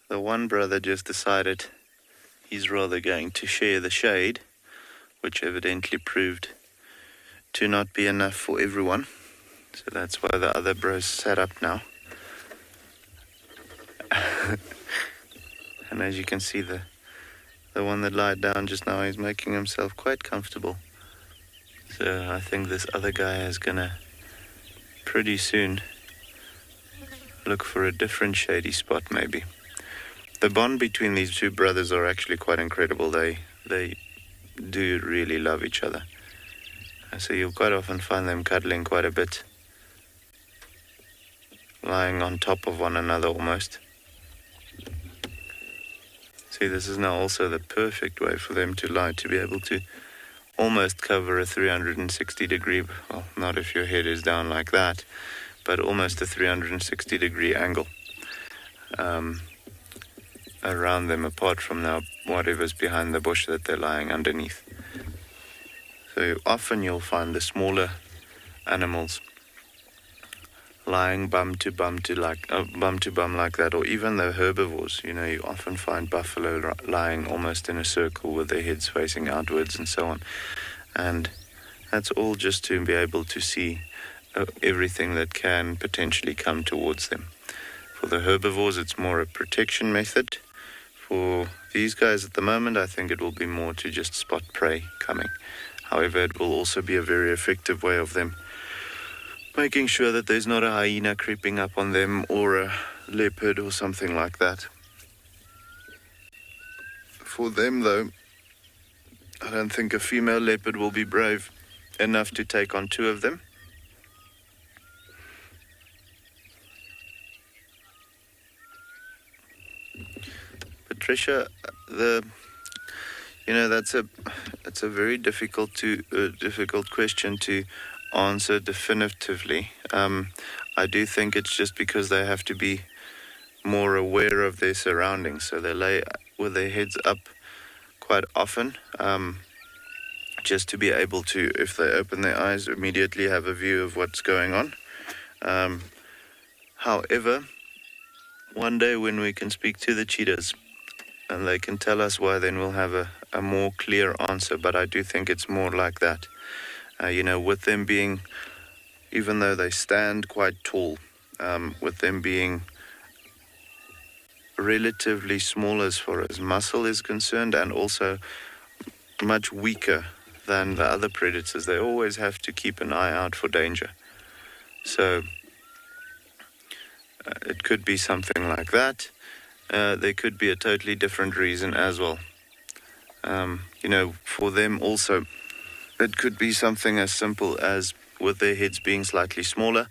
the one brother just decided he's rather going to share the shade, which evidently proved to not be enough for everyone. So that's why the other bros sat up now. And as you can see, the one that lied down just now is making himself quite comfortable. So I think this other guy is gonna pretty soon look for a different shady spot maybe. The bond between these two brothers are actually quite incredible. They do really love each other. So you'll quite often find them cuddling quite a bit, lying on top of one another almost. See, this is now also the perfect way for them to lie, to be able to almost cover a 360 degree, well, not if your head is down like that, but almost a 360 degree angle around them, apart from now whatever's behind the bush that they're lying underneath. So often you'll find the smaller animals lying bum to bum like that, or even the herbivores. You know, you often find buffalo lying almost in a circle with their heads facing outwards and so on. And that's all just to be able to see everything that can potentially come towards them. For the herbivores, it's more a protection method. For these guys at the moment, I think it will be more to just spot prey coming. However, it will also be a very effective way of them making sure that there's not a hyena creeping up on them, or a leopard or something like that. For them, though, I don't think a female leopard will be brave enough to take on two of them. Patricia, that's a very difficult question to answer definitively. I do think it's just because they have to be more aware of their surroundings, so they lay with their heads up quite often, just to be able to, if they open their eyes, immediately have a view of what's going on. However, one day when we can speak to the cheetahs and they can tell us why, then we'll have a more clear answer. But I do think it's more like that. With them being, even though they stand quite tall, with them being relatively small as far as muscle is concerned, and also much weaker than the other predators, they always have to keep an eye out for danger. So it could be something like that. There could be a totally different reason as well. For them also, it could be something as simple as with their heads being slightly smaller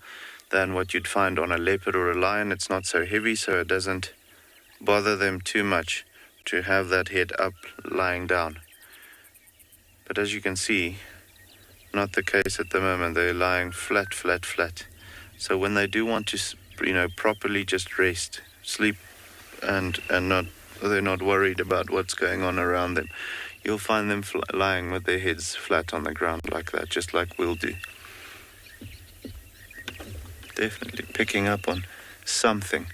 than what you'd find on a leopard or a lion. It's not so heavy, so it doesn't bother them too much to have that head up lying down. But as you can see, not the case at the moment. They're lying flat. So when they do want to, properly just rest, sleep, and they're not worried about what's going on around them, you'll find them lying with their heads flat on the ground like that, just like we'll do. Definitely picking up on something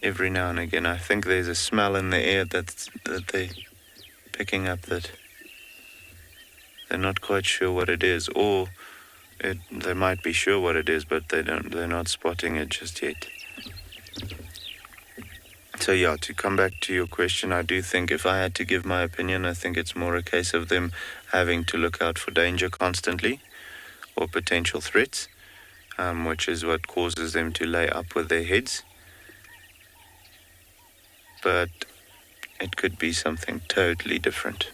every now and again. I think there's a smell in the air that they're picking up, that they're not quite sure what it is, or they might be sure what it is, but they're not spotting it just yet. So yeah, to come back to your question, I do think, if I had to give my opinion, I think it's more a case of them having to look out for danger constantly, or potential threats, which is what causes them to lay up with their heads. But it could be something totally different.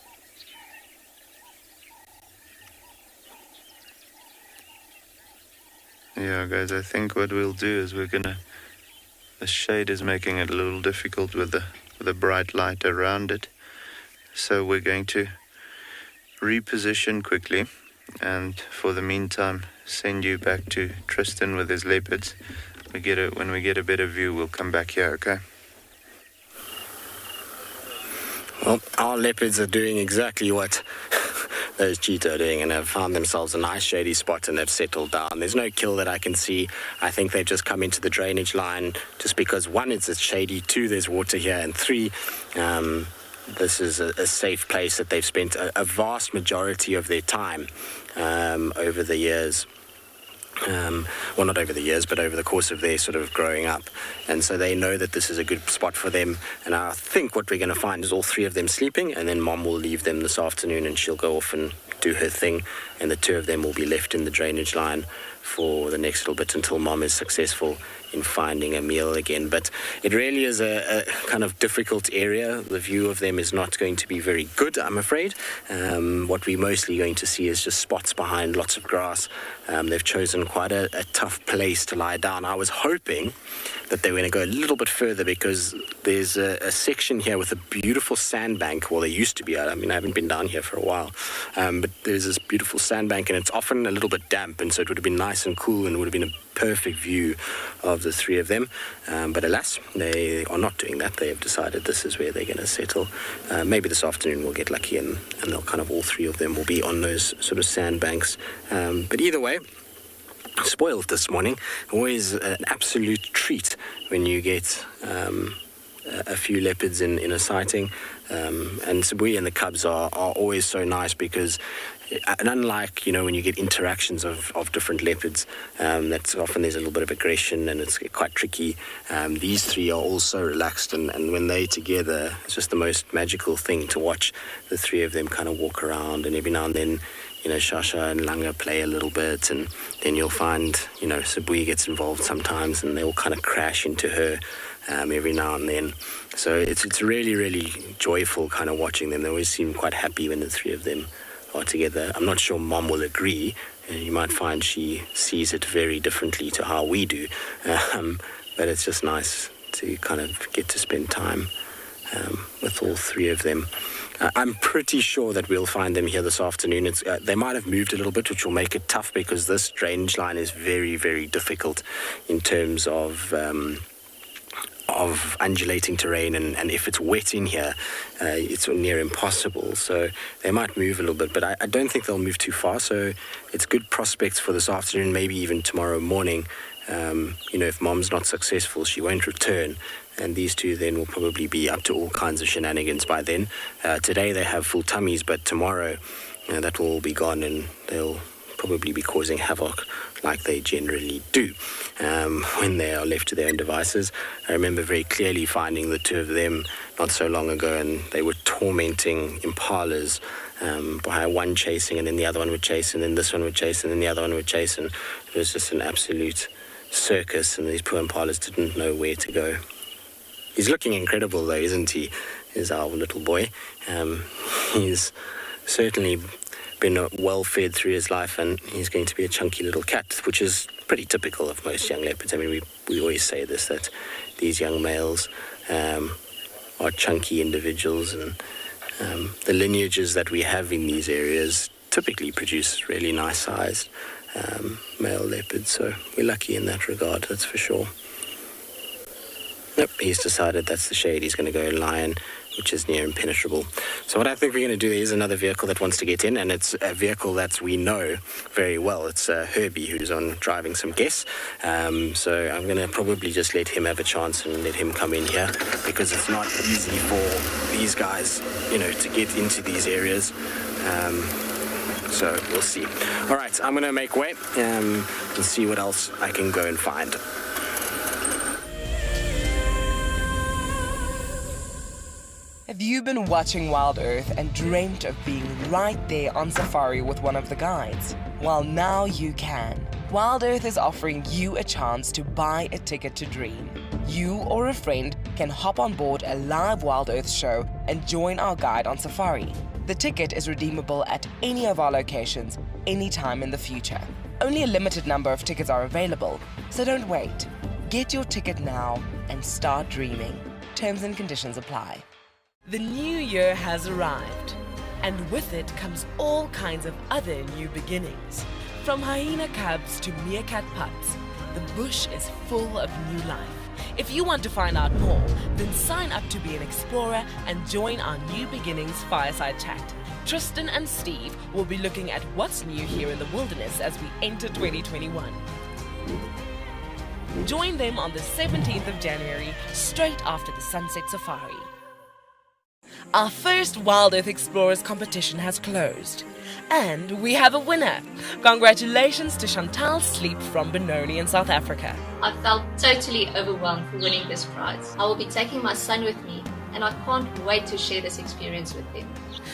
Yeah, guys, I think what we'll do is the shade is making it a little difficult with the bright light around it. So we're going to reposition quickly, and for the meantime, send you back to Tristan with his leopards. When we get a better view, we'll come back here, okay? Well, our leopards are doing exactly what those cheetah are doing, and have found themselves a nice shady spot, and they've settled down. There's no kill that I can see. I think they've just come into the drainage line just because, one, it's shady, two, there's water here, and three, this is a safe place that they've spent a vast majority of their time over the years. Well, not over the years, but over the course of their sort of growing up. And so they know that this is a good spot for them. And I think what we're going to find is all three of them sleeping, and then Mom will leave them this afternoon and she'll go off and do her thing. And the two of them will be left in the drainage line for the next little bit until Mom is successful in finding a meal again. But it really is a kind of difficult area. The view of them is not going to be very good, I'm afraid. What we're mostly going to see is just spots behind lots of grass. They've chosen quite a tough place to lie down. I was hoping that they were going to go a little bit further because there's a section here with a beautiful sandbank. Well, there used to be. I mean, I haven't been down here for a while. But there's this beautiful sandbank, and it's often a little bit damp, and so it would have been nice and cool and would have been a perfect view of the three of them. But alas, they are not doing that. They have decided this is where they're going to settle. Maybe this afternoon we'll get lucky and they'll kind of, all three of them will be on those sort of sandbanks. But either way, spoiled this morning. Always an absolute treat when you get a few leopards in a sighting. And Sabi and the cubs are always so nice because, and unlike, when you get interactions of different leopards, that's often there's a little bit of aggression and it's quite tricky. These three are all so relaxed, and when they're together, it's just the most magical thing to watch the three of them kind of walk around, and every now and then, Shasha and Langa play a little bit, and then you'll find, Sabi gets involved sometimes, and they all kind of crash into her every now and then. So it's really, really joyful kind of watching them. They always seem quite happy when the three of them are together. I'm not sure Mom will agree. You might find she sees it very differently to how we do. But it's just nice to kind of get to spend time with all three of them. I'm pretty sure that we'll find them here this afternoon. They might have moved a little bit, which will make it tough because this drainage line is very, very difficult in terms of undulating terrain, and if it's wet in here, it's near impossible. So they might move a little bit, but I don't think they'll move too far. So it's good prospects for this afternoon, maybe even tomorrow morning. If Mom's not successful, she won't return, and these two then will probably be up to all kinds of shenanigans by then. Today they have full tummies, but tomorrow that will all be gone, and they'll probably be causing havoc like they generally do when they are left to their own devices. I remember very clearly finding the two of them not so long ago, and they were tormenting impalas by one chasing, and then the other one would chase, and then this one would chase, and then the other one would chase, and it was just an absolute circus, and these poor impalas didn't know where to go. He's looking incredible though, isn't he? Is our little boy. He's certainly been well fed through his life, and he's going to be a chunky little cat, which is pretty typical of most young leopards. I mean, we always say this, that these young males are chunky individuals, and the lineages that we have in these areas typically produce really nice sized male leopards, so we're lucky in that regard, that's for sure. Nope, he's decided that's the shade he's going to go and lie in, which is near impenetrable. So what I think we're going to do is another vehicle that wants to get in, and it's a vehicle that we know very well. It's Herbie, who's on driving some guests. So I'm going to probably just let him have a chance and let him come in here, because it's not easy for these guys, to get into these areas. So we'll see. All right, I'm going to make way and see what else I can go and find. Have you been watching WildEarth and dreamt of being right there on safari with one of the guides? Well, now you can. WildEarth is offering you a chance to buy a ticket to dream. You or a friend can hop on board a live WildEarth show and join our guide on safari. The ticket is redeemable at any of our locations, anytime in the future. Only a limited number of tickets are available, so don't wait. Get your ticket now and start dreaming. Terms and conditions apply. The new year has arrived, and with it comes all kinds of other new beginnings. From hyena cubs to meerkat pups, the bush is full of new life. If you want to find out more, then sign up to be an explorer and join our New Beginnings Fireside Chat. Tristan and Steve will be looking at what's new here in the wilderness as we enter 2021. Join them on the 17th of January, straight after the Sunset Safari. Our first WildEarth Explorers competition has closed. And we have a winner. Congratulations to Chantal Sleep from Benoni in South Africa. I felt totally overwhelmed for winning this prize. I will be taking my son with me, and I can't wait to share this experience with him.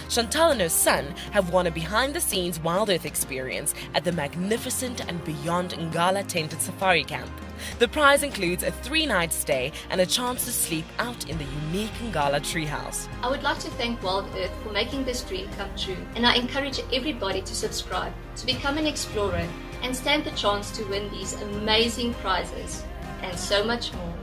Chantal and her son have won a behind-the-scenes WildEarth experience at the magnificent and beyond Ngala tented safari camp. The prize includes a 3-night stay and a chance to sleep out in the unique Ngala treehouse. I would like to thank WildEarth for making this dream come true, and I encourage everybody to subscribe, to become an explorer, and stand the chance to win these amazing prizes, and so much more.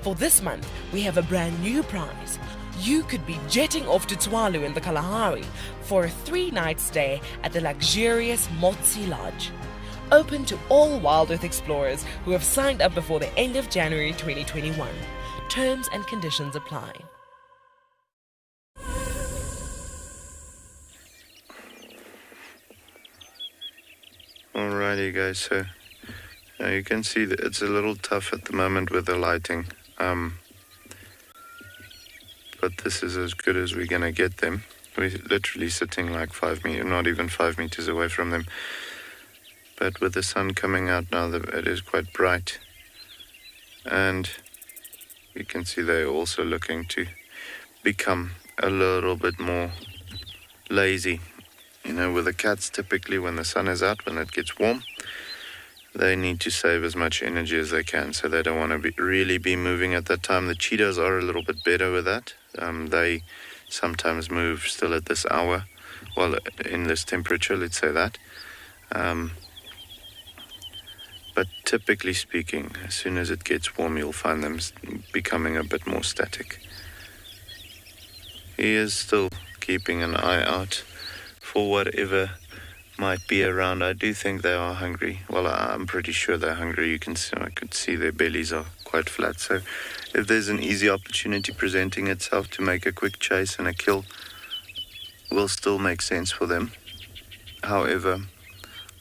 For this month, we have a brand new prize. You could be jetting off to Tswalu in the Kalahari for a 3-night stay at the luxurious Motsi Lodge. Open to all WildEarth explorers who have signed up before the end of January 2021. Terms and conditions apply. Alrighty guys, so now you can see that it's a little tough at the moment with the lighting. But this is as good as we're going to get them. We're literally sitting like 5 meters, not even 5 meters away from them. But with the sun coming out now, it is quite bright. And you can see they're also looking to become a little bit more lazy. You know, with the cats, typically when the sun is out, when it gets warm, they need to save as much energy as they can, so they don't want to really be moving at that time. The cheetahs are a little bit better with that. They sometimes move still at this hour, well, in this temperature, let's say that. But typically speaking, as soon as it gets warm, you'll find them becoming a bit more static. He is still keeping an eye out for whatever might be around. I do think they are hungry. Well, I'm pretty sure they're hungry. I could see their bellies are quite flat. So if there's an easy opportunity presenting itself to make a quick chase and a kill, will still make sense for them. However,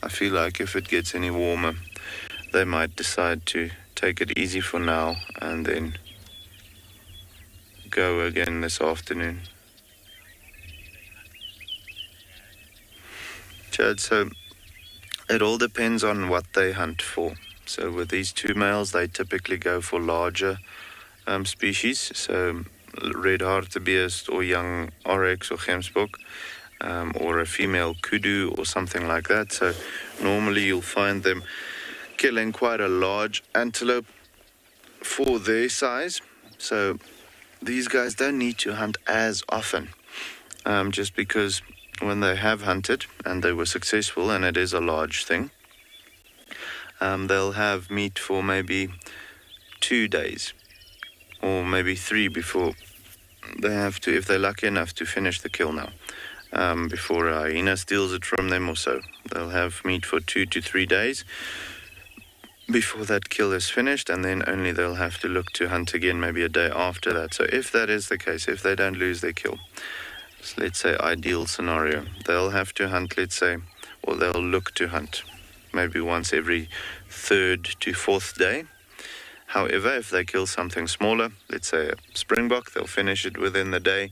I feel like if it gets any warmer, they might decide to take it easy for now and then go again this afternoon. Chad, so it all depends on what they hunt for. So with these two males, they typically go for larger species, so red hartebeest or young oryx or gemsbok, or a female kudu or something like that. So normally you'll find them killing quite a large antelope for their size. So these guys don't need to hunt as often, just because when they have hunted and they were successful, and it is a large thing, they'll have meat for maybe 2 days or maybe 3 before they have to, if they're lucky enough to finish the kill now, before a hyena steals it from them or so. They'll have meat for 2 to 3 days before that kill is finished, and then only they'll have to look to hunt again maybe a day after that. So if that is the case, if they don't lose their kill, so let's say ideal scenario, they'll have to hunt, let's say, or they'll look to hunt maybe once every 3rd to 4th day. However, if they kill something smaller, let's say a springbok, they'll finish it within the day,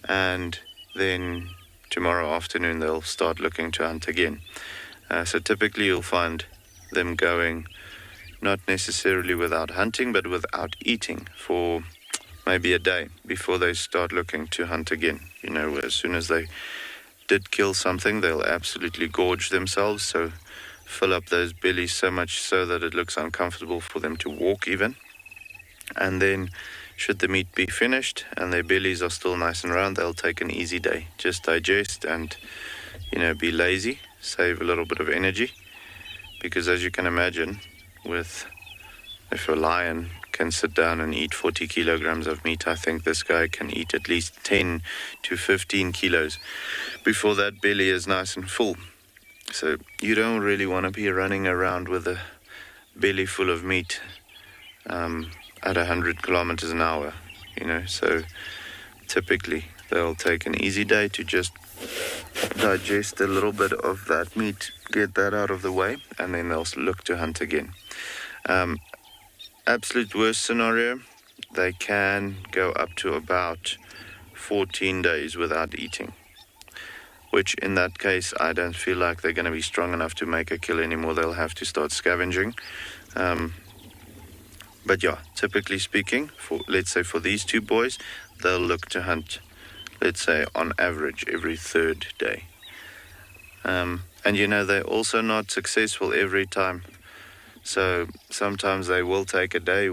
and then tomorrow afternoon they'll start looking to hunt again. So typically you'll find them going not necessarily without hunting, but without eating for maybe a day before they start looking to hunt again. You know, as soon as they did kill something, they'll absolutely gorge themselves, so fill up those bellies so much so that it looks uncomfortable for them to walk even. And then should the meat be finished and their bellies are still nice and round, they'll take an easy day. Just digest and, you know, be lazy, save a little bit of energy. Because as you can imagine, if a lion can sit down and eat 40 kilograms of meat, I think this guy can eat at least 10 to 15 kilos before that belly is nice and full. So you don't really want to be running around with a belly full of meat at 100 kilometers an hour, you know. So typically they'll take an easy day to just digest a little bit of that meat, get that out of the way, and then they'll look to hunt again. Absolute worst scenario, they can go up to about 14 days without eating, which in that case, I don't feel like they're going to be strong enough to make a kill anymore. They'll have to start scavenging. But yeah, typically speaking, let's say for these two boys, they'll look to hunt, let's say on average, every third day. And they're also not successful every time. So sometimes they will take a day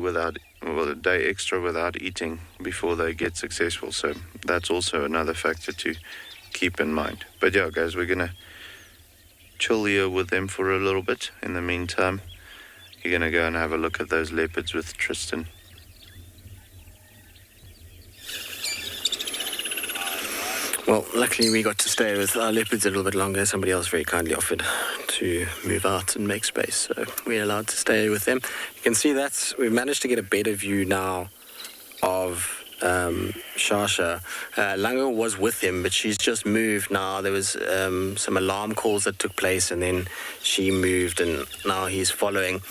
extra without eating before they get successful. So that's also another factor to keep in mind. But yeah, guys, we're going to chill here with them for a little bit. In the meantime, you're going to go and have a look at those leopards with Tristan. Well, luckily we got to stay with our leopards a little bit longer. Somebody else very kindly offered to move out and make space, so we're allowed to stay with them. You can see that we've managed to get a better view now of Shasha. Lango was with him, but she's just moved now. There was some alarm calls that took place, and then she moved, and now he's following.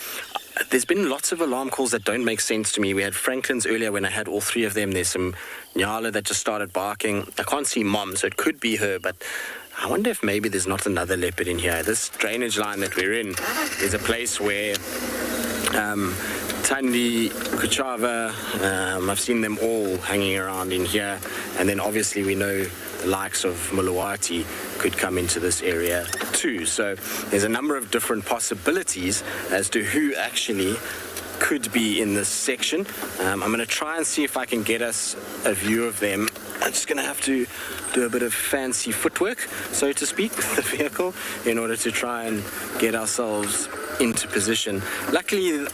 There's been lots of alarm calls that don't make sense to me. We had Franklin's earlier when I had all three of them. There's some Nyala that just started barking. I can't see Mom, so it could be her, but I wonder if maybe there's not another leopard in here. This drainage line that we're in is a place where Tandi, Kuchava, I've seen them all hanging around in here. And then obviously we know the likes of Muluwati could come into this area too. So there's a number of different possibilities as to who actually could be in this section. I'm going to try and see if I can get us a view of them. I'm just going to have to do a bit of fancy footwork, so to speak, with the vehicle in order to try and get ourselves into position. Luckily,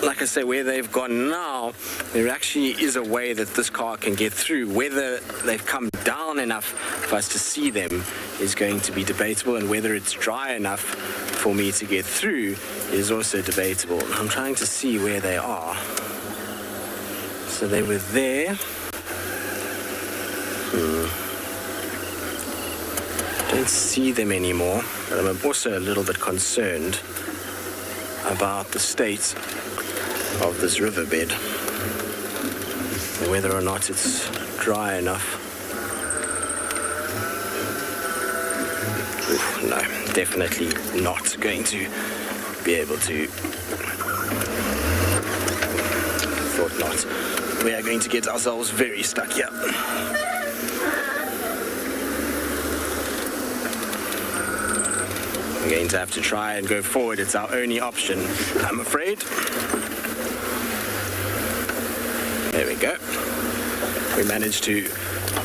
like I say, where they've gone now, there actually is a way that this car can get through. Whether they've come down enough for us to see them is going to be debatable, and whether it's dry enough for me to get through is also debatable. I'm trying to see where they are. So they were there. Don't see them anymore, but I'm also a little bit concerned about the state of this riverbed, and whether or not it's dry enough. Oof, no, definitely not going to be able to. Thought not. We are going to get ourselves very stuck here. We're going to have to try and go forward. It's our only option, I'm afraid. There we go. We managed to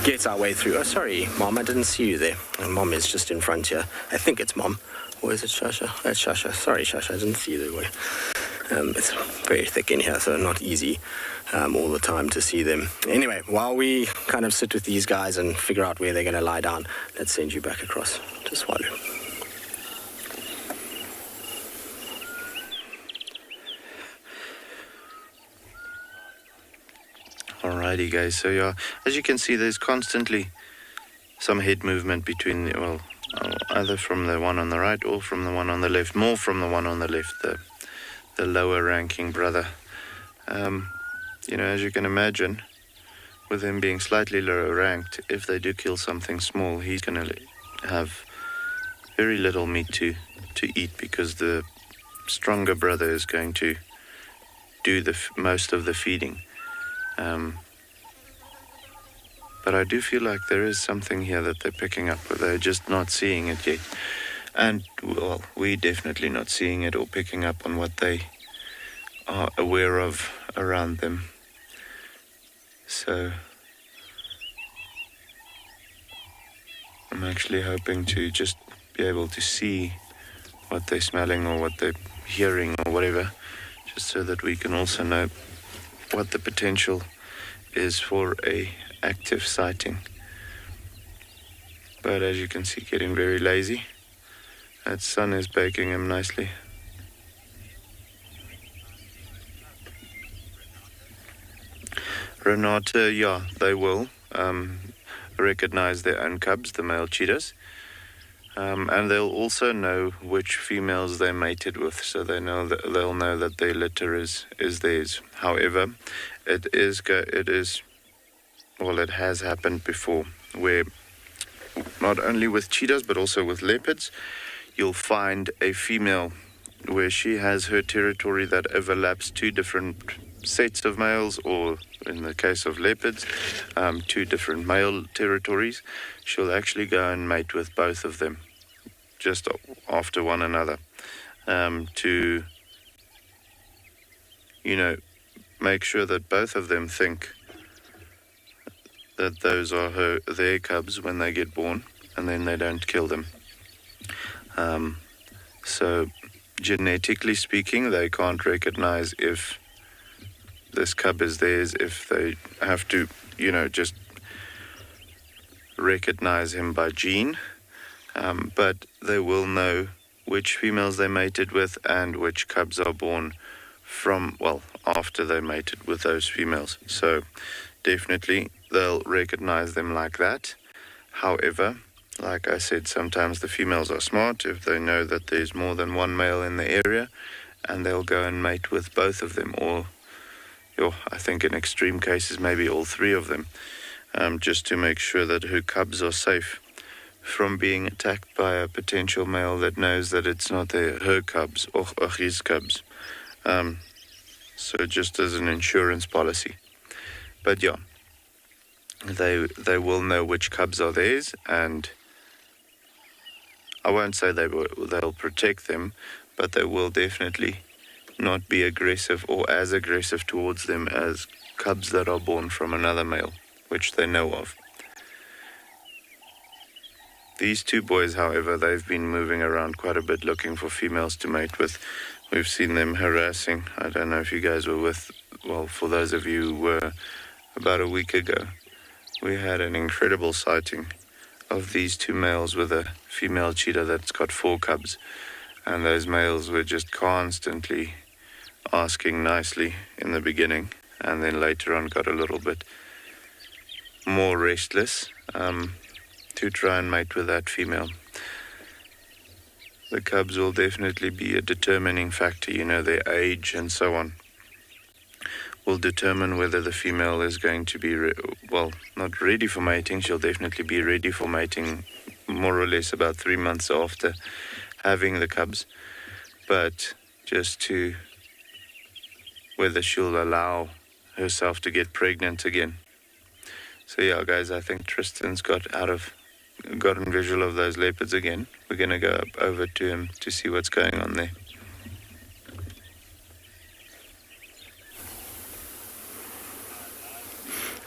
get our way through. Oh, sorry, Mom, I didn't see you there. And Mom is just in front here. I think it's Mom. Or is it Shasha? It's Shasha. Sorry, Shasha, I didn't see you there. It's very thick in here, so not easy all the time to see them. Anyway, while we kind of sit with these guys and figure out where they're going to lie down, let's send you back across to Tswalu. Alrighty, guys, so yeah, as you can see, there's constantly some head movement between either from the one on the right or from the one on the left. More from the one on the left, the lower ranking brother. As you can imagine, with him being slightly lower ranked, if they do kill something small, he's going to have very little meat to eat, because the stronger brother is going to do most of the feeding. But I do feel like there is something here that they're picking up, but they're just not seeing it yet. And, well, we're definitely not seeing it or picking up on what they are aware of around them. So I'm actually hoping to just be able to see what they're smelling or what they're hearing or whatever, just so that we can also know what the potential is for a active sighting. But as you can see, getting very lazy. That sun is baking him nicely. Renata, yeah, they will recognize their own cubs, the male cheetahs. And they'll also know which females they mated with, so they'll know that their litter is theirs. However, it is well, it has happened before, where not only with cheetahs but also with leopards, you'll find a female where she has her territory that overlaps two different sets of males, or in the case of leopards, two different male territories. She'll actually go and mate with both of them just after one another, to, make sure that both of them think that those are their cubs when they get born, and then they don't kill them. So genetically speaking, they can't recognize if this cub is theirs, if they have to, just recognize him by gene. But they will know which females they mated with and which cubs are born from, after they mated with those females. So definitely they'll recognize them like that. However, like I said, sometimes the females are smart if they know that there's more than one male in the area, and they'll go and mate with both of them, or I think in extreme cases maybe all three of them, just to make sure that her cubs are safe from being attacked by a potential male that knows that it's not her cubs or his cubs. So just as an insurance policy. But yeah, they will know which cubs are theirs, and I won't say they'll protect them, but they will definitely not be aggressive or as aggressive towards them as cubs that are born from another male, which they know of. These two boys, however, they've been moving around quite a bit looking for females to mate with. We've seen them harassing. I don't know if you guys were for those of you who were, about a week ago, we had an incredible sighting of these two males with a female cheetah that's got 4 cubs. And those males were just constantly asking nicely in the beginning, and then later on got a little bit more restless to try and mate with that female. The cubs will definitely be a determining factor, their age and so on will determine whether the female is going to be, not ready for mating. She'll definitely be ready for mating more or less about 3 months after having the cubs, but just to whether she'll allow herself to get pregnant again. So yeah, guys, I think Tristan's gotten visual of those leopards again. We're going to go over to him to see what's going on there.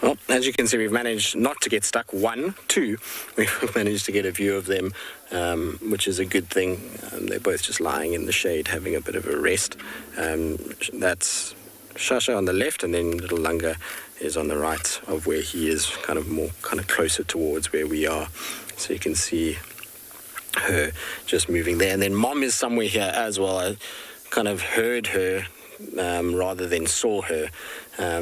Well, as you can see, we've managed not to get stuck. 1, 2, we've managed to get a view of them, which is a good thing. They're both just lying in the shade, having a bit of a rest. That's Shasha on the left, and then little Lunga is on the right of where he is, kind of closer towards where we are. So you can see her just moving there. And then Mom is somewhere here as well. I kind of heard her rather than saw her.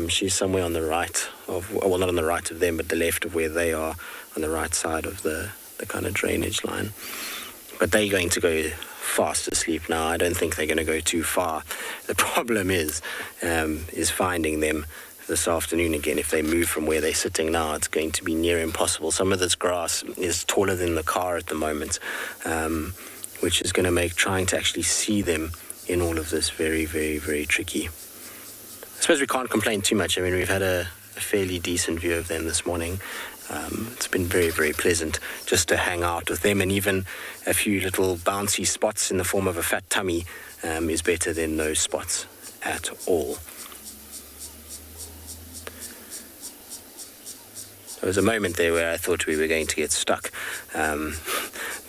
She's somewhere on the right of, not on the right of them, but the left of where they are, on the right side of the kind of drainage line. But they're going to go fast asleep now. I don't think they're going to go too far. The problem is finding them this afternoon again. If they move from where they're sitting now, it's going to be near impossible. Some of this grass is taller than the car at the moment, which is going to make trying to actually see them in all of this very, very, very tricky. I suppose we can't complain too much. I mean, we've had a fairly decent view of them this morning. It's been very, very pleasant just to hang out with them, and even a few little bouncy spots in the form of a fat tummy is better than no spots at all. There was a moment there where I thought we were going to get stuck. The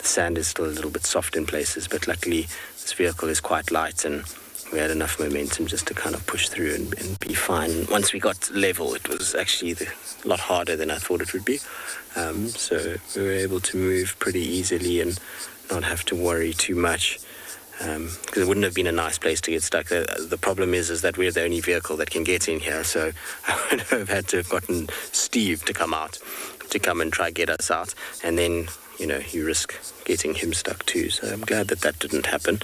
sand is still a little bit soft in places, but luckily this vehicle is quite light, and we had enough momentum just to kind of push through and be fine. Once we got level, it was actually a lot harder than I thought it would be. So we were able to move pretty easily and not have to worry too much, because it wouldn't have been a nice place to get stuck. The problem is that we're the only vehicle that can get in here, so I would have had to have gotten Steve to come and try get us out, and then, you risk getting him stuck too. So I'm glad that didn't happen.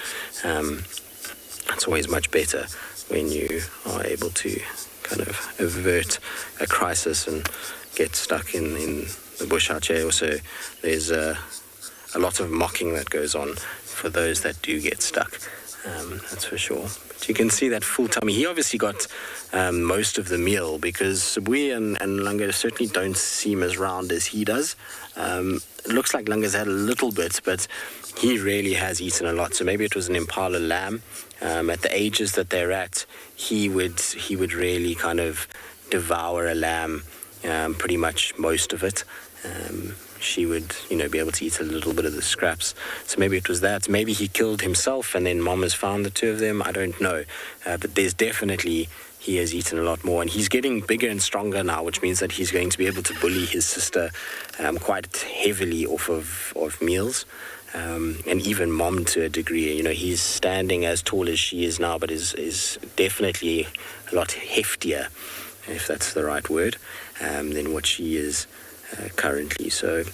It's always much better when you are able to kind of avert a crisis and get stuck in the bush out here. Also, there's a lot of mocking that goes on for those that do get stuck. That's for sure. But you can see that full tummy. He obviously got most of the meal, because Sabi and Langa certainly don't seem as round as he does. It looks like Langa's had a little bit, but he really has eaten a lot. So maybe it was an Impala lamb. At the ages that they're at, he would really kind of devour a lamb, pretty much most of it. She would, be able to eat a little bit of the scraps. So maybe it was that. Maybe he killed himself and then Mom has found the two of them. I don't know. But there's definitely, he has eaten a lot more. And he's getting bigger and stronger now, which means that he's going to be able to bully his sister quite heavily off of meals. And even Mom to a degree. He's standing as tall as she is now, but is definitely a lot heftier, if that's the right word, than what she is currently. So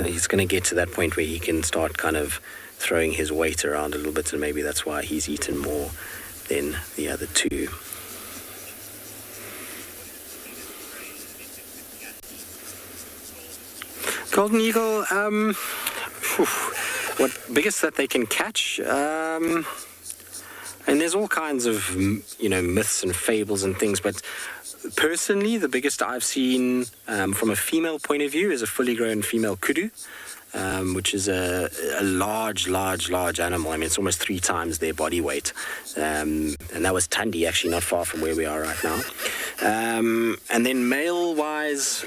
he's going to get to that point where he can start kind of throwing his weight around a little bit, and maybe that's why he's eaten more than the other two. Golden eagle, what biggest that they can catch, and there's all kinds of myths and fables and things, but personally the biggest I've seen from a female point of view is a fully grown female kudu, which is a large animal. I mean, it's almost 3 times their body weight, and that was Tandi, actually not far from where we are right now. And then male wise,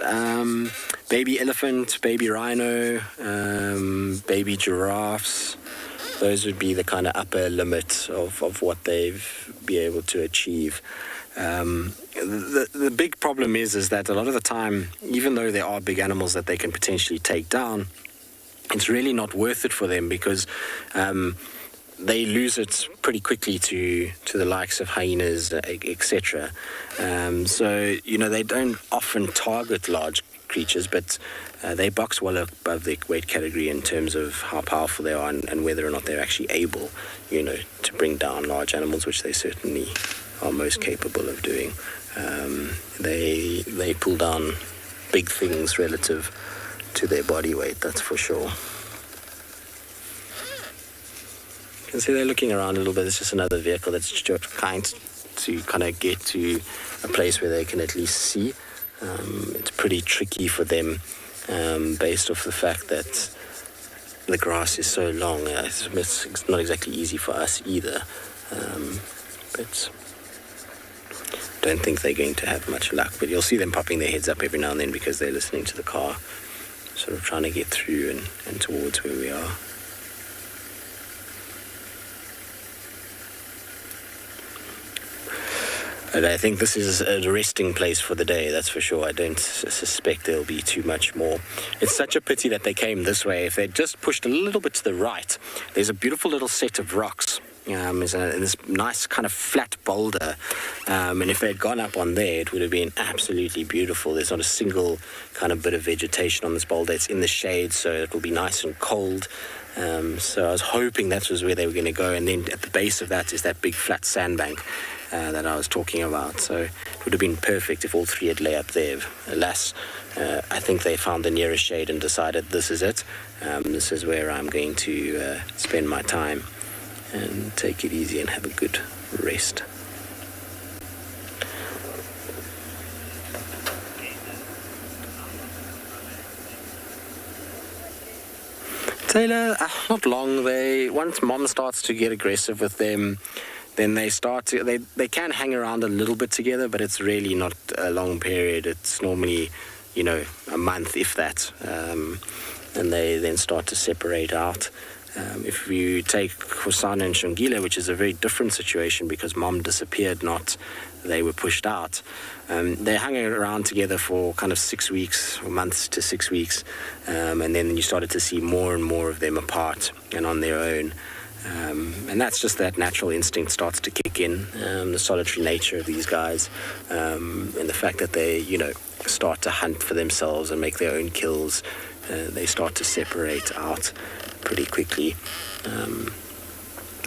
baby elephant, baby rhino, baby giraffes. Those would be the kind of upper limit of what they've be able to achieve. The big problem is that a lot of the time, even though there are big animals that they can potentially take down, it's really not worth it for them, because they lose it pretty quickly to the likes of hyenas, etc. So, they don't often target large creatures, but they box well above their weight category in terms of how powerful they are and whether or not they're actually able, to bring down large animals, which they certainly are most capable of doing. They pull down big things relative to their body weight, that's for sure. You can see they're looking around a little bit. It's just another vehicle that's just trying to kind of get to a place where they can at least see. It's pretty tricky for them, based off the fact that the grass is so long. It's not exactly easy for us either, but don't think they're going to have much luck. But you'll see them popping their heads up every now and then because they're listening to the car, sort of trying to get through and towards where we are. And I think this is a resting place for the day, that's for sure. I don't suspect there'll be too much more. It's such a pity that they came this way. If they'd just pushed a little bit to the right, there's a beautiful little set of rocks. There's this nice kind of flat boulder, and if they'd gone up on there, it would have been absolutely beautiful. There's not a single kind of bit of vegetation on this boulder. It's in the shade, so it will be nice and cold. So I was hoping that was where they were going to go, and then at the base of that is that big flat sandbank that I was talking about. So it would have been perfect if all three had lay up there. Alas, I think they found the nearest shade and decided this is it. This is where I'm going to spend my time and take it easy and have a good rest. Taylor, not long. Once Mom starts to get aggressive with them, then they can hang around a little bit together, but it's really not a long period. It's normally, a month, if that, and they then start to separate out. If you take Khosana and Shongile, which is a very different situation because Mom disappeared, not they were pushed out. They hung around together for kind of 6 weeks, or months to 6 weeks, and then you started to see more and more of them apart and on their own. And that's just that natural instinct starts to kick in, the solitary nature of these guys, and the fact that they, start to hunt for themselves and make their own kills. They start to separate out pretty quickly.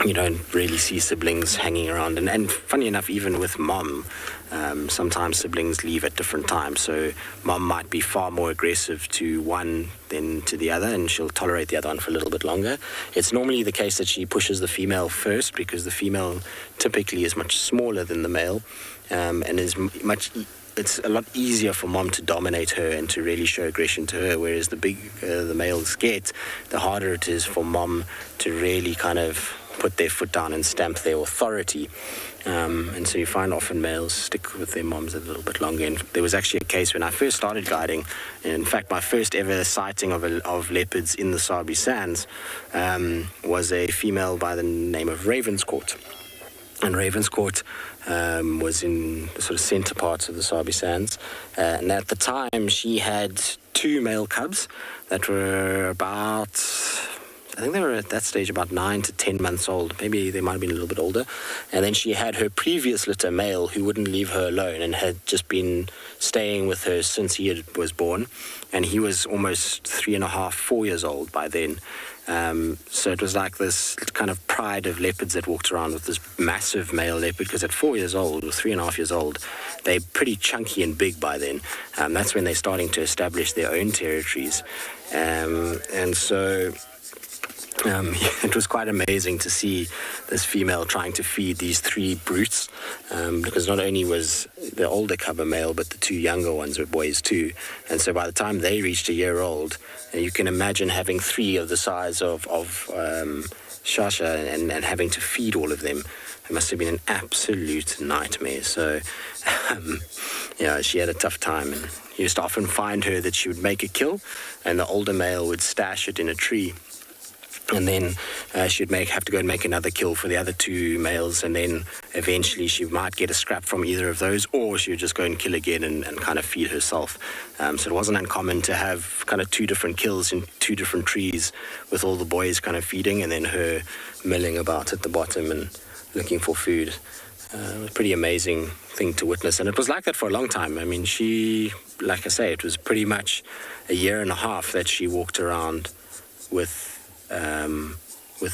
you don't really see siblings hanging around. And funny enough, even with mom, sometimes siblings leave at different times. So mom might be far more aggressive to one than to the other, and she'll tolerate the other one for a little bit longer. It's normally the case that she pushes the female first, because the female typically is much smaller than the male, and is it's a lot easier for mom to dominate her and to really show aggression to her, whereas the males get, the harder it is for mom to really kind of put their foot down and stamp their authority. And so you find often males stick with their moms a little bit longer. And there was actually a case when I first started guiding, and in fact my first ever sighting of leopards in the Sabi sands was a female by the name of Ravenscourt. And Ravenscourt was in the sort of center parts of the Sabi sands, and at the time she had 2 male cubs that were about, I think they were at that stage about 9 to 10 months old. Maybe they might have been a little bit older. And then she had her previous litter male who wouldn't leave her alone and had just been staying with her since he was born. And he was almost 3.5, 4 years old by then. So it was like this kind of pride of leopards that walked around with this massive male leopard, because at 4 years old, or 3.5 years old, they're pretty chunky and big by then. That's when they're starting to establish their own territories. And so it was quite amazing to see this female trying to feed these 3 brutes, because not only was the older cub a male, but the 2 younger ones were boys too. And so by the time they reached a year old, you can imagine having 3 of the size of Shasha and having to feed all of them. It must have been an absolute nightmare. So, she had a tough time. And you used to often find her that she would make a kill, and the older male would stash it in a tree. And then she'd have to go and make another kill for the other 2 males, and then eventually she might get a scrap from either of those, or she would just go and kill again and kind of feed herself. So it wasn't uncommon to have kind of 2 different kills in 2 different trees, with all the boys kind of feeding and then her milling about at the bottom and looking for food. It was a pretty amazing thing to witness, and it was like that for a long time. I mean, she, like I say, it was pretty much a year and a half that she walked around with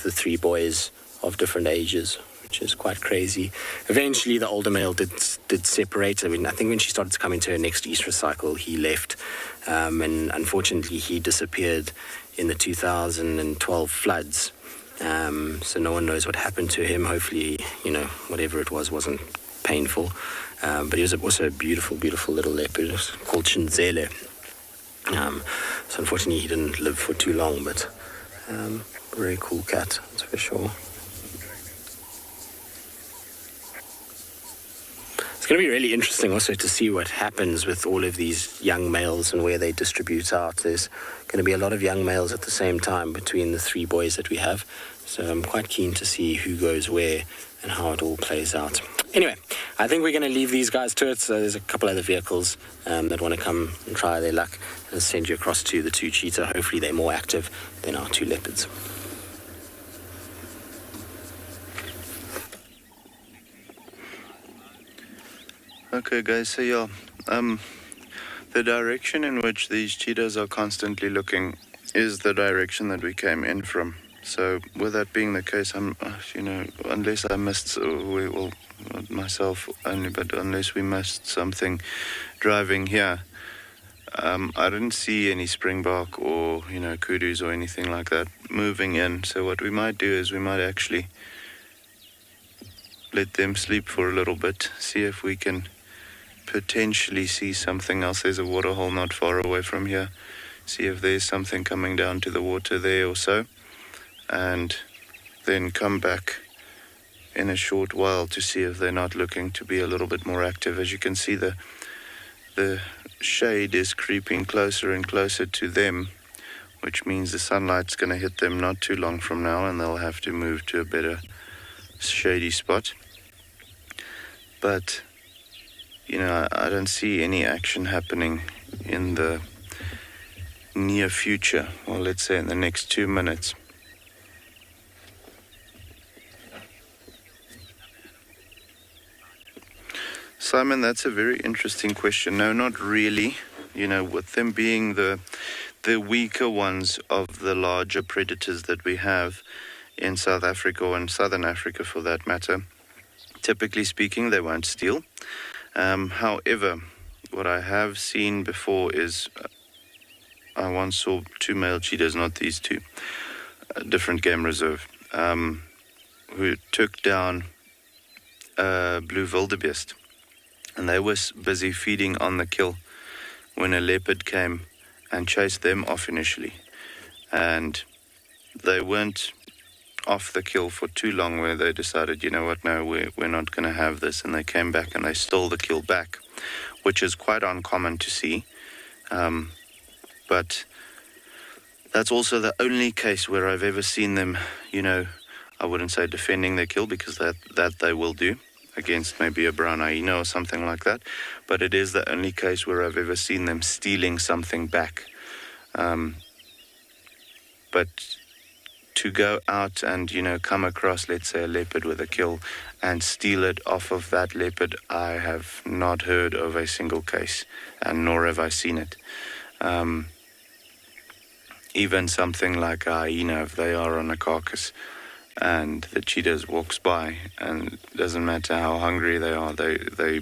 the 3 boys of different ages, which is quite crazy. Eventually, the older male did separate. I mean, I think when she started to come into her next estrus cycle, he left, and unfortunately, he disappeared in the 2012 floods. So no one knows what happened to him. Hopefully, whatever it was wasn't painful. But he was also a beautiful, beautiful little leopard. It was called Chinzele. So unfortunately, he didn't live for too long, but very cool cat, that's for sure. It's going to be really interesting also to see what happens with all of these young males and where they distribute out. There's going to be a lot of young males at the same time between the 3 boys that we have. So I'm quite keen to see who goes where and how it all plays out. Anyway, I think we're going to leave these guys to it. So there's a couple other vehicles that want to come and try their luck. I'll send you across to the 2 cheetah. Hopefully they're more active than our 2 leopards. Okay guys, so the direction in which these cheetahs are constantly looking is the direction that we came in from. So with that being the case, unless I missed, not myself only, but unless we missed something driving here, I didn't see any springbok or, kudus or anything like that moving in. So what we might do is we might actually let them sleep for a little bit, see if we can potentially see something else. There's a waterhole not far away from here. See if there's something coming down to the water there or so. And then come back in a short while to see if they're not looking to be a little bit more active. As you can see, the shade is creeping closer and closer to them, which means the sunlight's going to hit them not too long from now, and they'll have to move to a better shady spot. But I don't see any action happening in the near future, or let's say in the next 2 minutes. Simon, that's a very interesting question. No, not really. With them being the weaker ones of the larger predators that we have, in South Africa or in Southern Africa for that matter, typically speaking, they won't steal. However, what I have seen before is I once saw 2 male cheetahs, not these two, a different game reserve, who took down a blue wildebeest, and they were busy feeding on the kill when a leopard came and chased them off initially, and they weren't off the kill for too long where they decided, you know what, no, we're not going to have this, and they came back and they stole the kill back, which is quite uncommon to see, but that's also the only case where I've ever seen them, you know, I wouldn't say defending their kill, because that they will do against maybe a brown hyena or something like that, but it is the only case where I've ever seen them stealing something back. But to go out and, you know, come across, let's say, a leopard with a kill and steal it off of that leopard, I have not heard of a single case, and nor have I seen it. Even something like a hyena, if they are on a carcass and the cheetahs walks by, and it doesn't matter how hungry they are, they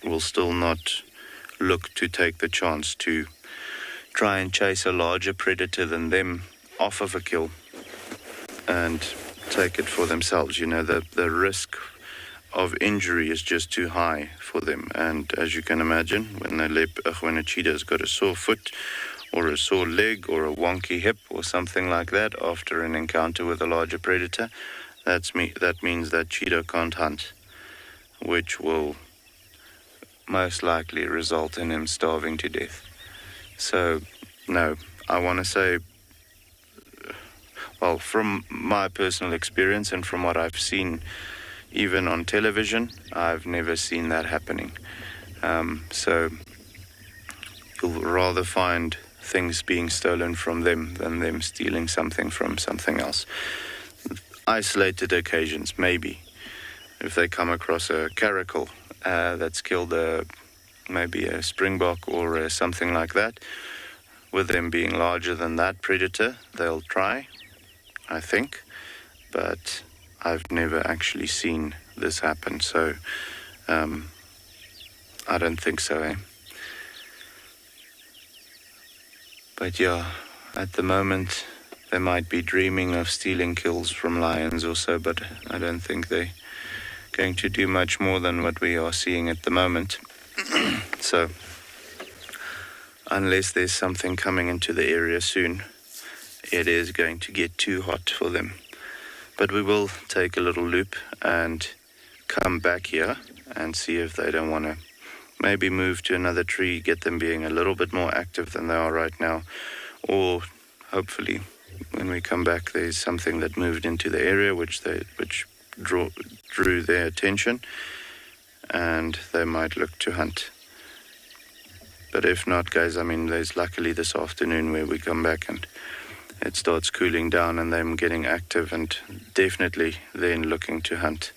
will still not look to take the chance to try and chase a larger predator than them off of a kill and take it for themselves. You know, the risk of injury is just too high for them, and as you can imagine, when a cheetah's got a sore foot or a sore leg or a wonky hip or something like that after an encounter with a larger predator, that means that cheetah can't hunt, which will most likely result in him starving to death. So, no, I want to say, well, from my personal experience and from what I've seen even on television, I've never seen that happening. So you'll rather find things being stolen from them than them stealing something from something else. Isolated occasions, maybe. If they come across a caracal that's killed maybe a springbok or something like that, with them being larger than that predator, they'll try, I think. But I've never actually seen this happen, so I don't think so, eh? But yeah, at the moment, they might be dreaming of stealing kills from lions or so, but I don't think they're going to do much more than what we are seeing at the moment. So, unless there's something coming into the area soon, it is going to get too hot for them. But we will take a little loop and come back here and see if they don't want to maybe move to another tree, get them being a little bit more active than they are right now, or hopefully when we come back there's something that moved into the area which drew their attention, and they might look to hunt. But if not, guys, I mean, there's luckily this afternoon where we come back and it starts cooling down and them getting active and definitely then looking to hunt.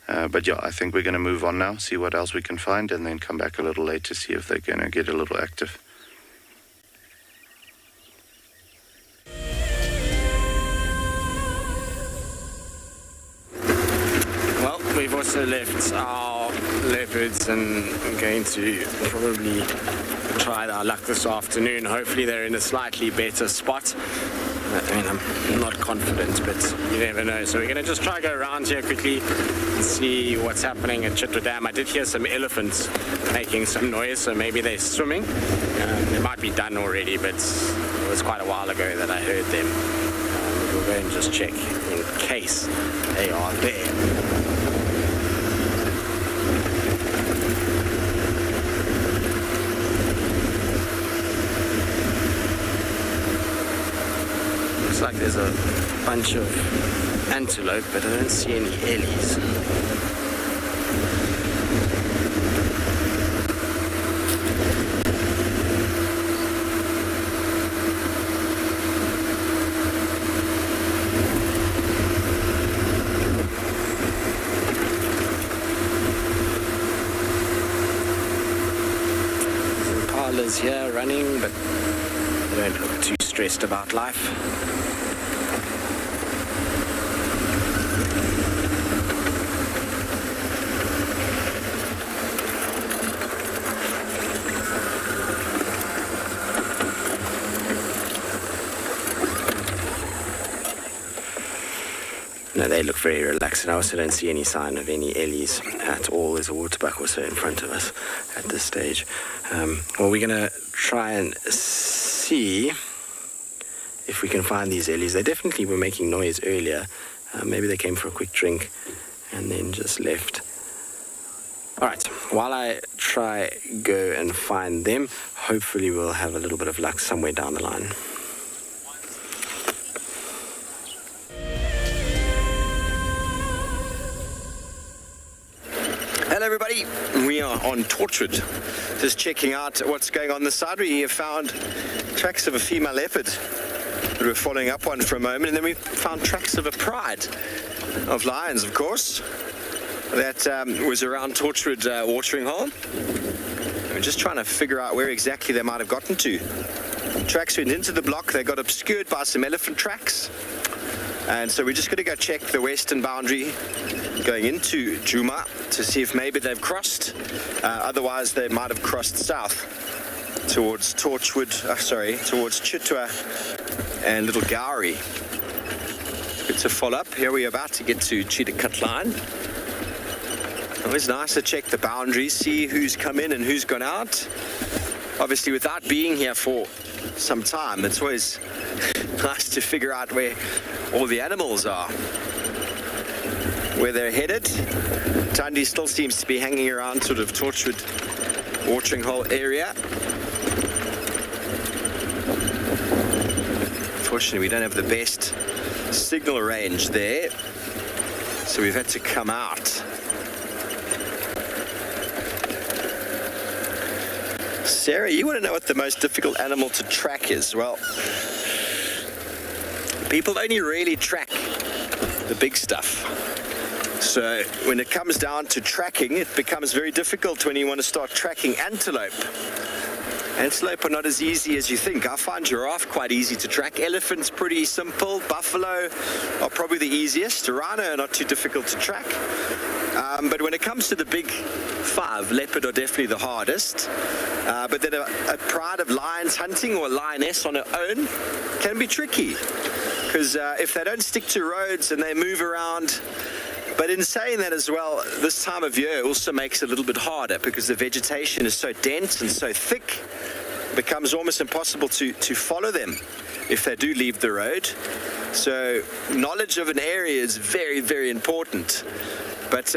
But yeah, I think we're going to move on now, see what else we can find, and then come back a little later, see if they're going to get a little active. Well, we've also left our leopards and I'm going to probably try our luck this afternoon. Hopefully they're in a slightly better spot. I mean, I'm not confident, but you never know. So we're going to just try to go around here quickly and see what's happening at Cheetah Dam. I did hear some elephants making some noise, so maybe they're swimming. They might be done already, but it was quite a while ago that I heard them. We'll go and just check in case they are there. Looks like there's a bunch of antelope, but I don't see any ellies. Some parlors here running, but they don't look too stressed about life. No, they look very relaxed, and I also don't see any sign of any ellies at all. There's a waterbuck also in front of us at this stage. Well, we're going to try and see if we can find these ellies. They definitely were making noise earlier. Maybe they came for a quick drink and then just left. All right, while I try go and find them, hopefully we'll have a little bit of luck somewhere down the line. Hello everybody, we are on Torchwood, just checking out what's going on this side. We have found tracks of a female leopard that we're following up on for a moment, and then we found tracks of a pride of lions, of course, that was around Torchwood watering hole. We're just trying to figure out where exactly they might have gotten to. Tracks went into the block, they got obscured by some elephant tracks, and so we're just going to go check the western boundary going into Juma to see if maybe they've crossed. Otherwise, they might have crossed south towards towards Cheetah and Little Gowrie. Good to follow up. Here we're about to get to Cheetah Cut Line. Always nice to check the boundaries, see who's come in and who's gone out. Obviously, without being here for some time, it's always nice to figure out where all the animals are, where they're headed. Tandy still seems to be hanging around sort of Torchwood watering hole area. Unfortunately, we don't have the best signal range there, so we've had to come out. Sarah, you want to know what the most difficult animal to track is? Well, people only really track the big stuff. So when it comes down to tracking, it becomes very difficult when you want to start tracking antelope. Antelope are not as easy as you think. I find giraffe quite easy to track. Elephant's pretty simple. Buffalo are probably the easiest. Rhino are not too difficult to track. But when it comes to the big five, leopard are definitely the hardest. But then a pride of lions hunting or a lioness on her own can be tricky. Because if they don't stick to roads and they move around. But in saying that as well, this time of year also makes it a little bit harder because the vegetation is so dense and so thick, it becomes almost impossible to follow them if they do leave the road. So knowledge of an area is very, very important. But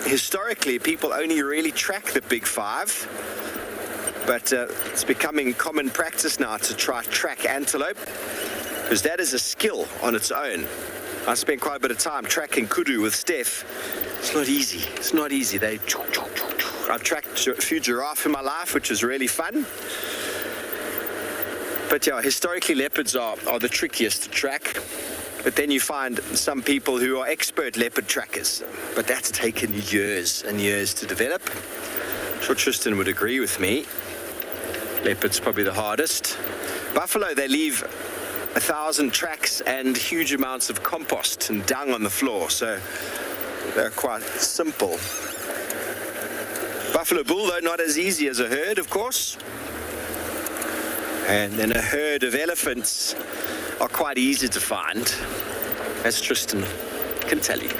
historically, people only really track the big five. But it's becoming common practice now to track antelope, because that is a skill on its own. I spent quite a bit of time tracking kudu with Steph. It's not easy. It's not easy. I've tracked a few giraffe in my life, which was really fun. But yeah, historically leopards are the trickiest to track. But then you find some people who are expert leopard trackers. But that's taken years and years to develop. I'm sure Tristan would agree with me. Leopard's probably the hardest. Buffalo, they leave 1,000 tracks and huge amounts of compost and dung on the floor, so they're quite simple. Buffalo bull, though, not as easy as a herd, of course. And then a herd of elephants are quite easy to find, as Tristan can tell you.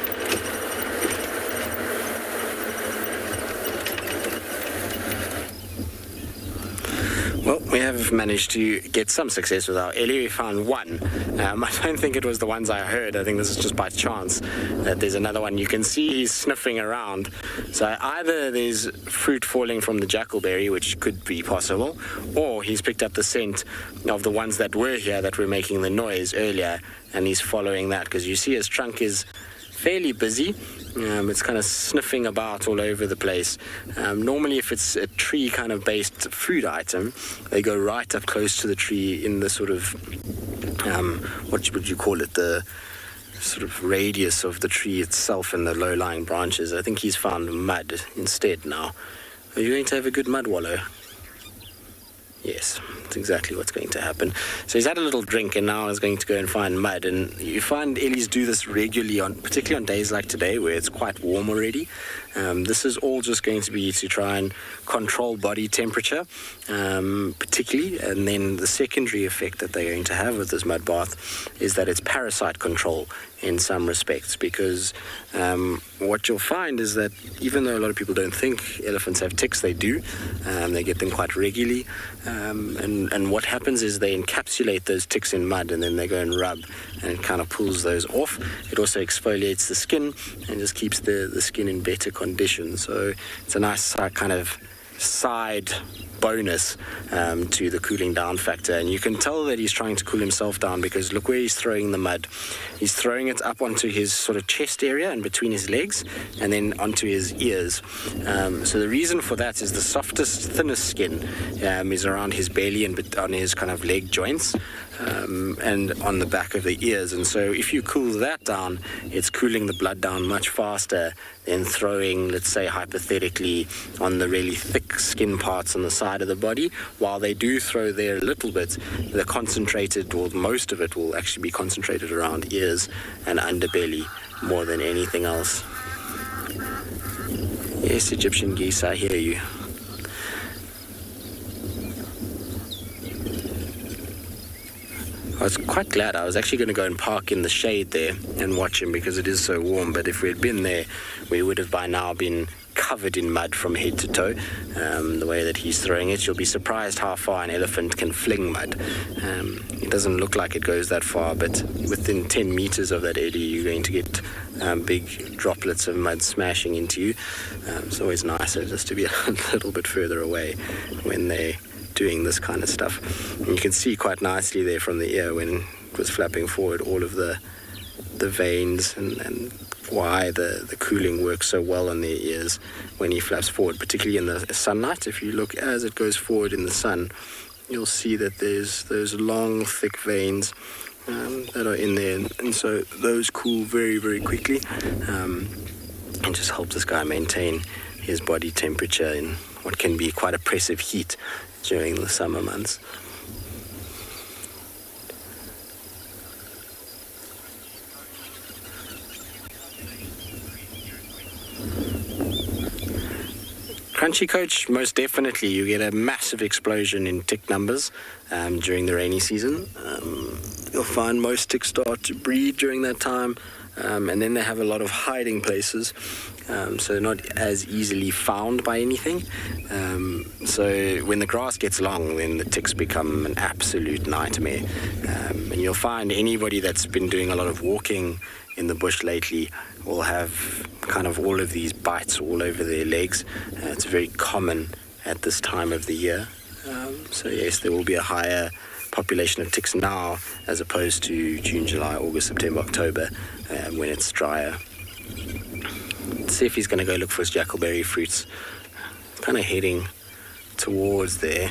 Well, we have managed to get some success with our ellie. We found one. I don't think it was the ones I heard. I think this is just by chance that there's another one. You can see he's sniffing around. So either there's fruit falling from the jackalberry, which could be possible, or he's picked up the scent of the ones that were here that were making the noise earlier, and he's following that, because you see his trunk is fairly busy. It's kind of sniffing about all over the place. Normally, if it's a tree kind of based food item, they go right up close to the tree in the sort of, what would you call it, the sort of radius of the tree itself and the low-lying branches. I think he's found mud instead now. Are you going to have a good mud wallow? Yes, that's exactly what's going to happen. So he's had a little drink and now he's going to go and find mud. And you find ellies do this regularly, particularly on days like today where it's quite warm already. This is all just going to be to try and control body temperature, particularly. And then the secondary effect that they're going to have with this mud bath is that it's parasite control in some respects, because what you'll find is that even though a lot of people don't think elephants have ticks, they do. They get them quite regularly. And what happens is they encapsulate those ticks in mud and then they go and rub and it kind of pulls those off. It also exfoliates the skin and just keeps the skin in better condition. So it's a nice kind of side bonus to the cooling down factor. And you can tell that he's trying to cool himself down because look where he's throwing the mud. He's throwing it up onto his sort of chest area and between his legs and then onto his ears. So the reason for that is the softest, thinnest skin is around his belly and on his kind of leg joints and on the back of the ears. And so if you cool that down, it's cooling the blood down much faster than throwing, let's say hypothetically, on the really thick skin parts on the side of the body. While they do throw there a little bit, the concentrated, or most of it, will actually be concentrated around ears and underbelly more than anything else. Yes, Egyptian geese, I hear you. I was quite glad. I was actually going to go and park in the shade there and watch him because it is so warm, but if we had been there, we would have by now been covered in mud from head to toe, the way that he's throwing it. You'll be surprised how far an elephant can fling mud. It doesn't look like it goes that far, but within 10 meters of that eddy, you're going to get big droplets of mud smashing into you. It's always nicer just to be a little bit further away when they're doing this kind of stuff. And you can see quite nicely there from the ear when it was flapping forward all of the veins and why the cooling works so well on their ears when he flaps forward, particularly in the sunlight. If you look as it goes forward in the sun, you'll see that there's those long, thick veins that are in there, and so those cool very, very quickly and just help this guy maintain his body temperature in what can be quite oppressive heat during the summer months. Crunchy Coach, most definitely you get a massive explosion in tick numbers during the rainy season. You'll find most ticks start to breed during that time, and then they have a lot of hiding places, so not as easily found by anything. So when the grass gets long, then the ticks become an absolute nightmare. And you'll find anybody that's been doing a lot of walking in the bush lately will have kind of all of these bites all over their legs. It's very common at this time of the year. So yes, there will be a higher population of ticks now as opposed to June, July, August, September, October when it's drier. Let's see if he's going to go look for his jackalberry fruits. Kind of heading towards there.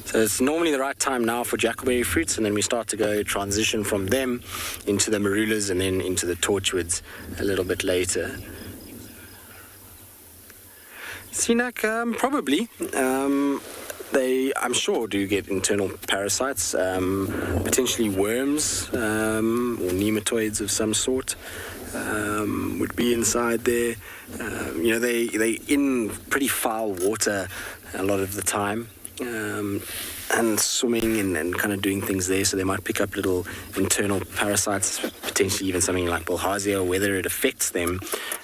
So it's normally the right time now for jackalberry fruits, and then we start to go transition from them into the marulas and then into the torchwoods a little bit later. Sinak, probably. They, I'm sure, do get internal parasites, potentially worms or nematoids of some sort would be inside there. They in pretty foul water a lot of the time. And swimming and kind of doing things there, so they might pick up little internal parasites, potentially even something like bilharzia, whether it affects them.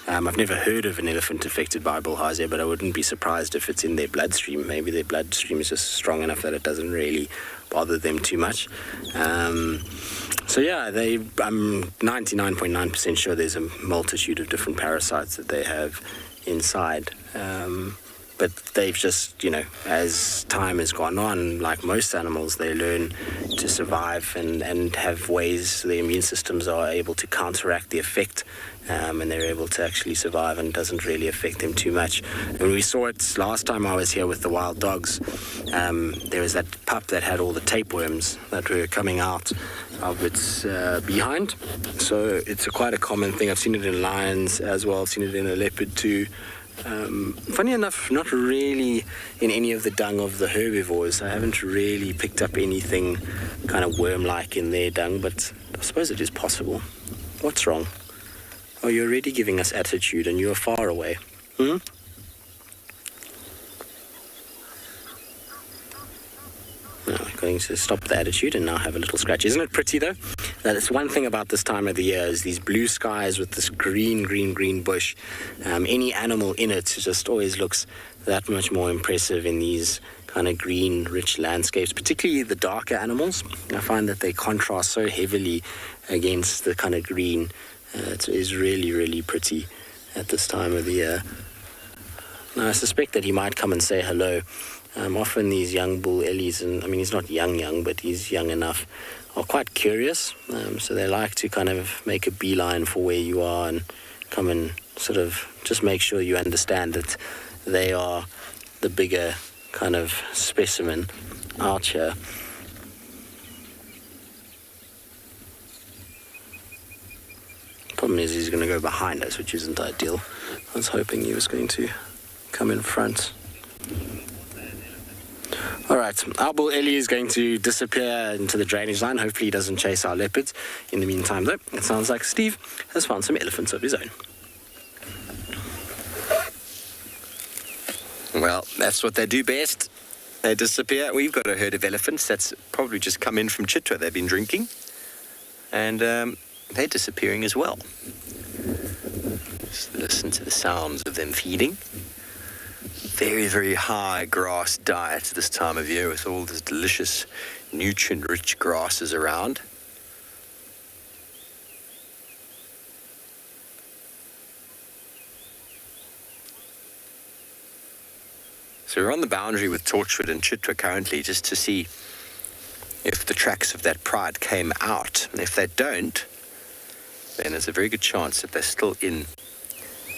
I've never heard of an elephant affected by bilharzia, but I wouldn't be surprised if it's in their bloodstream. Maybe their bloodstream is just strong enough that it doesn't really bother them too much. So yeah, I'm 99.9% sure there's a multitude of different parasites that they have inside. But they've just, as time has gone on, like most animals, they learn to survive and have ways their immune systems are able to counteract the effect, and they're able to actually survive, and it doesn't really affect them too much. And we saw it last time I was here with the wild dogs. There was that pup that had all the tapeworms that were coming out of its behind. So it's quite a common thing. I've seen it in lions as well. I've seen it in a leopard too. Funny enough, not really in any of the dung of the herbivores. I haven't really picked up anything kind of worm-like in their dung, but I suppose it is possible. What's wrong? Oh, you're already giving us attitude and you're far away. No, I'm going to stop the attitude and now have a little scratch. Isn't it pretty, though? That's one thing about this time of the year is these blue skies with this green bush. Any animal in it just always looks that much more impressive in these kind of green, rich landscapes, particularly the darker animals. I find that they contrast so heavily against the kind of green. It is really, really pretty at this time of the year. Now, I suspect that he might come and say hello. Often these young bull ellies, and I mean he's not young, but he's young enough, are quite curious. So they like to kind of make a beeline for where you are and come and sort of just make sure you understand that they are the bigger kind of specimen out here. Problem is he's going to go behind us, which isn't ideal. I was hoping he was going to come in front. All right, our bull Ellie is going to disappear into the drainage line. Hopefully he doesn't chase our leopards. In the meantime, though, it sounds like Steve has found some elephants of his own. Well, that's what they do best. They disappear. We've got a herd of elephants that's probably just come in from Cheetah. They've been drinking. And they're disappearing as well. Just listen to the sounds of them feeding. Very, very high grass diet this time of year with all this delicious, nutrient-rich grasses around. So we're on the boundary with Torchwood and Cheetah currently just to see if the tracks of that pride came out. And if they don't, then there's a very good chance that they're still in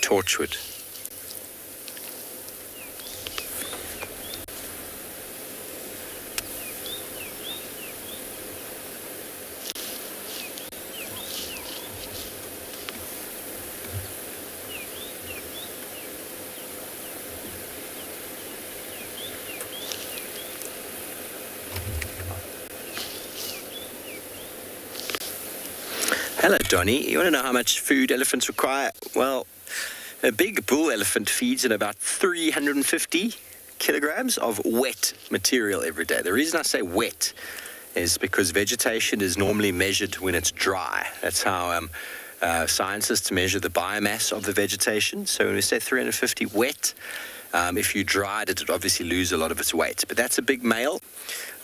Torchwood. Hello, Donnie. You want to know how much food elephants require? Well, a big bull elephant feeds in about 350 kilograms of wet material every day. The reason I say wet is because vegetation is normally measured when it's dry. That's how scientists measure the biomass of the vegetation. So when we say 350 wet, if you dried it, it'd obviously lose a lot of its weight. But that's a big male.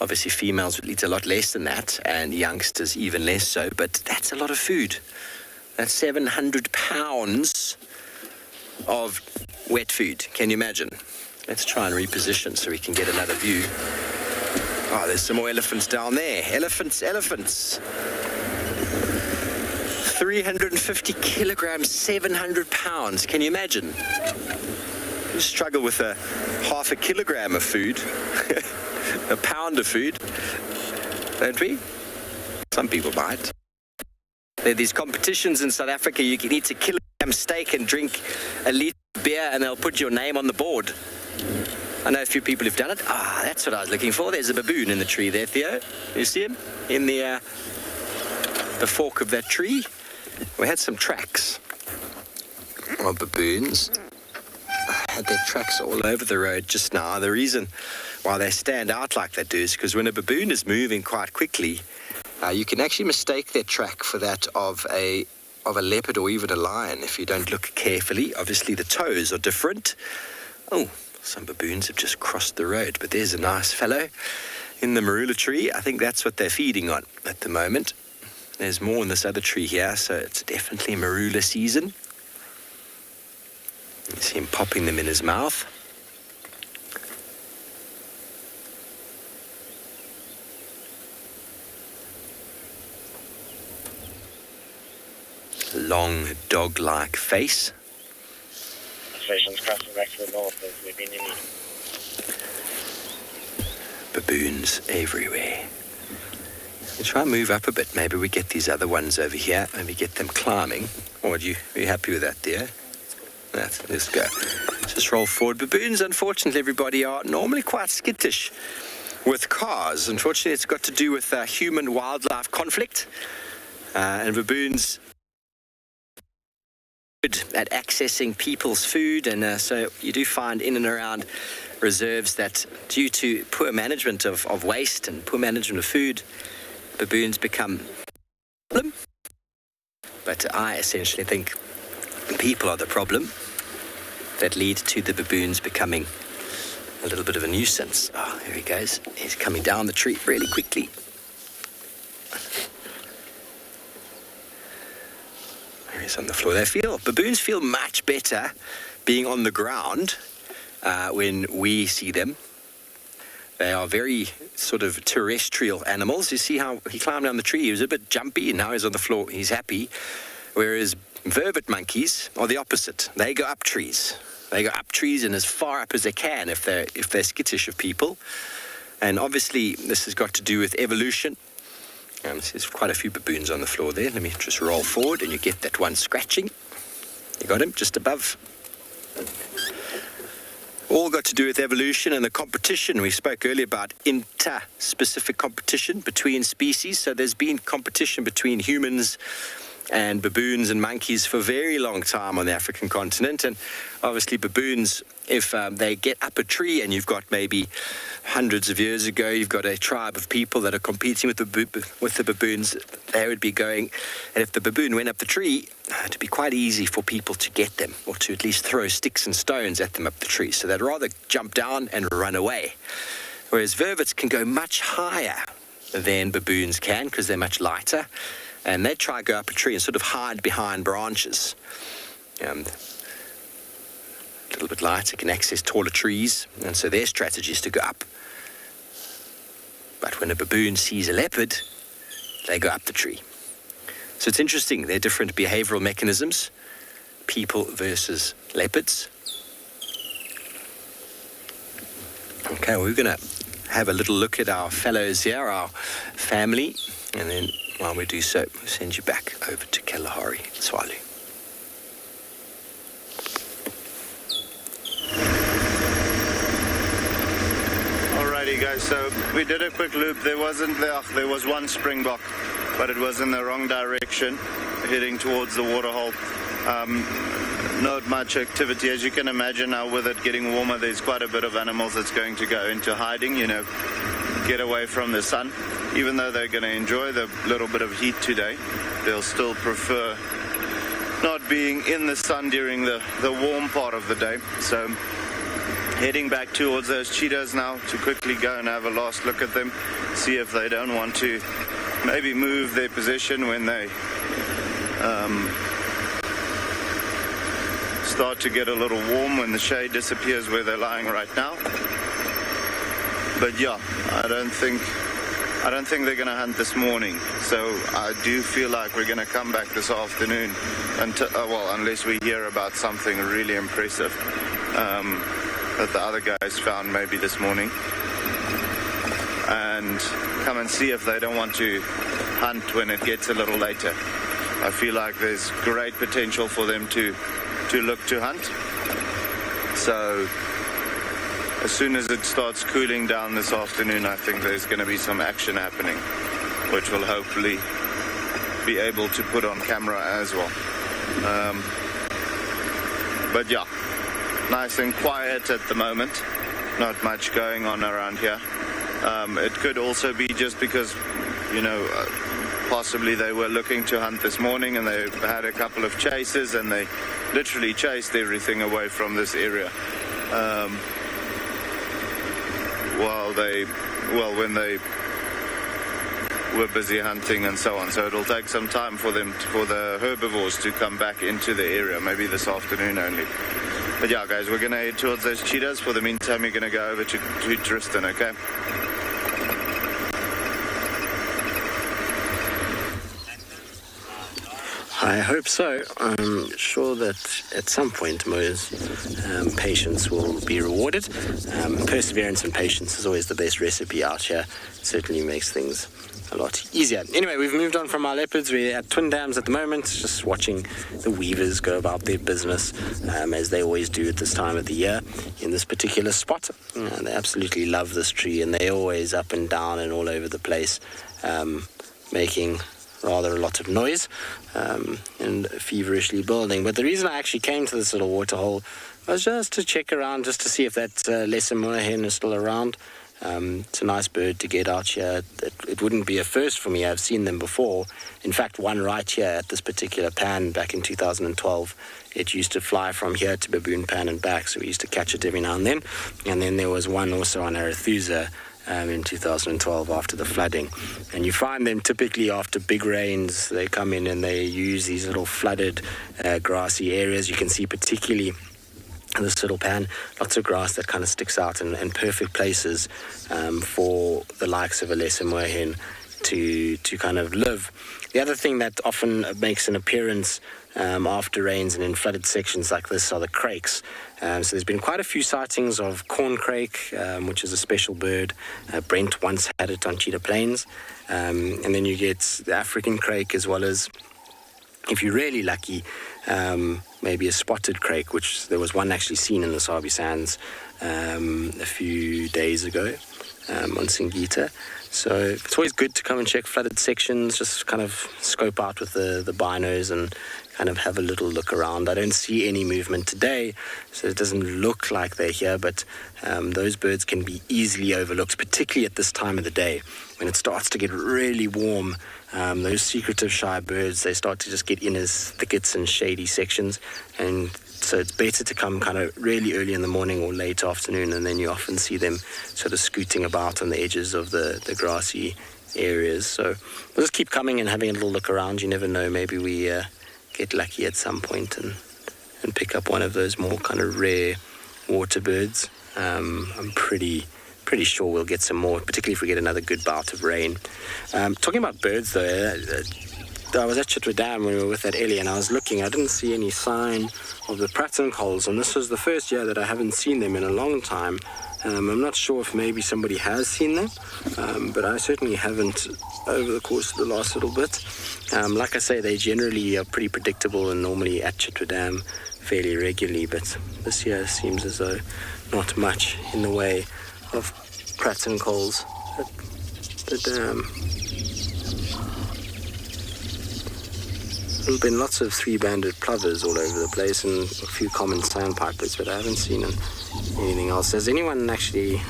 Obviously, females would eat a lot less than that, and youngsters even less so. But that's a lot of food. That's 700 pounds of wet food. Can you imagine? Let's try and reposition so we can get another view. Oh, there's some more elephants down there. Elephants. 350 kilograms, 700 pounds. Can you imagine? We struggle with half a kilogram of food. A pound of food, don't we? Some people might. There are these competitions in South Africa. You can eat a kilogram steak and drink a litre of beer and they'll put your name on the board. I know a few people who've done it. That's what I was looking for. There's a baboon in the tree there, Theo. You see him? In the fork of that tree. We had some tracks of baboons. Had their tracks all over the road just now. The reason why they stand out like they do is because when a baboon is moving quite quickly, you can actually mistake their track for that of a leopard or even a lion if you don't look carefully. Obviously, the toes are different. Oh, some baboons have just crossed the road, but there's a nice fellow in the marula tree. I think that's what they're feeding on at the moment. There's more in this other tree here, so it's definitely marula season. You see him popping them in his mouth. Long dog-like face. Stations crossing back to the north as we've been in. Baboons everywhere. Let's try and move up a bit. Maybe we get these other ones over here. Maybe get them climbing. Or are you happy with that, dear? Let's go. Just roll forward. Baboons, unfortunately, everybody, are normally quite skittish with cars. Unfortunately, it's got to do with human-wildlife conflict. And baboons good at accessing people's food. And so you do find in and around reserves that due to poor management of waste and poor management of food, baboons become a problem. But I essentially think people are the problem that lead to the baboons becoming a little bit of a nuisance. Oh, there he goes. He's coming down the tree really quickly. There he's on the floor. Baboons feel much better being on the ground when we see them. They are very sort of terrestrial animals. You see how he climbed down the tree. He was a bit jumpy, and now he's on the floor. He's happy. Whereas vervet monkeys are the opposite. They go up trees. They go up trees and as far up as they can if they're skittish of people. And obviously, this has got to do with evolution. There's quite a few baboons on the floor there. Let me just roll forward, and you get that one scratching. You got him just above. All got to do with evolution and the competition. We spoke earlier about inter-specific competition between species. So there's been competition between humans and baboons and monkeys for a very long time on the African continent. And obviously baboons, if they get up a tree, and you've got maybe hundreds of years ago, you've got a tribe of people that are competing with the baboons, they would be going, and if the baboon went up the tree, it'd be quite easy for people to get them, or to at least throw sticks and stones at them up the tree. So they'd rather jump down and run away. Whereas vervets can go much higher than baboons can, because they're much lighter. And they try to go up a tree and sort of hide behind branches. A little bit lighter, can access taller trees, and so their strategy is to go up. But when a baboon sees a leopard, they go up the tree. So it's interesting, they're different behavioral mechanisms, people versus leopards. Okay, we're going to have a little look at our fellows here, our family, and then while we do so, we'll send you back over to Kalahari, Tswalu. Alrighty guys, so we did a quick loop. There was one springbok, but it was in the wrong direction, heading towards the waterhole. Not much activity. As you can imagine now, with it getting warmer, there's quite a bit of animals that's going to go into hiding, get away from the sun. Even though they're going to enjoy the little bit of heat today, they'll still prefer not being in the sun during the warm part of the day. So heading back towards those cheetahs now to quickly go and have a last look at them, see if they don't want to maybe move their position when they start to get a little warm, when the shade disappears where they're lying right now. But yeah, I don't think they're going to hunt this morning, so I do feel like we're going to come back this afternoon, unless we hear about something really impressive that the other guys found maybe this morning, and come and see if they don't want to hunt when it gets a little later. I feel like there's great potential for them to look to hunt. So as soon as it starts cooling down this afternoon, I think there's going to be some action happening, which we'll hopefully be able to put on camera as well. But yeah, nice and quiet at the moment. Not much going on around here. It could also be just because, possibly they were looking to hunt this morning and they had a couple of chases and they literally chased everything away from this area. When they were busy hunting and so on. So it'll take some time for the herbivores to come back into the area, maybe this afternoon only. But yeah, guys, we're going to head towards those cheetahs. For the meantime, you're going to go over to Tristan, okay? I hope so. I'm sure that at some point Mo's patience will be rewarded. Perseverance and patience is always the best recipe out here. It certainly makes things a lot easier. Anyway, we've moved on from our leopards. We're at Twin Dams at the moment, just watching the weavers go about their business, as they always do at this time of the year in this particular spot. They absolutely love this tree, and they're always up and down and all over the place, making rather a lot of noise and feverishly building. But the reason I actually came to this little waterhole was just to check around, just to see if that lesser moorhen is still around. It's a nice bird to get out here. It wouldn't be a first for me. I've seen them before. In fact, one right here at this particular pan back in 2012. It used to fly from here to Baboon Pan and back, so we used to catch it every now and then. And then there was one also on Arethusa in 2012 after the flooding. And you find them typically after big rains. They come in and they use these little flooded grassy areas. You can see particularly this little pan, lots of grass that kind of sticks out in perfect places for the likes of a lesser moorhen to kind of live. The other thing that often makes an appearance after rains and in flooded sections like this are the crakes. So there's been quite a few sightings of corn crake, which is a special bird. Brent once had it on Cheetah Plains. And then you get the African crake, as well as, if you're really lucky, maybe a spotted crake, which there was one actually seen in the Sabi Sands a few days ago on Singita. So it's always good to come and check flooded sections, just kind of scope out with the binos and kind of have a little look around. I don't see any movement today, so it doesn't look like they're here, but those birds can be easily overlooked, particularly at this time of the day when it starts to get really warm. Those secretive shy birds, they start to just get in as thickets and shady sections, and so it's better to come kind of really early in the morning or late afternoon, and then you often see them sort of scooting about on the edges of the grassy areas. So we'll just keep coming and having a little look around. You never know, maybe we get lucky at some point and pick up one of those more kind of rare water birds. I'm pretty sure we'll get some more, particularly if we get another good bout of rain. Talking about birds, though, I was at Chitwa Dam when we were with that Ellie, and I was looking. I didn't see any sign of the pratincols, and this was the first year that I haven't seen them in a long time. I'm not sure if maybe somebody has seen them, but I certainly haven't over the course of the last little bit. Like I say, they generally are pretty predictable and normally at Chitwa Dam fairly regularly, but this year seems as though not much in the way of pratincols at the dam. There have been lots of three-banded plovers all over the place and a few common sandpipers, but I haven't seen anything else. Has anyone actually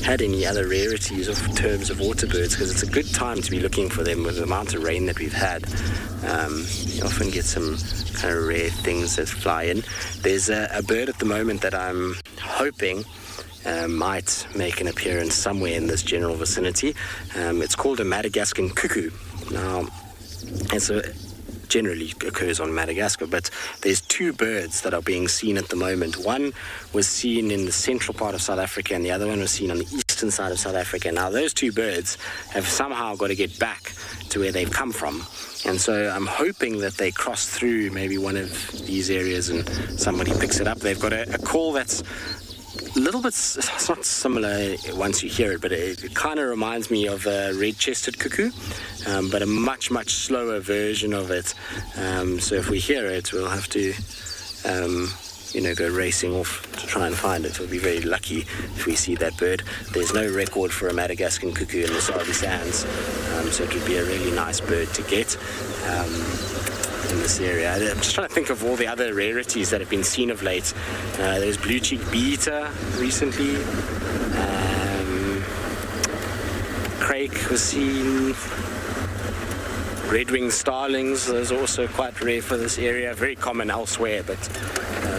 had any other rarities of terms of water birds? Because it's a good time to be looking for them with the amount of rain that we've had. You often get some kind of rare things that fly in. There's a bird at the moment that I'm hoping might make an appearance somewhere in this general vicinity. It's called a Madagascan cuckoo. Now, generally occurs on Madagascar, but there's two birds that are being seen at the moment. One was seen in the central part of South Africa, and the other one was seen on the eastern side of South Africa. Now, those two birds have somehow got to get back to where they've come from, and so I'm hoping that they cross through maybe one of these areas and somebody picks it up. They've got a call that's a little bit, it's not similar once you hear it, but it kind of reminds me of a red-chested cuckoo, but a much, much slower version of it. So if we hear it, we'll have to, go racing off to try and find it. We'll be very lucky if we see that bird. There's no record for a Madagascan cuckoo in the Sabi Sands, so it would be a really nice bird to get in this area. I'm just trying to think of all the other rarities that have been seen of late. There's blue-cheeked bee-eater recently. Crake was seen. Red-winged starlings, those are also quite rare for this area. Very common elsewhere, but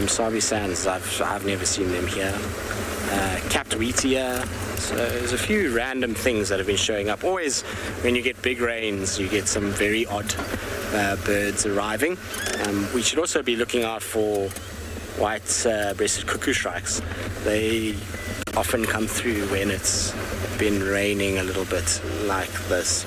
Sabi Sands, I've never seen them here. Capped wheatear. So there's a few random things that have been showing up. Always, when you get big rains, you get some very odd birds arriving. We should also be looking out for white-breasted cuckoo shrikes. They often come through when it's been raining a little bit like this.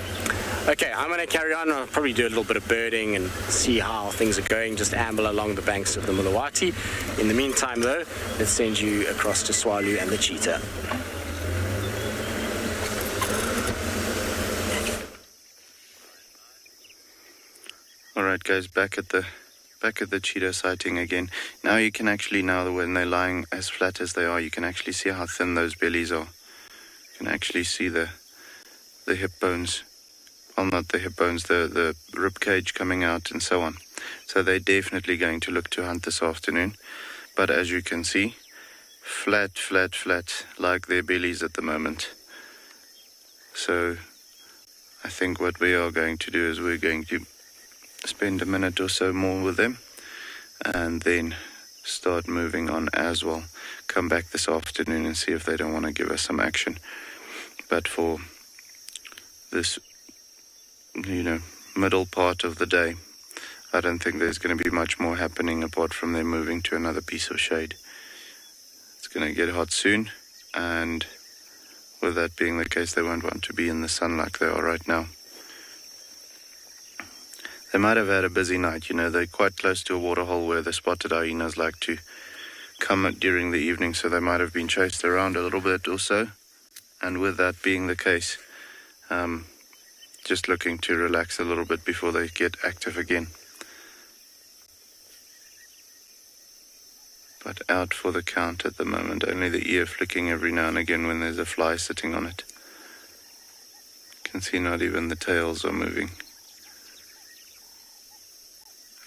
Okay, I'm going to carry on. I'll probably do a little bit of birding and see how things are going, just amble along the banks of the Mulawati. In the meantime, though, let's send you across to Tswalu and the Cheetah. All right, guys, back at the cheetah sighting again. Now you can actually, when they're lying as flat as they are, you can actually see how thin those bellies are. You can actually see the hip bones. Well, not the hip bones, the rib cage coming out and so on. So they're definitely going to look to hunt this afternoon. But as you can see, flat, like their bellies at the moment. So I think what we are going to do is we're going to spend a minute or so more with them and then start moving on as well. Come back this afternoon and see if they don't want to give us some action. But for this, middle part of the day, I don't think there's going to be much more happening apart from them moving to another piece of shade. It's going to get hot soon, and with that being the case, they won't want to be in the sun like they are right now. They might have had a busy night. They're quite close to a waterhole where the spotted hyenas like to come during the evening, so they might have been chased around a little bit or so. And with that being the case, just looking to relax a little bit before they get active again. But out for the count at the moment, only the ear flicking every now and again when there's a fly sitting on it. You can see not even the tails are moving.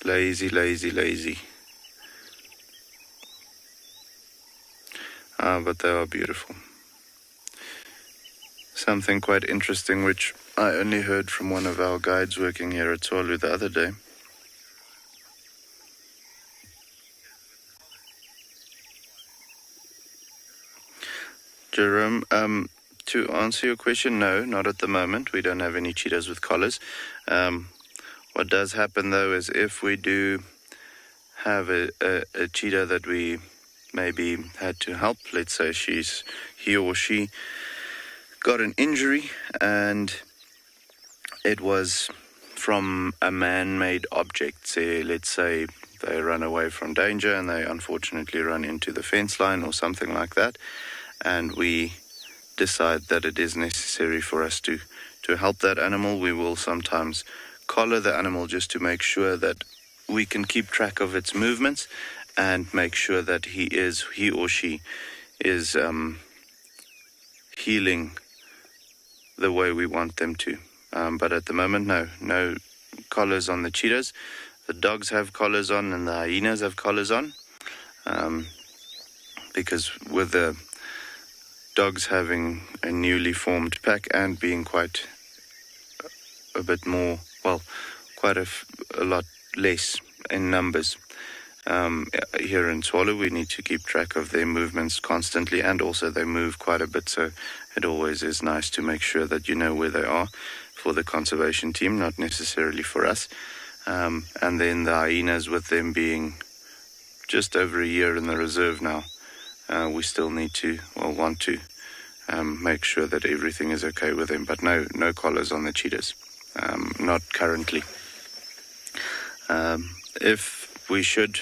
Lazy. But they are beautiful. Something quite interesting which I only heard from one of our guides working here at Tswalu the other day. Jerome, to answer your question, no, not at the moment. We don't have any cheetahs with collars. What does happen, though, is if we do have a cheetah that we maybe had to help, let's say he or she got an injury and it was from a man-made object. Say, let's say they run away from danger and they unfortunately run into the fence line or something like that, and we decide that it is necessary for us to help that animal, we will sometimes collar the animal just to make sure that we can keep track of its movements and make sure that he or she is healing the way we want them to. But at the moment, no collars on the cheetahs. The dogs have collars on and the hyenas have collars on, because with the dogs having a newly formed pack and being quite a bit more, quite a lot less in numbers. Here in Tswalu, we need to keep track of their movements constantly, and also they move quite a bit, so it always is nice to make sure that you know where they are for the conservation team, not necessarily for us. And then the hyenas, with them being just over a year in the reserve now, we still need to, want to, make sure that everything is okay with them, but no collars on the cheetahs, not currently. If we should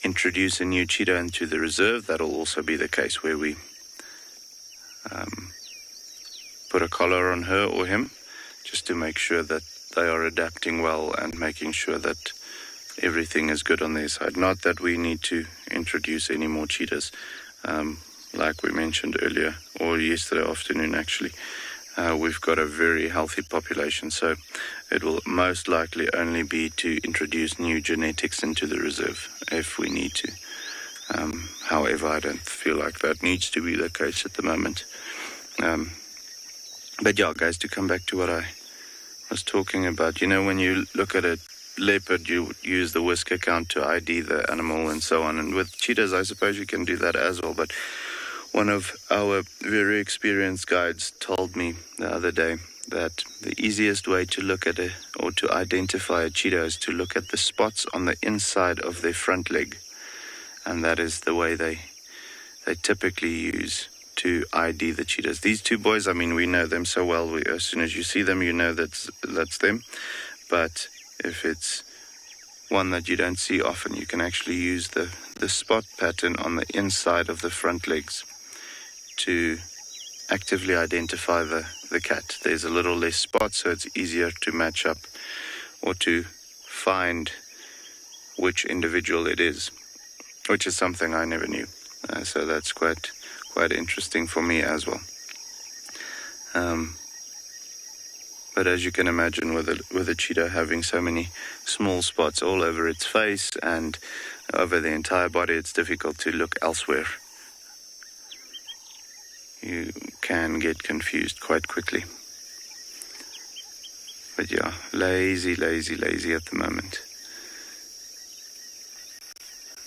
introduce a new cheetah into the reserve, that'll also be the case, where we put a collar on her or him, just to make sure that they are adapting well and making sure that everything is good on their side. Not that we need to introduce any more cheetahs, like we mentioned earlier, or yesterday afternoon actually. We've got a very healthy population, so it will most likely only be to introduce new genetics into the reserve if we need to. However, I don't feel like that needs to be the case at the moment. But yeah, guys, to come back to what I was talking about, when you look at a leopard, you use the whisker count to ID the animal and so on. And with cheetahs, I suppose you can do that as well. But one of our very experienced guides told me the other day that the easiest way to look at or to identify a cheetah is to look at the spots on the inside of their front leg. And that is the way they typically use to ID the cheetahs. These two boys, I mean, we know them so well. As soon as you see them, you know that's them. But if it's one that you don't see often, you can actually use the spot pattern on the inside of the front legs to actively identify the cat. There's a little less spot, so it's easier to match up or to find which individual it is, which is something I never knew. So that's quite interesting for me as well. But as you can imagine, with a cheetah having so many small spots all over its face and over the entire body, it's difficult to look elsewhere. You can get confused quite quickly. But yeah, lazy at the moment.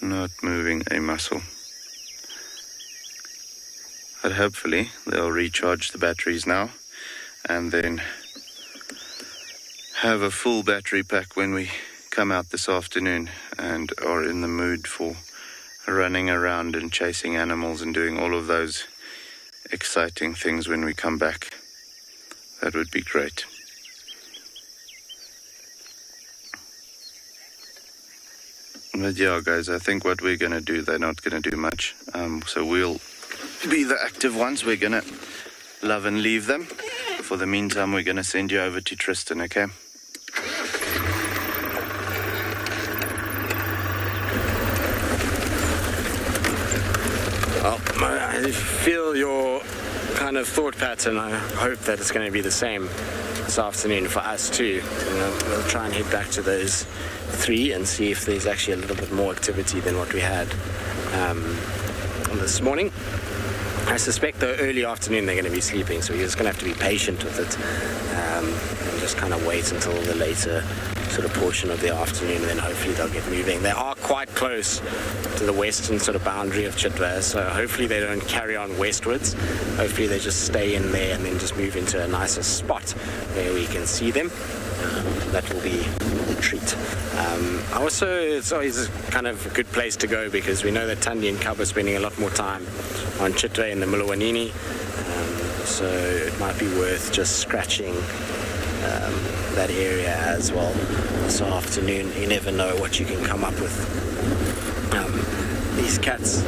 Not moving a muscle. But hopefully they'll recharge the batteries now and then have a full battery pack when we come out this afternoon and are in the mood for running around and chasing animals and doing all of those exciting things when we come back. That would be great. But yeah, guys, I think what we're going to do, they're not going to do much. So we'll be the active ones. We're going to love and leave them. For the meantime, we're going to send you over to Tristan, okay? Well, I feel your kind of thought pattern. I hope that it's going to be the same this afternoon for us too. We'll try and head back to those 3 and see if there's actually a little bit more activity than what we had this morning. I suspect though early afternoon they're going to be sleeping, so we're just going to have to be patient with it and just kind of wait until the later sort of portion of the afternoon, and then hopefully they'll get moving. They are quite close to the western sort of boundary of Cheetah, so hopefully they don't carry on westwards. Hopefully they just stay in there and then just move into a nicer spot where we can see them. That will be a treat. Also, it's always kind of a good place to go because we know that Thandi and Cub are spending a lot more time on Cheetah in the Mulawanini, so it might be worth just scratching that area as well this afternoon. You never know what you can come up with. These cats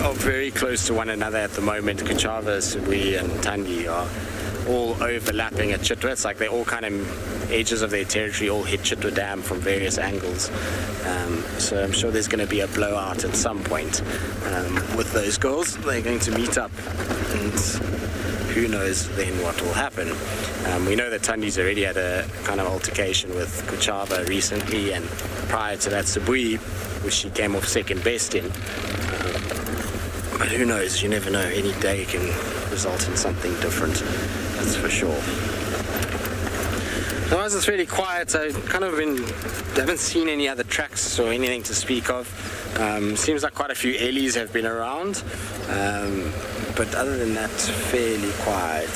are very close to one another at the moment. Kuchava, Sibling and Thandi are all overlapping at Cheetah. It's like they're all kind of edges of their territory, all hit Cheetah Dam from various angles. So I'm sure there's going to be a blowout at some point with those girls. They're going to meet up, and who knows then what will happen. We know that Thandi's already had a kind of altercation with Kuchava recently, and prior to that Sibling, which she came off second best in. But who knows, you never know, any day can result in something different, that's for sure. Otherwise it's really quiet. I haven't seen any other tracks or anything to speak of. Seems like quite a few Ellies have been around, but other than that, fairly quiet.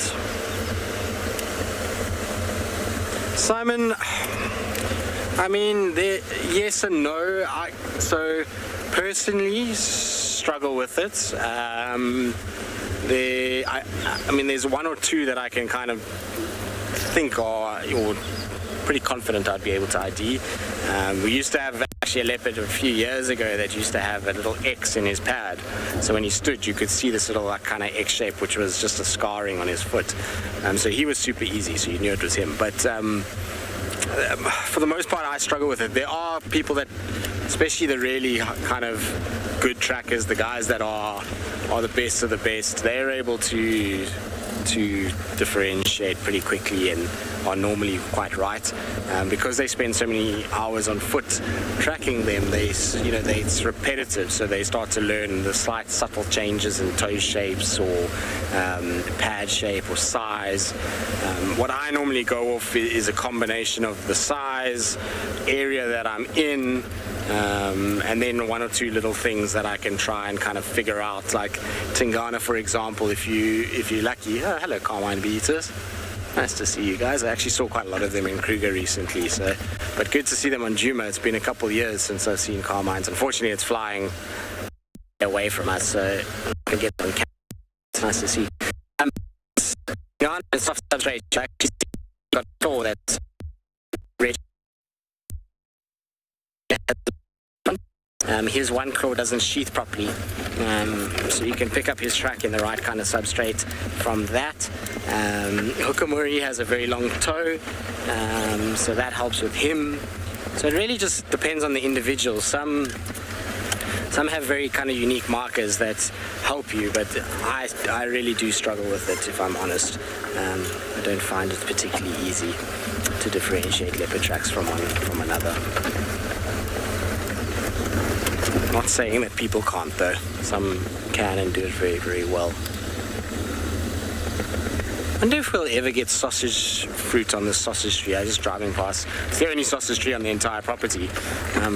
Simon, I mean, yes and no. So personally struggle with it. I mean, there's one or two that I can kind of think are pretty confident I'd be able to ID. We used to have actually a leopard a few years ago that used to have a little X in his pad. So when he stood, you could see this little kind of X shape, which was just a scarring on his foot. So he was super easy, so you knew it was him. But for the most part, I struggle with it. There are people that, especially the really kind of good trackers, the guys that are the best of the best, they're able to differentiate pretty quickly and are normally quite right, because they spend so many hours on foot tracking them. It's repetitive, so they start to learn the slight subtle changes in toe shapes or pad shape or size. What I normally go off is a combination of the size, area that I'm in, and then one or two little things that I can try and kind of figure out, like Tingana, for example. If you're lucky. Oh, hello, Carmine Beaters. Nice to see you guys. I actually saw quite a lot of them in Kruger recently, but good to see them on Juma. It's been a couple of years since I've seen Carmines. Unfortunately, it's flying away from us, so I can get on camera. nice to see. On the soft substrate, actually got a toe that's red. His one claw doesn't sheath properly, so you can pick up his track in the right kind of substrate from that. Hukamuri has a very long toe, so that helps with him. So it really just depends on the individual. Some have very kind of unique markers that help you, but I really do struggle with it, if I'm honest. I don't find it particularly easy to differentiate leopard tracks from one from another. Not saying that people can't, though. Some can and do it very, very well. I wonder if we'll ever get sausage fruit on the sausage tree. I was just driving past. It's the only sausage tree on the entire property,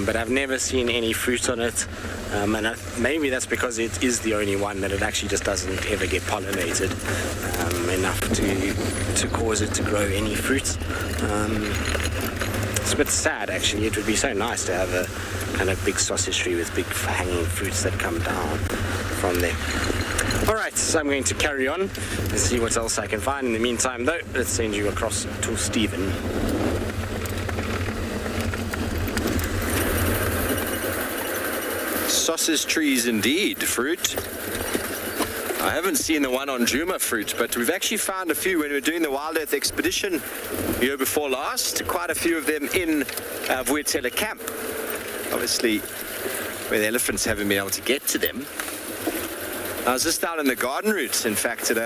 but I've never seen any fruit on it. And maybe that's because it is the only one that it actually just doesn't ever get pollinated enough to cause it to grow any fruit. It's a bit sad, actually. It would be so nice to have a kind of big sausage tree with big hanging fruits that come down from there. Alright, so I'm going to carry on and see what else I can find. In the meantime, though, let's send you across to Stephen. Sausage trees indeed, fruit. I haven't seen the one on Juma fruit, but we've actually found a few when we were doing the WildEarth expedition the year before last. Quite a few of them in Vuetela camp. Obviously, where the elephants haven't been able to get to them. I was just down in the garden route, in fact, at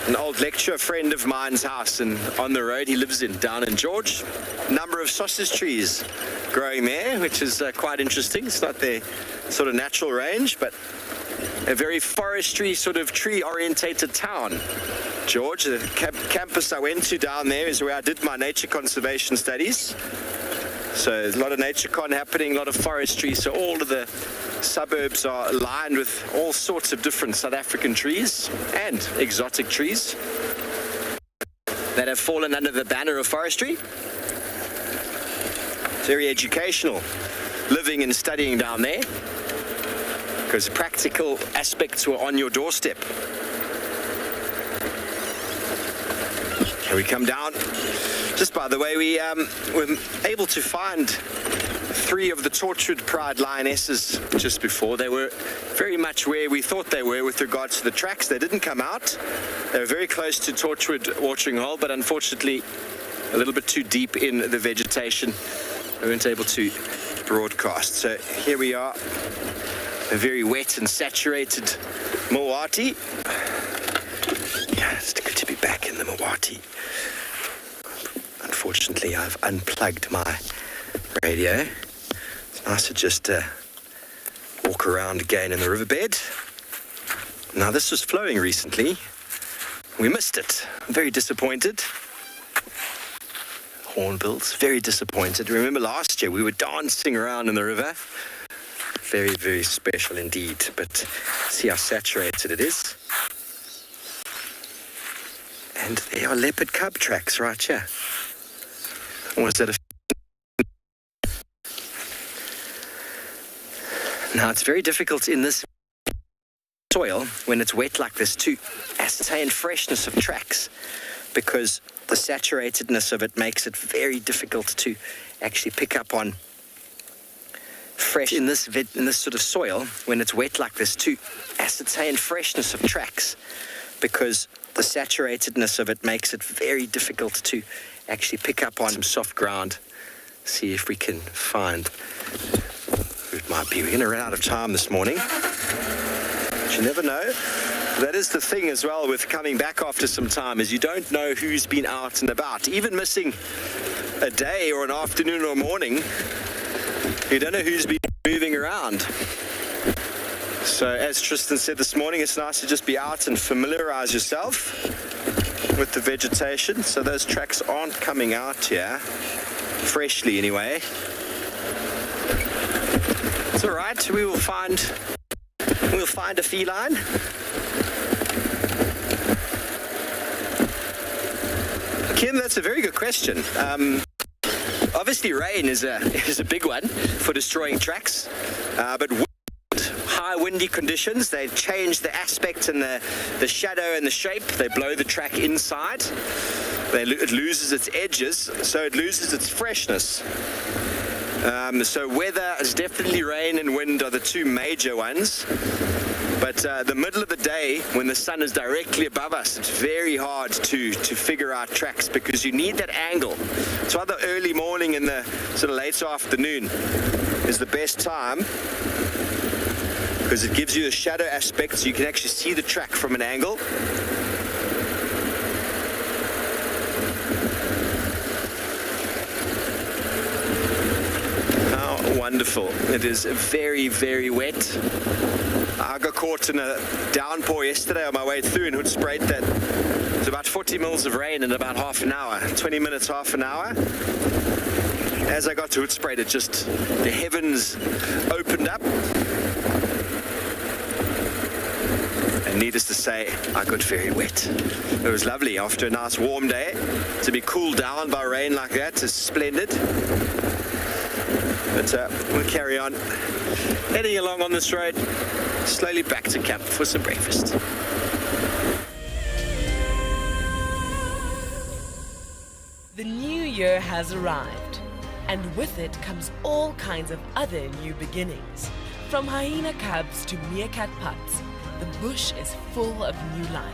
an old lecturer friend of mine's house, and on the road he lives in, down in George. Number of sausage trees growing there, which is quite interesting. It's not their sort of natural range, but a very forestry sort of tree-orientated town. George, the campus I went to down there is where I did my nature conservation studies. So there's a lot of nature con happening, a lot of forestry, so all of the suburbs are lined with all sorts of different South African trees and exotic trees that have fallen under the banner of forestry. Very educational living and studying down there, because practical aspects were on your doorstep. Here we come down. Just by the way, we were able to find 3 of the Torchwood Pride lionesses just before. They were very much where we thought they were with regards to the tracks. They didn't come out. They were very close to Torchwood watering hole, but unfortunately a little bit too deep in the vegetation. We weren't able to broadcast. So here we are, a very wet and saturated Mawati. Yeah, it's good to be back in the Mawati. Unfortunately, I've unplugged my radio. It's nice to just walk around again in the riverbed. Now, this was flowing recently. We missed it. I'm very disappointed. Hornbills, very disappointed. Remember last year we were dancing around in the river. Very, very special indeed. But see how saturated it is. And there are leopard cub tracks right here. Or is that a... Now, it's very difficult in this soil, when it's wet like this, to ascertain freshness of tracks, because the saturatedness of it makes it very difficult to actually pick up on fresh in this sort of soil, when it's wet like this, to ascertain freshness of tracks, because the saturatedness of it makes it very difficult to actually pick up on some soft ground. See if we can find who it might be. We're going to run out of time this morning, but you never know. That is the thing as well with coming back after some time, is you don't know who's been out and about. Even missing a day or an afternoon or morning, you don't know who's been moving around. So as Tristan said this morning, it's nice to just be out and familiarize yourself with the vegetation. So those tracks aren't coming out here, freshly anyway. It's all right, we'll find a feline. Kim, that's a very good question. Obviously rain is a big one for destroying tracks, but high windy conditions, they change the aspect and the shadow and the shape. They blow the track inside. It loses its edges, so it loses its freshness. So weather is definitely rain and wind are the two major ones. But the middle of the day, when the sun is directly above us, it's very hard to figure out tracks because you need that angle. It's why the early morning and the sort of late afternoon is the best time, because it gives you a shadow aspect so you can actually see the track from an angle. How wonderful. It is very, very wet. I got caught in a downpour yesterday on my way through in Hoedspruit. That was about 40 mils of rain in about half an hour, 20 minutes, half an hour. As I got to Hoedspruit, the heavens opened up. And needless to say, I got very wet. It was lovely after a nice warm day. To be cooled down by rain like that is splendid. But we'll carry on. Heading along on this road, slowly back to camp for some breakfast. The new year has arrived, and with it comes all kinds of other new beginnings. From hyena cubs to meerkat pups, the bush is full of new life.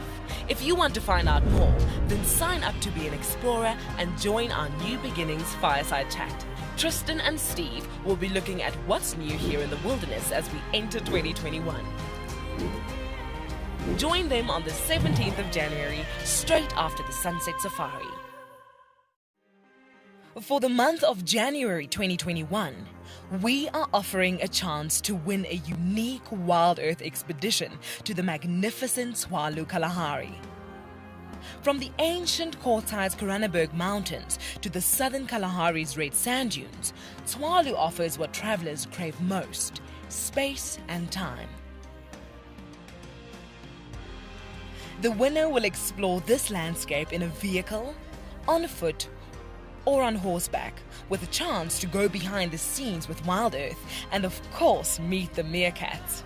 If you want to find out more, then sign up to be an explorer and join our New Beginnings Fireside Chat. Tristan and Steve will be looking at what's new here in the wilderness as we enter 2021. Join them on the 17th of January, straight after the Sunset Safari. For the month of January 2021, we are offering a chance to win a unique WildEarth expedition to the magnificent Tswalu Kalahari. From the ancient quartzites Koranenberg Mountains to the southern Kalahari's red sand dunes, Tswalu offers what travelers crave most: space and time. The winner will explore this landscape in a vehicle, on foot, or on horseback, with a chance to go behind the scenes with WildEarth and of course meet the meerkats.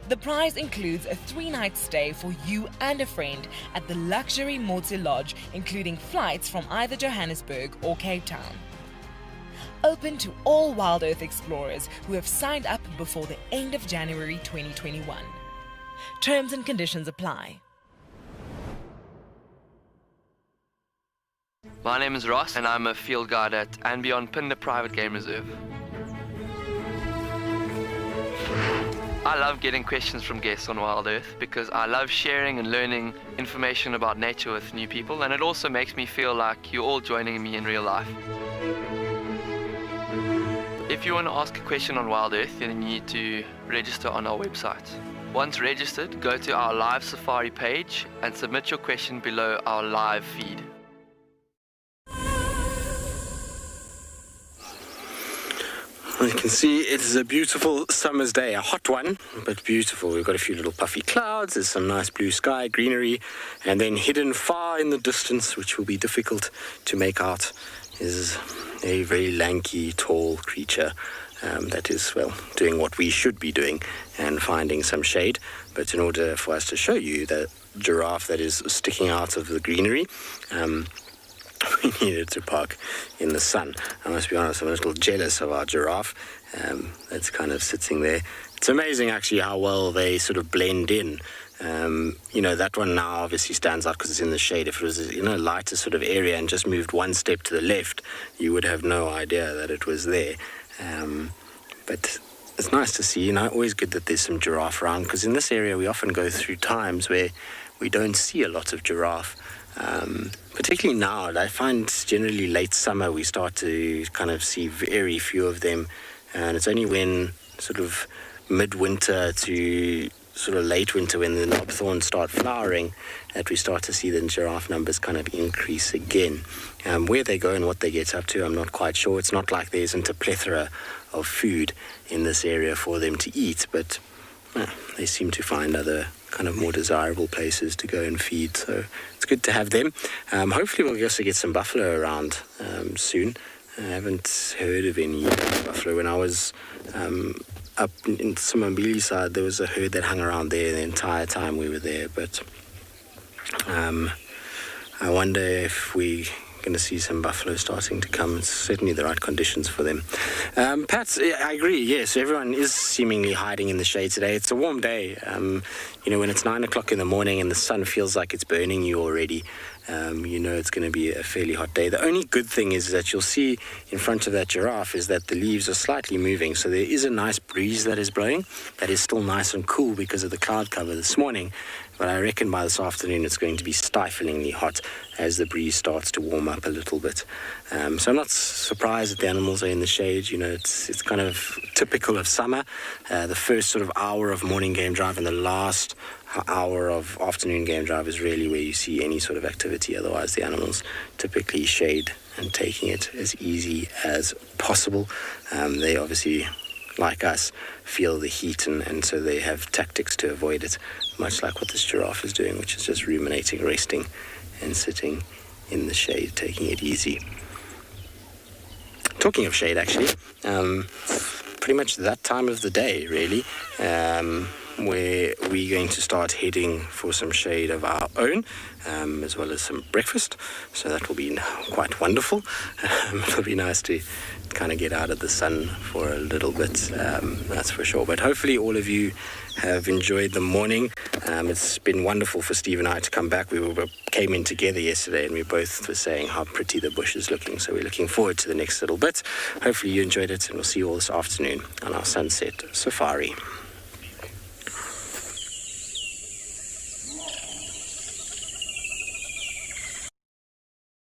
The prize includes a 3-night stay for you and a friend at the luxury Motse Lodge, including flights from either Johannesburg or Cape Town. Open to all WildEarth explorers who have signed up before the end of January 2021. Terms and conditions apply. My name is Ross and I'm a field guide at andBeyond Phinda Private Game Reserve. I love getting questions from guests on WildEarth because I love sharing and learning information about nature with new people, and it also makes me feel like you're all joining me in real life. If you want to ask a question on WildEarth, then you need to register on our website. Once registered, go to our live safari page and submit your question below our live feed. You can see it is a beautiful summer's day, a hot one, but beautiful. We've got a few little puffy clouds, there's some nice blue sky, greenery, and then hidden far in the distance, which will be difficult to make out, is a very lanky, tall creature that is, well, doing what we should be doing and finding some shade. But in order for us to show you the giraffe that is sticking out of the greenery, we needed to park in the sun. I must be honest, I'm a little jealous of our giraffe that's kind of sitting there. It's amazing actually how well they sort of blend in. That one now obviously stands out because it's in the shade. If it was in a lighter sort of area and just moved one step to the left, you would have no idea that it was there. But it's nice to see, always good that there's some giraffe around, because in this area we often go through times where we don't see a lot of giraffe. Particularly now, I find generally late summer we start to kind of see very few of them, and it's only when sort of midwinter to sort of late winter, when the knobthorns start flowering, that we start to see the giraffe numbers kind of increase again. Where they go and what they get up to, I'm not quite sure. It's not like there isn't a plethora of food in this area for them to eat, but they seem to find other kind of more desirable places to go and feed, so it's good to have them. Hopefully we'll also get some buffalo around soon. I haven't heard of any buffalo. When I was up in Tsumambili side, there was a herd that hung around there the entire time we were there, but I wonder if we're going to see some buffalo starting to come. It's certainly the right conditions for them. Pat, I agree, yes, everyone is seemingly hiding in the shade today. It's a warm day. When it's 9 o'clock in the morning and the sun feels like it's burning you already, it's going to be a fairly hot day. The only good thing is that you'll see in front of that giraffe is that the leaves are slightly moving, so there is a nice breeze that is blowing that is still nice and cool because of the cloud cover this morning. But I reckon by this afternoon it's going to be stiflingly hot as the breeze starts to warm up a little bit. So I'm not surprised that the animals are in the shade. It's kind of typical of summer. The first sort of hour of morning game drive and the last hour of afternoon game drive is really where you see any sort of activity. Otherwise, the animals typically shade and taking it as easy as possible. They obviously, like us, feel the heat, and so they have tactics to avoid it, much like what this giraffe is doing, which is just ruminating, resting, and sitting in the shade, taking it easy. Talking of shade, actually, pretty much that time of the day, really, where we're going to start heading for some shade of our own, as well as some breakfast. So that will be quite wonderful. It'll be nice to kind of get out of the sun for a little bit, that's for sure. But hopefully all of you have enjoyed the morning. It's been wonderful for Steve and I to come back. We came in together yesterday and we both were saying how pretty the bush is looking. So we're looking forward to the next little bit. Hopefully you enjoyed it, and we'll see you all this afternoon on our sunset safari.